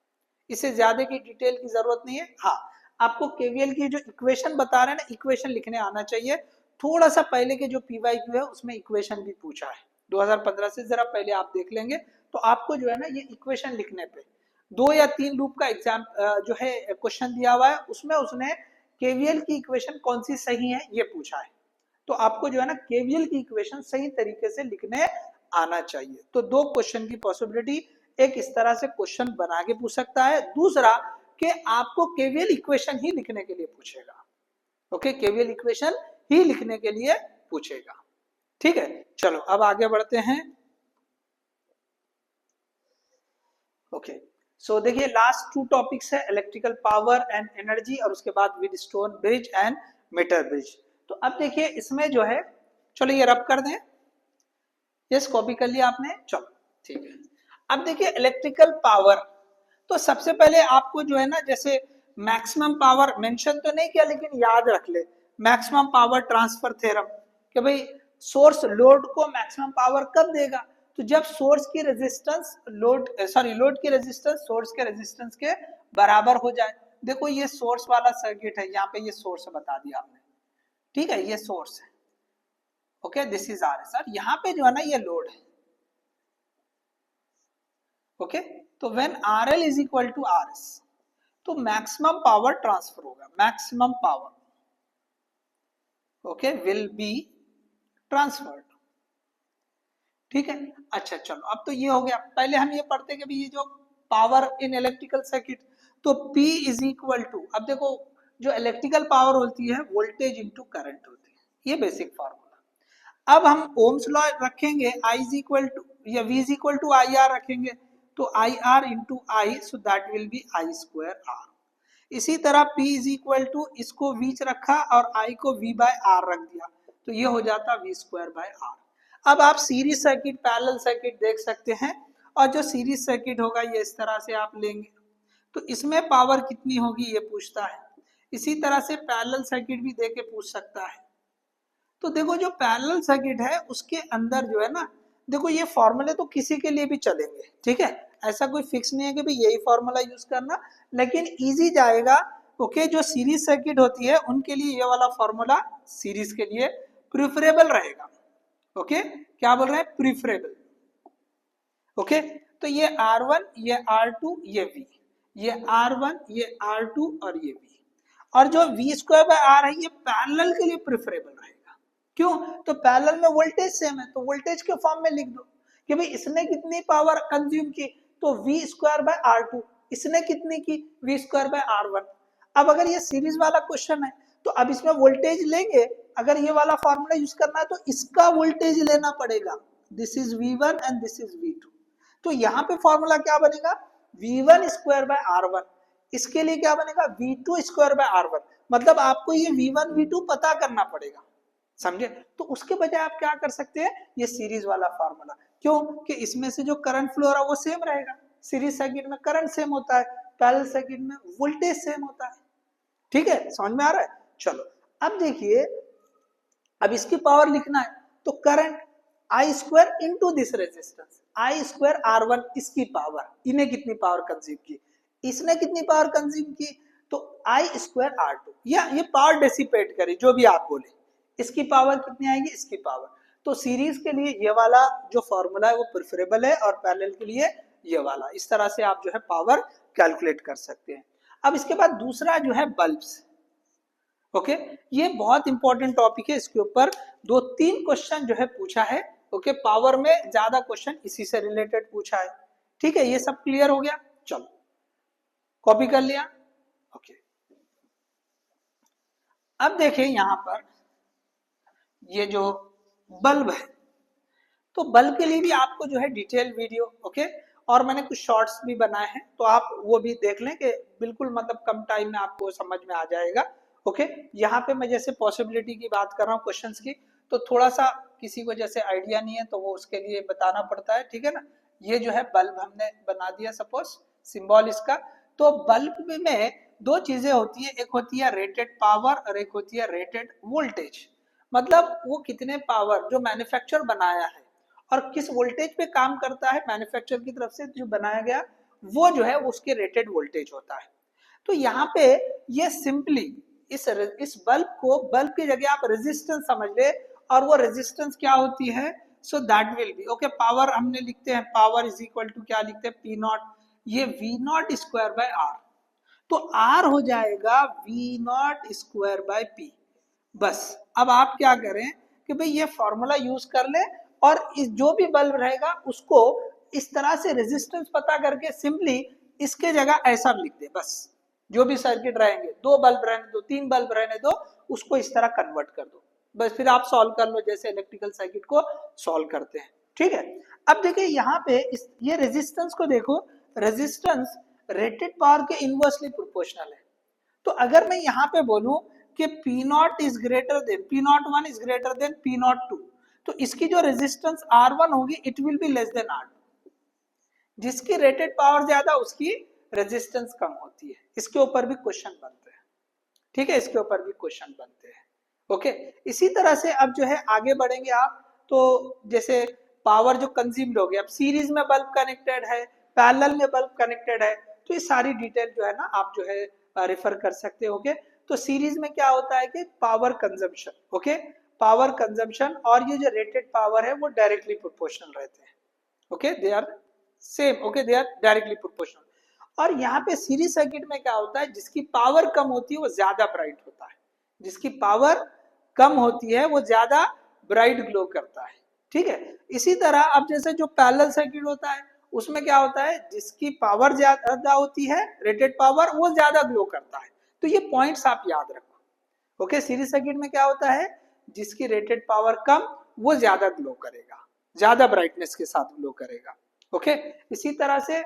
इससे ज्यादा की डिटेल की जरूरत नहीं है। हाँ, आपको केवीएल की जो इक्वेशन बता रहे हैं ना, इक्वेशन लिखने आना चाहिए। थोड़ा सा पहले के जो पीवाईक्यू है उसमें इक्वेशन भी पूछा है 2015 से, जरा पहले आप देख लेंगे तो आपको जो है ना ये इक्वेशन लिखने पे 2 या 3 लूप का एग्जाम जो है क्वेश्चन दिया हुआ है, उसमें उसने केवीएल की इक्वेशन कौन सी सही है ये पूछा है। तो आपको जो है ना केवीएल की इक्वेशन सही तरीके से लिखने आना चाहिए। तो 2 क्वेश्चन की पॉसिबिलिटी, एक इस तरह से क्वेश्चन बना के पूछ सकता है, दूसरा कि आपको केवीएल इक्वेशन ही लिखने के लिए पूछेगा, ओके, केवीएल इक्वेशन ही लिखने के लिए पूछेगा, ठीक है। चलो अब आगे बढ़ते हैं। ओके, सो देखिए लास्ट 2 टॉपिक्स है इलेक्ट्रिकल पावर एंड एनर्जी, और उसके बाद Wheatstone bridge and meter bridge. तो अब देखिए इसमें जो है, चलो ये रब कर दें, यस कॉपी कर लिया आपने, चलो ठीक है। अब देखिए इलेक्ट्रिकल पावर, तो सबसे पहले आपको जो है ना जैसे मैक्सिमम पावर मेंशन तो नहीं किया लेकिन याद रख ले, मैक्सिमम पावर ट्रांसफर थ्योरम, कि भाई सोर्स लोड को मैक्सिमम पावर कब देगा, तो जब सोर्स की रेजिस्टेंस लोड लोड की रेजिस्टेंस सोर्स के रेजिस्टेंस के बराबर हो जाए। देखो ये सोर्स वाला सर्किट है, यहाँ पे ये सोर्स बता दिया आपने, ठीक है, ये सोर्स है, okay, this is R S, यहाँ पे जो है ना ये लोड है, ओके। तो when R L is equal to R S, तो मैक्सिमम पावर ट्रांसफर होगा, maximum power, okay, will be transferred, ठीक है। अच्छा चलो अब तो ये हो गया, पहले हम ये पढ़ते कि ये जो पावर इन इलेक्ट्रिकल सर्किट, तो P इज इक्वल टू, अब देखो जो इलेक्ट्रिकल पावर होती है वोल्टेज इंटू करंट होती है, ये बेसिक फॉर्मूला। अब हम ओम्स लॉ रखेंगे, I इज इक्वल टू या V is equal to I R रखेंगे, तो I R into I, so that will be I square R. इसी तरह P इज इक्वल टू, इसको V रखा और I को V बाय आर रख दिया, तो ये हो जाता V स्क्वायर बाय आर। अब आप सीरीज सर्किट पैरेलल सर्किट देख सकते हैं, और जो सीरीज सर्किट होगा ये इस तरह से आप लेंगे, तो इसमें पावर कितनी होगी ये पूछता है। इसी तरह से पैरेलल सर्किट भी देके पूछ सकता है। तो देखो जो पैरेलल सर्किट है उसके अंदर जो है ना, देखो ये फॉर्मूले तो किसी के लिए भी चलेंगे, ठीक है, ऐसा कोई फिक्स नहीं है कि भाई यही फॉर्मूला यूज करना, लेकिन इजी जाएगा, ओके। जो सीरीज सर्किट होती है उनके लिए ये वाला फॉर्मूला सीरीज के लिए प्रिफरेबल रहेगा, ओके, क्या बोल रहे हैं, प्रिफरेबल, ओके। तो ये R1, ये R2, ये V, ये R1, ये R2 और ये V, और जो V स्क्वायर बाय R है ये पैरेलल के लिए प्रिफरेबल रहेगा। क्यों, तो पैरेलल में वोल्टेज सेम है, तो वोल्टेज के फॉर्म में लिख दो कि भाई इसने कितनी पावर कंज्यूम की, तो V स्क्वायर बाय R2, इसने कितनी की, V स्क्वायर बाय R1। अब अगर ये सीरीज वाला क्वेश्चन है तो अब इसमें वोल्टेज लेंगे, अगर ये वाला फॉर्मूला यूज करना है तो इसका वोल्टेज लेना पड़ेगा, this is V1 and this is V2। तो यहाँ पे फॉर्मूला क्या बनेगा, V1 स्क्वायर बाय R1, इसके लिए क्या बनेगा, V2 स्क्वायर बाय R1, मतलब आपको ये V1 V2 पता करना पड़ेगा, समझे। तो उसके बजाय आप क्या कर सकते हैं, ये सीरीज वाला फॉर्मूला, क्यों कि इसमें से जो करंट फ्लो हो रहा है वो सेम रहेगा, सीरीज सर्किट में करंट सेम होता है, पैरेलल सर्किट में वोल्टेज सेम होता है, ठीक है, समझ में आ रहा है। चलो अब देखिए, अब इसकी पावर लिखना है, तो current I square into this resistance, I square R1, इसकी पावर, इन्हें कितनी पावर कंज्यूम की, इसने कितनी पावर कंज्यूम की, तो आई स्क्वायर R2, या ये पावर डेसिपेट करी जो भी आप बोले, इसकी पावर कितनी आएगी, इसकी पावर, तो सीरीज के लिए ये वाला जो फॉर्मूला है वो प्रेफरेबल है और पैरेलल के लिए ये वाला। इस तरह से आप जो है पावर कैलकुलेट कर सकते हैं। अब इसके बाद दूसरा जो है बल्ब्स। ओके, ये बहुत इंपॉर्टेंट टॉपिक है, इसके ऊपर 2-3 क्वेश्चन जो है पूछा है। ओके, पावर में ज्यादा क्वेश्चन इसी से रिलेटेड पूछा है। ठीक है, ये सब क्लियर हो गया, चलो कॉपी कर लिया। ओके, अब देखिए यहां पर ये जो बल्ब है, तो बल्ब के लिए भी आपको जो है डिटेल वीडियो, ओके, और मैंने कुछ शॉर्ट्स भी बनाए हैं, तो आप वो भी देख लें कि बिल्कुल मतलब कम टाइम में आपको समझ में आ जाएगा। ओके, यहाँ पे मैं जैसे पॉसिबिलिटी की बात कर रहा हूँ क्वेश्चंस की, तो थोड़ा सा किसी को जैसे आइडिया नहीं है तो वो उसके लिए बताना पड़ता है, ठीक है ना। ये जो है बल्ब हमने बना दिया, सपोज सिंबल इसका। तो बल्ब में 2 चीजें होती है, एक होती है रेटेड पावर और एक होती है रेटेड वोल्टेज। मतलब वो कितने पावर जो मैन्युफैक्चर बनाया है और किस वोल्टेज पे काम करता है, मैन्युफैक्चर की तरफ से जो बनाया गया वो जो है उसके रेटेड वोल्टेज होता है। तो यहाँ पे ये सिंपली इस बल्ब को, बल्ब की जगह आप रेजिस्टेंस समझ ले, और वो रेजिस्टेंस क्या होती है, सो that will B, okay, power हमने लिखते हैं, पावर इज इक्वल टू क्या लिखते हैं, पी नॉट, ये V naught square by R. तो आर हो जाएगा V naught square by P. बस अब आप क्या करें कि भाई ये फॉर्मूला यूज कर ले, और इस जो भी बल्ब रहेगा उसको इस तरह से रेजिस्टेंस पता करके सिंपली इसके जगह ऐसा लिख दे। बस जो भी सर्किट रहेंगे, 2 बल्ब रहने दो, 3 बल्ब रहने दो, उसको इस तरह कन्वर्ट कर दो। बस फिर आप सॉल्व कर लो जैसे इलेक्ट्रिकल सर्किट को सॉल्व करते हैं, ठीक है। अब देखिए यहाँ पे ये रेजिस्टेंस को देखो, रेजिस्टेंस रेटेड पावर के इनवर्सली प्रोपोर्शनल है। तो अगर मैं यहाँ पे बोलूं कि P not is greater than P01 is greater than P02, तो इसकी जो रेजिस्टेंस R1 होगी it will be less than R2। जिसकी रेटेड पावर ज्यादा उसकी रेजिस्टेंस कम होती है। इसके ऊपर भी क्वेश्चन बनते हैं, ठीक है, इसके ऊपर भी क्वेश्चन बनते हैं। ओके, इसी तरह से अब जो है आगे बढ़ेंगे आप, तो जैसे पावर जो कंज्यूम्ड हो गया, अब सीरीज में बल्ब कनेक्टेड है, पैरेलल में बल्ब कनेक्टेड है, तो ये सारी डिटेल जो है ना आप जो है रेफर कर सकते हो। ओके, तो सीरीज में क्या होता है कि power consumption, okay, power consumption और ये जो रेटेड पावर है वो डायरेक्टली प्रोपोर्शनल रहते हैं। Okay, they are same, okay, they are directly proportional. और यहाँ पे सीरीज सर्किट में क्या होता है, जिसकी पावर कम होती है वो ज्यादा ब्राइट होता है, जिसकी पावर कम होती है वो ज्यादा ब्राइट ग्लो करता है, ठीक है। इसी तरह अब जैसे जो पैरेलल सर्किट होता है उसमें क्या होता है, जिसकी पावर ज्यादा होती है, रेटेड पावर, वो ज्यादा ग्लो करता है। तो ये पॉइंट्स आप याद रखो। ओके, सीरीज सर्किट में क्या होता है, जिसकी रेटेड पावर कम वो ज्यादा ग्लो करेगा, ज्यादा ब्राइटनेस के साथ ग्लो करेगा। ओके, इसी तरह से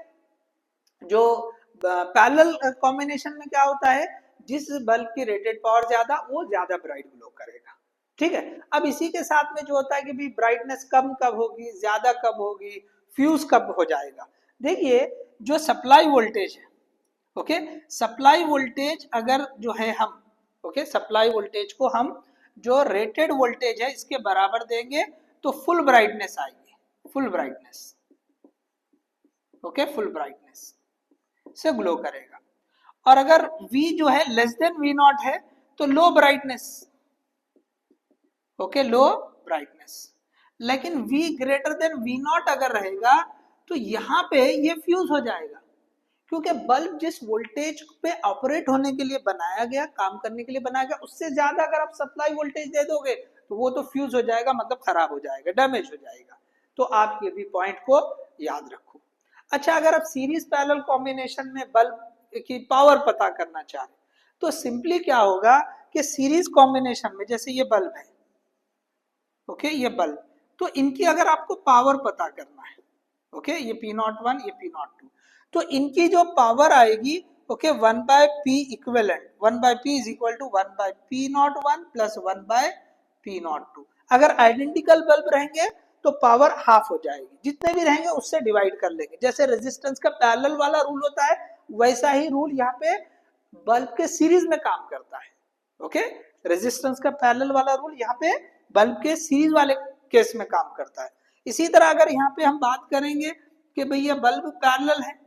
जो पैरेलल कॉम्बिनेशन में क्या होता है, जिस बल्ब की रेटेड पावर ज्यादा वो ज्यादा ब्राइट ग्लो करेगा, ठीक है। अब इसी के साथ में जो होता है कि भी ब्राइटनेस कम कब होगी, ज्यादा कब होगी, फ्यूज कब हो जाएगा। देखिए जो सप्लाई वोल्टेज है, ओके, सप्लाई वोल्टेज अगर जो है हम, ओके, सप्लाई वोल्टेज को हम जो रेटेड वोल्टेज है इसके बराबर देंगे तो फुल ब्राइटनेस आएगी, full brightness, okay, full brightness से ग्लो करेगा। और अगर V जो है लेस देन V0 है तो लो ब्राइटनेस, ओके, लो ब्राइटनेस। लेकिन V ग्रेटर देन V0 अगर रहेगा तो यहाँ पे ये फ्यूज हो जाएगा, क्योंकि बल्ब जिस वोल्टेज पे ऑपरेट होने के लिए बनाया गया, काम करने के लिए बनाया गया, उससे ज्यादा अगर आप सप्लाई वोल्टेज दे दोगे तो वो तो फ्यूज हो जाएगा, मतलब खराब हो जाएगा, डैमेज हो जाएगा। तो आप ये भी पॉइंट को याद रखो। अच्छा, अगर आप सीरीज पैरेलल कॉम्बिनेशन में बल्ब की पावर पता करना चाहें तो सिंपली क्या होगा कि सीरीज कॉम्बिनेशन में जैसे ये बल्ब है, ओके, ये बल्ब, तो इनकी अगर आपको पावर पता करना है, ओके, ये P01 ये P02, तो इनकी जो पावर आएगी, okay, 1/P equivalent, 1/P is equal to 1/P01 plus 1/P02। अगर आइडेंटिकल बल्ब रहेंगे तो पावर हाफ हो जाएगी, जितने भी रहेंगे उससे डिवाइड कर लेंगे। जैसे रेजिस्टेंस का पैरेलल वाला रूल होता है वैसा ही रूल यहाँ पे बल्ब के सीरीज में काम करता है। ओके, रेजिस्टेंस का पैरेलल वाला रूल यहाँ पे बल्ब के सीरीज वाले केस में काम करता है। इसी तरह अगर यहाँ पे हम बात करेंगे कि भाई ये बल्ब पैरेलल है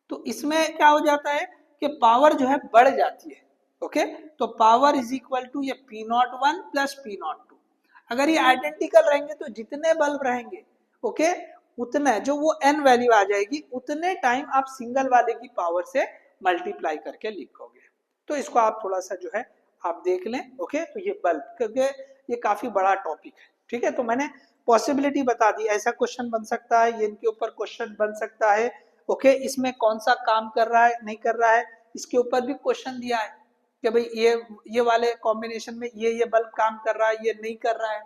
तो इसमें क्या हो जाता है कि पावर जो है बढ़ जाती है। ओके, तो पावर इज इक्वल टू ये P01 प्लस P02। अगर ये आइडेंटिकल रहेंगे तो जितने बल्ब रहेंगे ओके उतने जो वो n वैल्यू आ जाएगी उतने टाइम आप सिंगल वाले की पावर से मल्टीप्लाई करके लिखोगे। तो इसको आप थोड़ा सा जो है आप देख लें ओके। तो ये बल्ब क्योंकि ये काफी बड़ा टॉपिक है ठीक है। तो मैंने पॉसिबिलिटी बता दी, ऐसा क्वेश्चन बन सकता है, ये इनके ऊपर क्वेश्चन बन सकता है ओके। इसमें कौन सा काम कर रहा है नहीं कर रहा है इसके ऊपर भी क्वेश्चन दिया है कि भाई ये वाले कॉम्बिनेशन में ये बल्ब काम कर रहा है ये नहीं कर रहा है।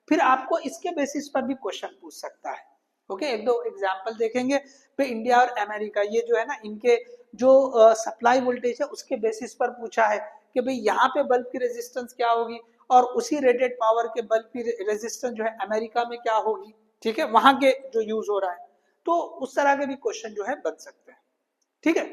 फिर आपको इसके बेसिस पर भी क्वेश्चन पूछ सकता है ओके। एक दो एग्जांपल देखेंगे फिर इंडिया और अमेरिका ये जो है ना इनके जो सप्लाई वोल्टेज है उसके बेसिस पर पूछा है कि भाई यहाँ पे बल्ब की रेजिस्टेंस क्या होगी और उसी रेटेड पावर के बल्ब की रेजिस्टेंस जो है अमेरिका में क्या होगी ठीक है, वहां के जो यूज हो रहा है। तो उस तरह के भी क्वेश्चन जो है बन सकते हैं ठीक है।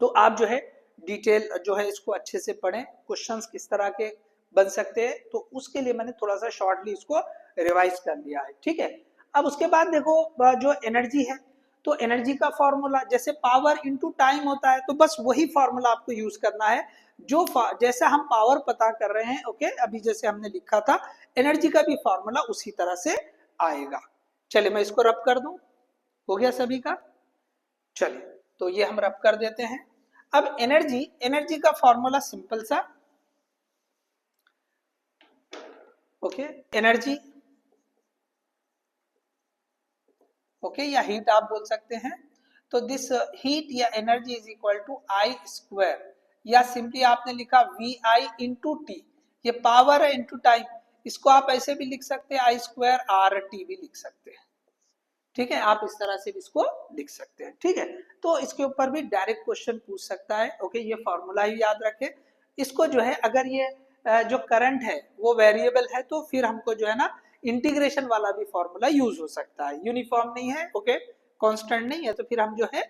तो आप जो है डिटेल जो है इसको अच्छे से पढ़ें, क्वेश्चंस किस तरह के बन सकते हैं, तो उसके लिए मैंने थोड़ा सा शॉर्टली इसको रिवाइज कर लिया है ठीक है। अब उसके बाद देखो जो एनर्जी है तो एनर्जी का फॉर्मूला जैसे पावर इनटू टाइम होता है तो बस वही फॉर्मूला आपको यूज करना है जो जैसे हम पावर पता कर रहे हैं ओके अभी जैसे हमने लिखा था एनर्जी का भी फॉर्मूला उसी तरह से आएगा। चलिए मैं इसको रब कर दूं, हो गया सभी का। चलिए तो ये हम रब कर देते हैं। अब एनर्जी का फॉर्मूला सिंपल सा ओके एनर्जी ओके या हीट आप बोल सकते हैं। तो दिस हीट या energy is equal to I square या सिंपली आपने लिखा वी आई इंटू टी, ये पावर है इंटू टाइम, इसको आप ऐसे भी लिख सकते हैं आई स्क्वायर आर टी भी लिख सकते हैं ठीक है। आप इस तरह से भी इसको लिख सकते हैं ठीक है। तो इसके ऊपर भी डायरेक्ट क्वेश्चन पूछ सकता है ओके। ये फॉर्मूला ही याद रखें। इसको जो है अगर ये जो करंट है वो वेरिएबल है तो फिर हमको जो है ना इंटीग्रेशन वाला भी फॉर्मूला यूज हो सकता है, यूनिफॉर्म नहीं है ओके कांस्टेंट नहीं है तो फिर हम जो है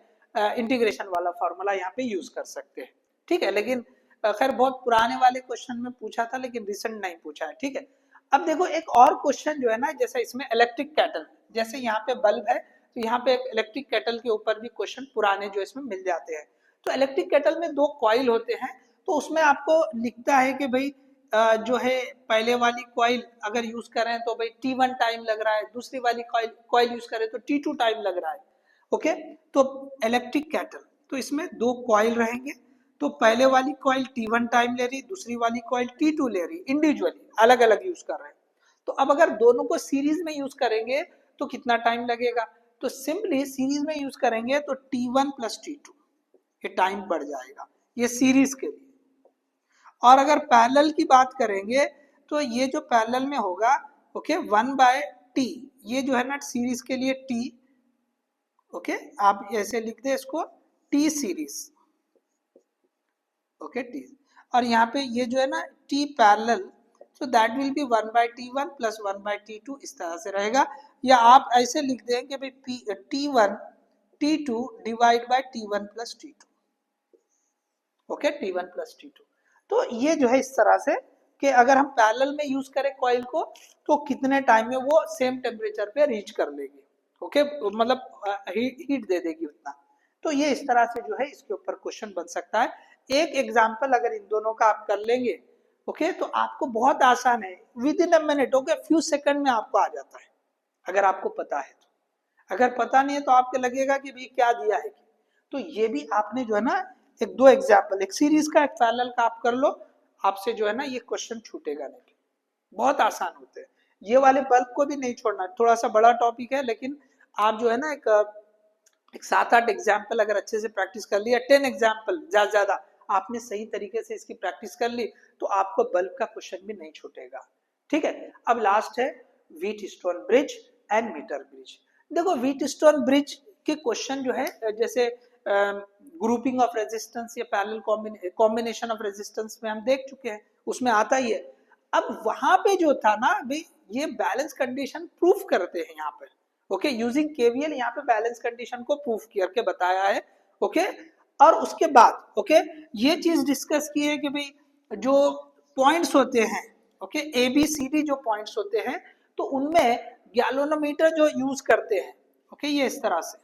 इंटीग्रेशन वाला फॉर्मूला यहाँ पे यूज कर सकते हैं ठीक है। लेकिन खैर बहुत पुराने वाले क्वेश्चन में पूछा था लेकिन रिसेंट नहीं पूछा है ठीक है। अब देखो एक और क्वेश्चन जो है ना जैसे इसमें इलेक्ट्रिक केटल, जैसे यहाँ पे बल्ब है तो यहाँ पे इलेक्ट्रिक केटल के ऊपर भी क्वेश्चन पुराने जो इसमें मिल जाते हैं। तो इलेक्ट्रिक केटल में दो कॉइल होते हैं तो उसमें आपको लिखता है कि भाई जो है पहले वाली कॉइल अगर यूज करें तो भाई T1 टाइम लग रहा है, दूसरी वाली कॉइल यूज करें तो T2 टाइम लग रहा है ओके। तो इलेक्ट्रिक केटल तो इसमें दो कॉइल रहेंगे तो पहले वाली कॉइल T1 टाइम ले रही, दूसरी वाली कॉइल T2 ले रही, इंडिविजुअली अलग अलग यूज कर रहे हैं। तो अब अगर दोनों को सीरीज में यूज करेंगे तो कितना टाइम लगेगा, तो सिंपली सीरीज में यूज करेंगे तो T1 प्लस T2 ये टाइम बढ़ जाएगा ये सीरीज के लिए। और अगर पैरेलल की बात करेंगे तो ये जो पैरेलल में होगा ओके 1/t, ये जो है ना सीरीज के लिए t ओके आप ऐसे लिख दे इसको t सीरीज ओके t। और यहाँ पे ये जो है ना t parallel so that will be 1/t1 plus 1/t2 इस तरह से रहेगा। या आप ऐसे लिख देंगे भाई t1 t2 divide by t1 plus t2 okay t1 plus t2। तो ये जो है इस तरह से कि अगर हम पैरेलल में यूज करें कॉइल को तो कितने टाइम में वो सेम टेम्परेचर पे रीच कर लेगी ओके मतलब हीट दे देगी उतना। तो ये इस तरह से जो है इसके ऊपर क्वेश्चन बन सकता है। एक एग्जांपल अगर इन दोनों का आप कर लेंगे ओके तो आपको बहुत आसान है, with in a minute okay few second में आपको आ जाता है अगर आपको पता है तो। अगर पता नहीं है तो आपको लगेगा कि भाई क्या दिया है। तो ये भी आपने जो है ना एक दो एग्जाम्पल, एक सीरीज का एक पैरेलल का आप कर लो, आपसे जो है ना ये क्वेश्चन छूटेगा नहीं, बहुत आसान होते हैं। ये वाले बल्ब को भी नहीं छोड़ना, थोड़ा सा बड़ा टॉपिक है लेकिन आप जो है ना एक 7-8 एग्जाम्पल अगर अच्छे से प्रैक्टिस कर लिया, 10 एग्जाम्पल ज्यादा आपने सही तरीके से इसकी प्रैक्टिस कर ली तो आपको बल्ब का क्वेश्चन भी नहीं छूटेगा ठीक है। अब लास्ट है Wheatstone bridge and meter bridge. देखो व्हीट स्टोन ब्रिज के क्वेश्चन जो है जैसे ग्रुपिंग ऑफ रेजिस्टेंस या पैरेलल कॉम्बिनेशन ऑफ रेजिस्टेंस में हम देख चुके हैं, उसमें आता ही है। अब वहां पे जो था ना भाई ये बैलेंस कंडीशन प्रूफ करते हैं यहाँ पे ओके यूजिंग केवीएल, यहाँ पे बैलेंस कंडीशन को प्रूफ करके बताया है ओके। और उसके बाद ओके ये चीज डिस्कस की है कि भाई जो पॉइंट्स होते हैं ओके ABCD जो पॉइंट्स होते हैं तो उनमें गैल्वेनोमीटर जो यूज करते हैं ओके ये इस तरह से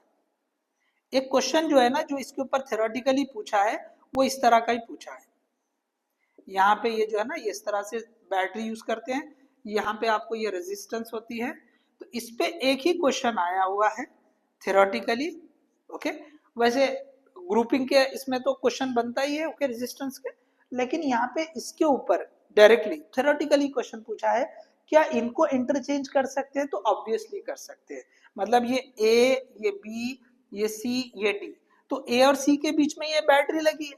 एक क्वेश्चन जो है ना जो इसके ऊपर थ्योरेटिकली पूछा है वो इस तरह का ही पूछा है। यहाँ पे ये जो है ना ये इस तरह से बैटरी यूज करते हैं, यहाँ पे आपको ये रेजिस्टेंस होती है, तो इस पे एक ही क्वेश्चन आया हुआ है थ्योरेटिकली। ओके, वैसे ग्रुपिंग के इसमें तो क्वेश्चन बनता ही है ओके रेजिस्टेंस के, लेकिन यहाँ पे इसके ऊपर डायरेक्टली थ्योरेटिकली क्वेश्चन पूछा है, क्या इनको इंटरचेंज कर सकते हैं? तो ऑब्वियसली कर सकते हैं। मतलब ये ए, ये बी, ये सी, ये डी, तो ए और सी के बीच में ये बैटरी लगी है,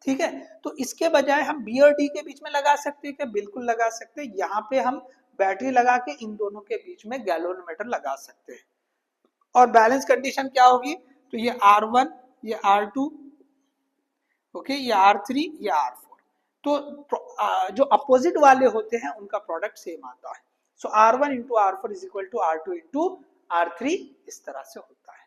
ठीक है, तो इसके बजाय हम बी और डी के बीच में लगा सकते हैं क्या? बिल्कुल लगा सकते हैं। यहाँ पे हम बैटरी लगा के इन दोनों के बीच में गैल्वेनोमीटर लगा सकते हैं। और बैलेंस कंडीशन क्या होगी? तो ये R1, ये R2, ओके, ये R3, ये R4, तो जो अपोजिट वाले होते हैं उनका प्रोडक्ट सेम आता है। So R1 into R4 is equal to R2 into R3, इस तरह से होता है।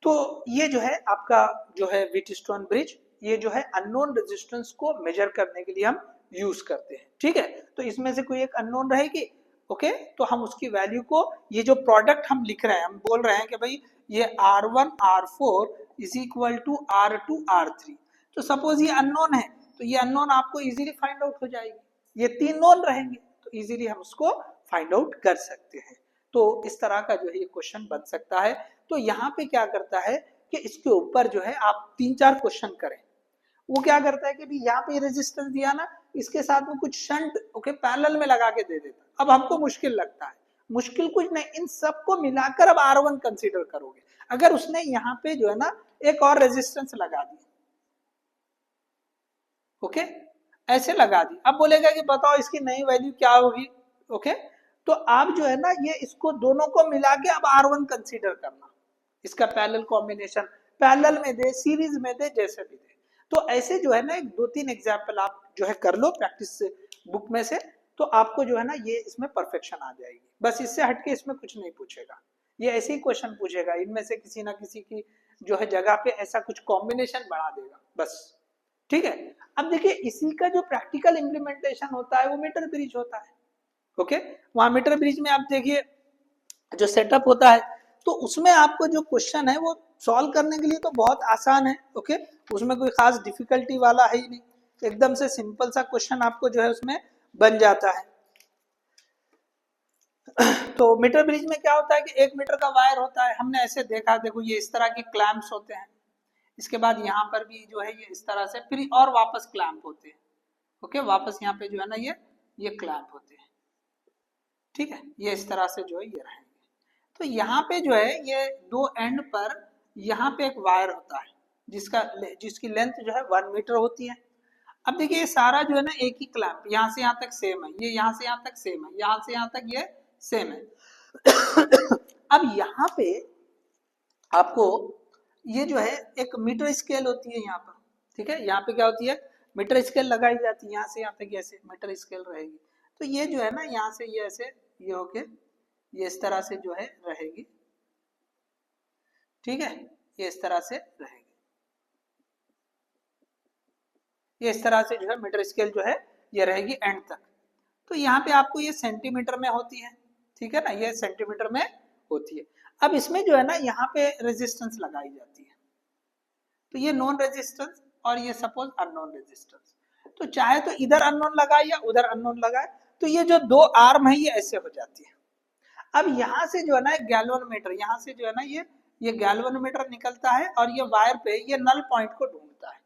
तो ये जो है आपका जो है व्हीटस्टोन ब्रिज, ये जो है अननोन रेजिस्टेंस को मेजर करने के लिए हम यूज करते हैं, ठीक है। तो इसमें से कोई एक अननोन रहेगी, ओके, तो हम उसकी वैल्यू को, ये जो प्रोडक्ट हम लिख रहे हैं, हम बोल रहे हैं कि भाई ये R1 R4 is equal to R2 R3, तो सपोज ये अननोन है, तो ये अननोन आपको इजीली फाइंड आउट हो जाएगी। ये तीन नोन रहेंगे तो इजीली हम उसको फाइंड आउट कर सकते हैं। तो इस तरह का जो है ये क्वेश्चन बन सकता है। तो यहाँ पे क्या करता है कि इसके ऊपर जो है आप 3-4 क्वेश्चन करें। वो क्या करता है कि भी यहाँ पे रेजिस्टेंस दिया ना, इसके साथ में कुछ शंट ओके पैरेलल में लगा के दे देता। अब हमको मुश्किल लगता है, मुश्किल कुछ नहीं, इन सबको मिलाकर अब R1 कंसीडर करोगे। अगर उसने यहाँ पे जो है ना एक और रेजिस्टेंस लगा दी, ओके, ऐसे लगा दी, अब बोलेगा कि बताओ इसकी नई वैल्यू क्या होगी, ओके, तो आप जो है ना ये इसको दोनों को मिला के अब R1 कंसीडर करना, इसका पैरेलल कॉम्बिनेशन, पैरेलल में दे, सीरीज में दे, जैसे भी दे। तो ऐसे जो है ना एक 2-3 एग्जाम्पल आप जो है कर लो प्रैक्टिस बुक में से, तो आपको जो है ना ये इसमें परफेक्शन आ जाएगी। बस इससे हटके इसमें कुछ नहीं पूछेगा, ये ऐसे ही क्वेश्चन पूछेगा, इनमें से किसी ना किसी की जो है जगह पे ऐसा कुछ कॉम्बिनेशन बढ़ा देगा बस, ठीक है। अब देखिए इसी का जो प्रैक्टिकल इम्प्लीमेंटेशन होता है वो मीटर ब्रिज होता है, ओके। वहां मीटर ब्रिज में आप देखिए जो सेटअप होता है, तो उसमें आपको जो क्वेश्चन है वो सॉल्व करने के लिए तो बहुत आसान है, ओके, उसमें कोई खास डिफिकल्टी वाला है ही नहीं, एकदम से सिंपल सा क्वेश्चन आपको जो है उसमें बन जाता है। तो मीटर ब्रिज में क्या होता है कि 1 मीटर का वायर होता है, हमने ऐसे देखा, देखो ये इस तरह के क्लैंप्स होते हैं, इसके बाद यहाँ पर भी जो है ये इस तरह से, फिर और वापस क्लैंप होते हैं, ओके, वापस यहाँ पे जो है ना ये क्लैंप होते हैं, ठीक है, ये इस तरह से जो है ये रहेंगे। तो यहाँ पे जो है ये दो एंड पर यहाँ पे एक वायर होता है जिसकी लेंथ जो है 1 मीटर होती है। अब देखिए ये सारा जो है ना एक ही क्लैंप, यहाँ से यहाँ तक सेम है, ये यहाँ से यहाँ तक सेम है, यहाँ से यहाँ तक ये सेम है। अब यहाँ पे आपको ये जो है एक मीटर स्केल होती है यहाँ पर, ठीक है, यहाँ पे क्या होती है मीटर स्केल लगाई जाती है, यहाँ से यहाँ तक ऐसे मीटर स्केल रहेगी। तो ये जो है ना यहाँ से ये ऐसे ये होके ये इस तरह से जो है रहेगी, ठीक है, ये इस तरह से रहेगी, ये इस तरह से जो है मीटर स्केल जो है ये रहेगी एंड तक। तो यहाँ पे आपको ये सेंटीमीटर में होती है, ठीक है ना, ये सेंटीमीटर में होती है। अब इसमें जो है ना यहाँ पे रेजिस्टेंस लगाई जाती है, तो ये नॉन रेजिस्टेंस और ये सपोज अननोन रेजिस्टेंस, तो चाहे तो इधर अननोन लगाए या उधर अननोन लगाए, तो ये जो दो आर्म है ये ऐसे हो जाती है। अब यहाँ से जो है ना गैल्वेनोमीटर, यहाँ से जो है ना ये गैल्वेनोमीटर निकलता है और ये वायर पे ये नल पॉइंट को ढूंढता है,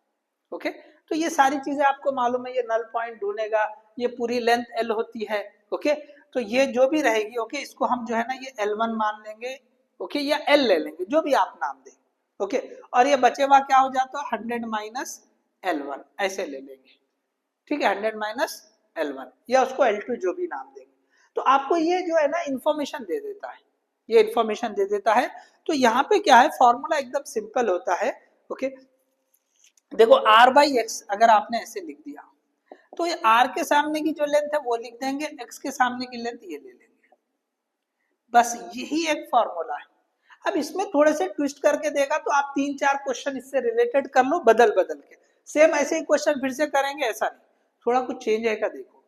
ओके। तो ये सारी चीजें आपको मालूम है, ये नल पॉइंट ढूंढेगा, ये पूरी लेंथ L होती है, ओके। तो ये जो भी रहेगी, ओके, इसको हम जो है ना ये L1 मान लेंगे, ओके, या L ले लेंगे, जो भी आप नाम दें, ओके। और ये बचे हुआ क्या हो जाता है 100 माइनस L1 ऐसे ले लेंगे, ठीक है, 100 माइनस L1 या उसको L2 जो भी नाम देंगे। तो आपको ये जो है ना इंफॉर्मेशन दे देता है, ये इंफॉर्मेशन दे देता है। तो यहाँ पे क्या है फॉर्मूला एकदम सिंपल होता है, ओके। देखो R/X अगर आपने ऐसे लिख दिया तो ये R के सामने की जो लेंथ है वो लिख देंगे, X के सामने की लेंथ ये ले लेंगे, बस यही एक फॉर्मूला है। अब इसमें थोड़े से ट्विस्ट करके देगा तो आप 3-4 क्वेश्चन इससे रिलेटेड कर लो बदल बदल के, सेम ऐसे ही क्वेश्चन फिर से करेंगे ऐसा नहीं, थोड़ा कुछ चेंज है का देखो।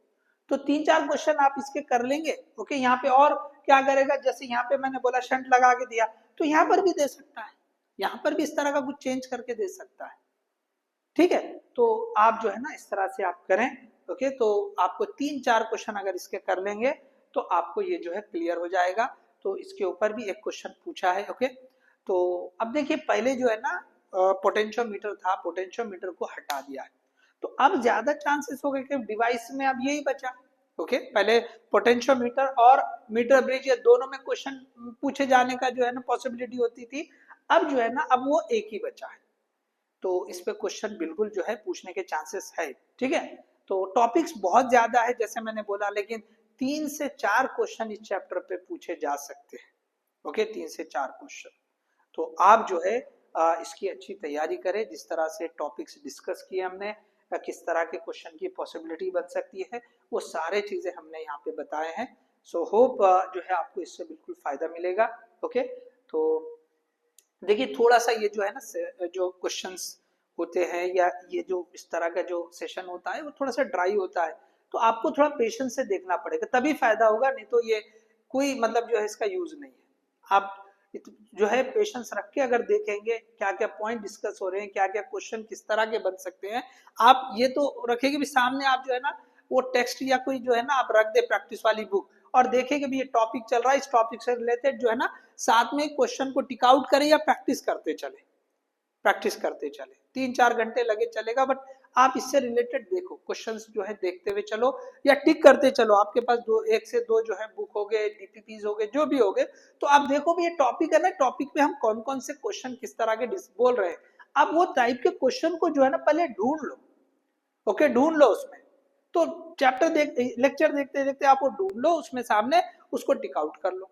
तो 3-4 क्वेश्चन आप इसके कर लेंगे, ओके। यहाँ पे और क्या करेगा, जैसे यहाँ पे मैंने बोला शंट लगा के दिया, तो यहाँ पर भी दे सकता है, यहाँ पर भी इस तरह का कुछ चेंज करके दे सकता है, ठीक है। तो आप जो है ना इस तरह से आप करें ओके, तो आपको 3-4 क्वेश्चन अगर इसके कर लेंगे तो आपको ये जो है क्लियर हो जाएगा। तो इसके ऊपर भी एक क्वेश्चन पूछा है। ओके, तो अब देखिए पहले जो है ना पोटेंशियोमीटर था, पोटेंशियोमीटर को हटा दिया है, तो अब ज्यादा चांसेस हो गए कि डिवाइस में अब यही बचा। ओके, पहले पोटेंशियोमीटर और मीटर ब्रिज ये दोनों में क्वेश्चन पूछे जाने का जो है ना पॉसिबिलिटी होती थी, अब जो है ना अब वो एक ही बचा है, तो इस पे क्वेश्चन बिल्कुल जो है पूछने के चांसेस है। ठीक है, तो टॉपिक्स बहुत ज्यादा है जैसे मैंने बोला, लेकिन 3 से 4 क्वेश्चन इस चैप्टर पे पूछे जा सकते हैं। ओके, 3 से 4 क्वेश्चन, तो आप जो है इसकी अच्छी तैयारी करें। जिस तरह से टॉपिक्स डिस्कस किए हमने, किस तरह के क्वेश्चन की पॉसिबिलिटी बन सकती है, वो सारे चीजें हमने यहाँ पे बताए हैं। सो होप जो है आपको इससे बिल्कुल फायदा मिलेगा। ओके, तो देखिए थोड़ा सा ये जो है ना जो क्वेश्चंस होते हैं या ये जो इस तरह का जो सेशन होता है वो थोड़ा सा ड्राई होता है, तो आपको थोड़ा पेशेंस से देखना पड़ेगा, तभी फायदा होगा, नहीं तो ये कोई मतलब जो है इसका यूज नहीं है। आप जो है पेशेंस रख के अगर देखेंगे क्या क्या पॉइंट डिस्कस हो रहे हैं, क्या क्या क्वेश्चन किस तरह के बन सकते हैं, आप ये तो रखेंगे भी सामने, आप जो है ना वो टेक्स्ट या कोई जो है ना आप रख दे प्रैक्टिस वाली बुक और देखेंगे भी ये टॉपिक चल रहा है, इस टॉपिक से रिलेटेड जो है ना साथ में क्वेश्चन को टिक आउट करें या प्रैक्टिस करते चले, प्रैक्टिस करते चले, 3-4 घंटे लगे चलेगा, बट आप इससे रिलेटेड देखो क्वेश्चंस जो है देखते हुए चलो या टिक करते चलो। आपके पास एक से दो जो है बुक हो गए, डीपीपीज हो गए, जो भी हो गए, तो आप देखो भी ये टॉपिक है ना, टॉपिक में हम कौन कौन से क्वेश्चन किस तरह के बोल रहे हैं, आप वो टाइप के क्वेश्चन को जो है ना पहले ढूंढ लो। ओके, ढूंढ लो उसमें, तो चैप्टर लेक्चर देखते देखते आप वो ढूंढ लो उसमें सामने, उसको टिक आउट कर लो,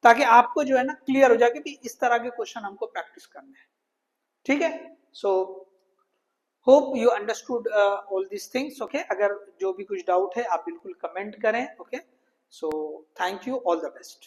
ताकि आपको जो है ना क्लियर हो जाए कि इस तरह के क्वेश्चन हमको प्रैक्टिस करने हैं। ठीक है, so hope you understood all this things. Okay, अगर जो भी कुछ डाउट है आप बिल्कुल कमेंट करें। Okay, so thank you, all the best.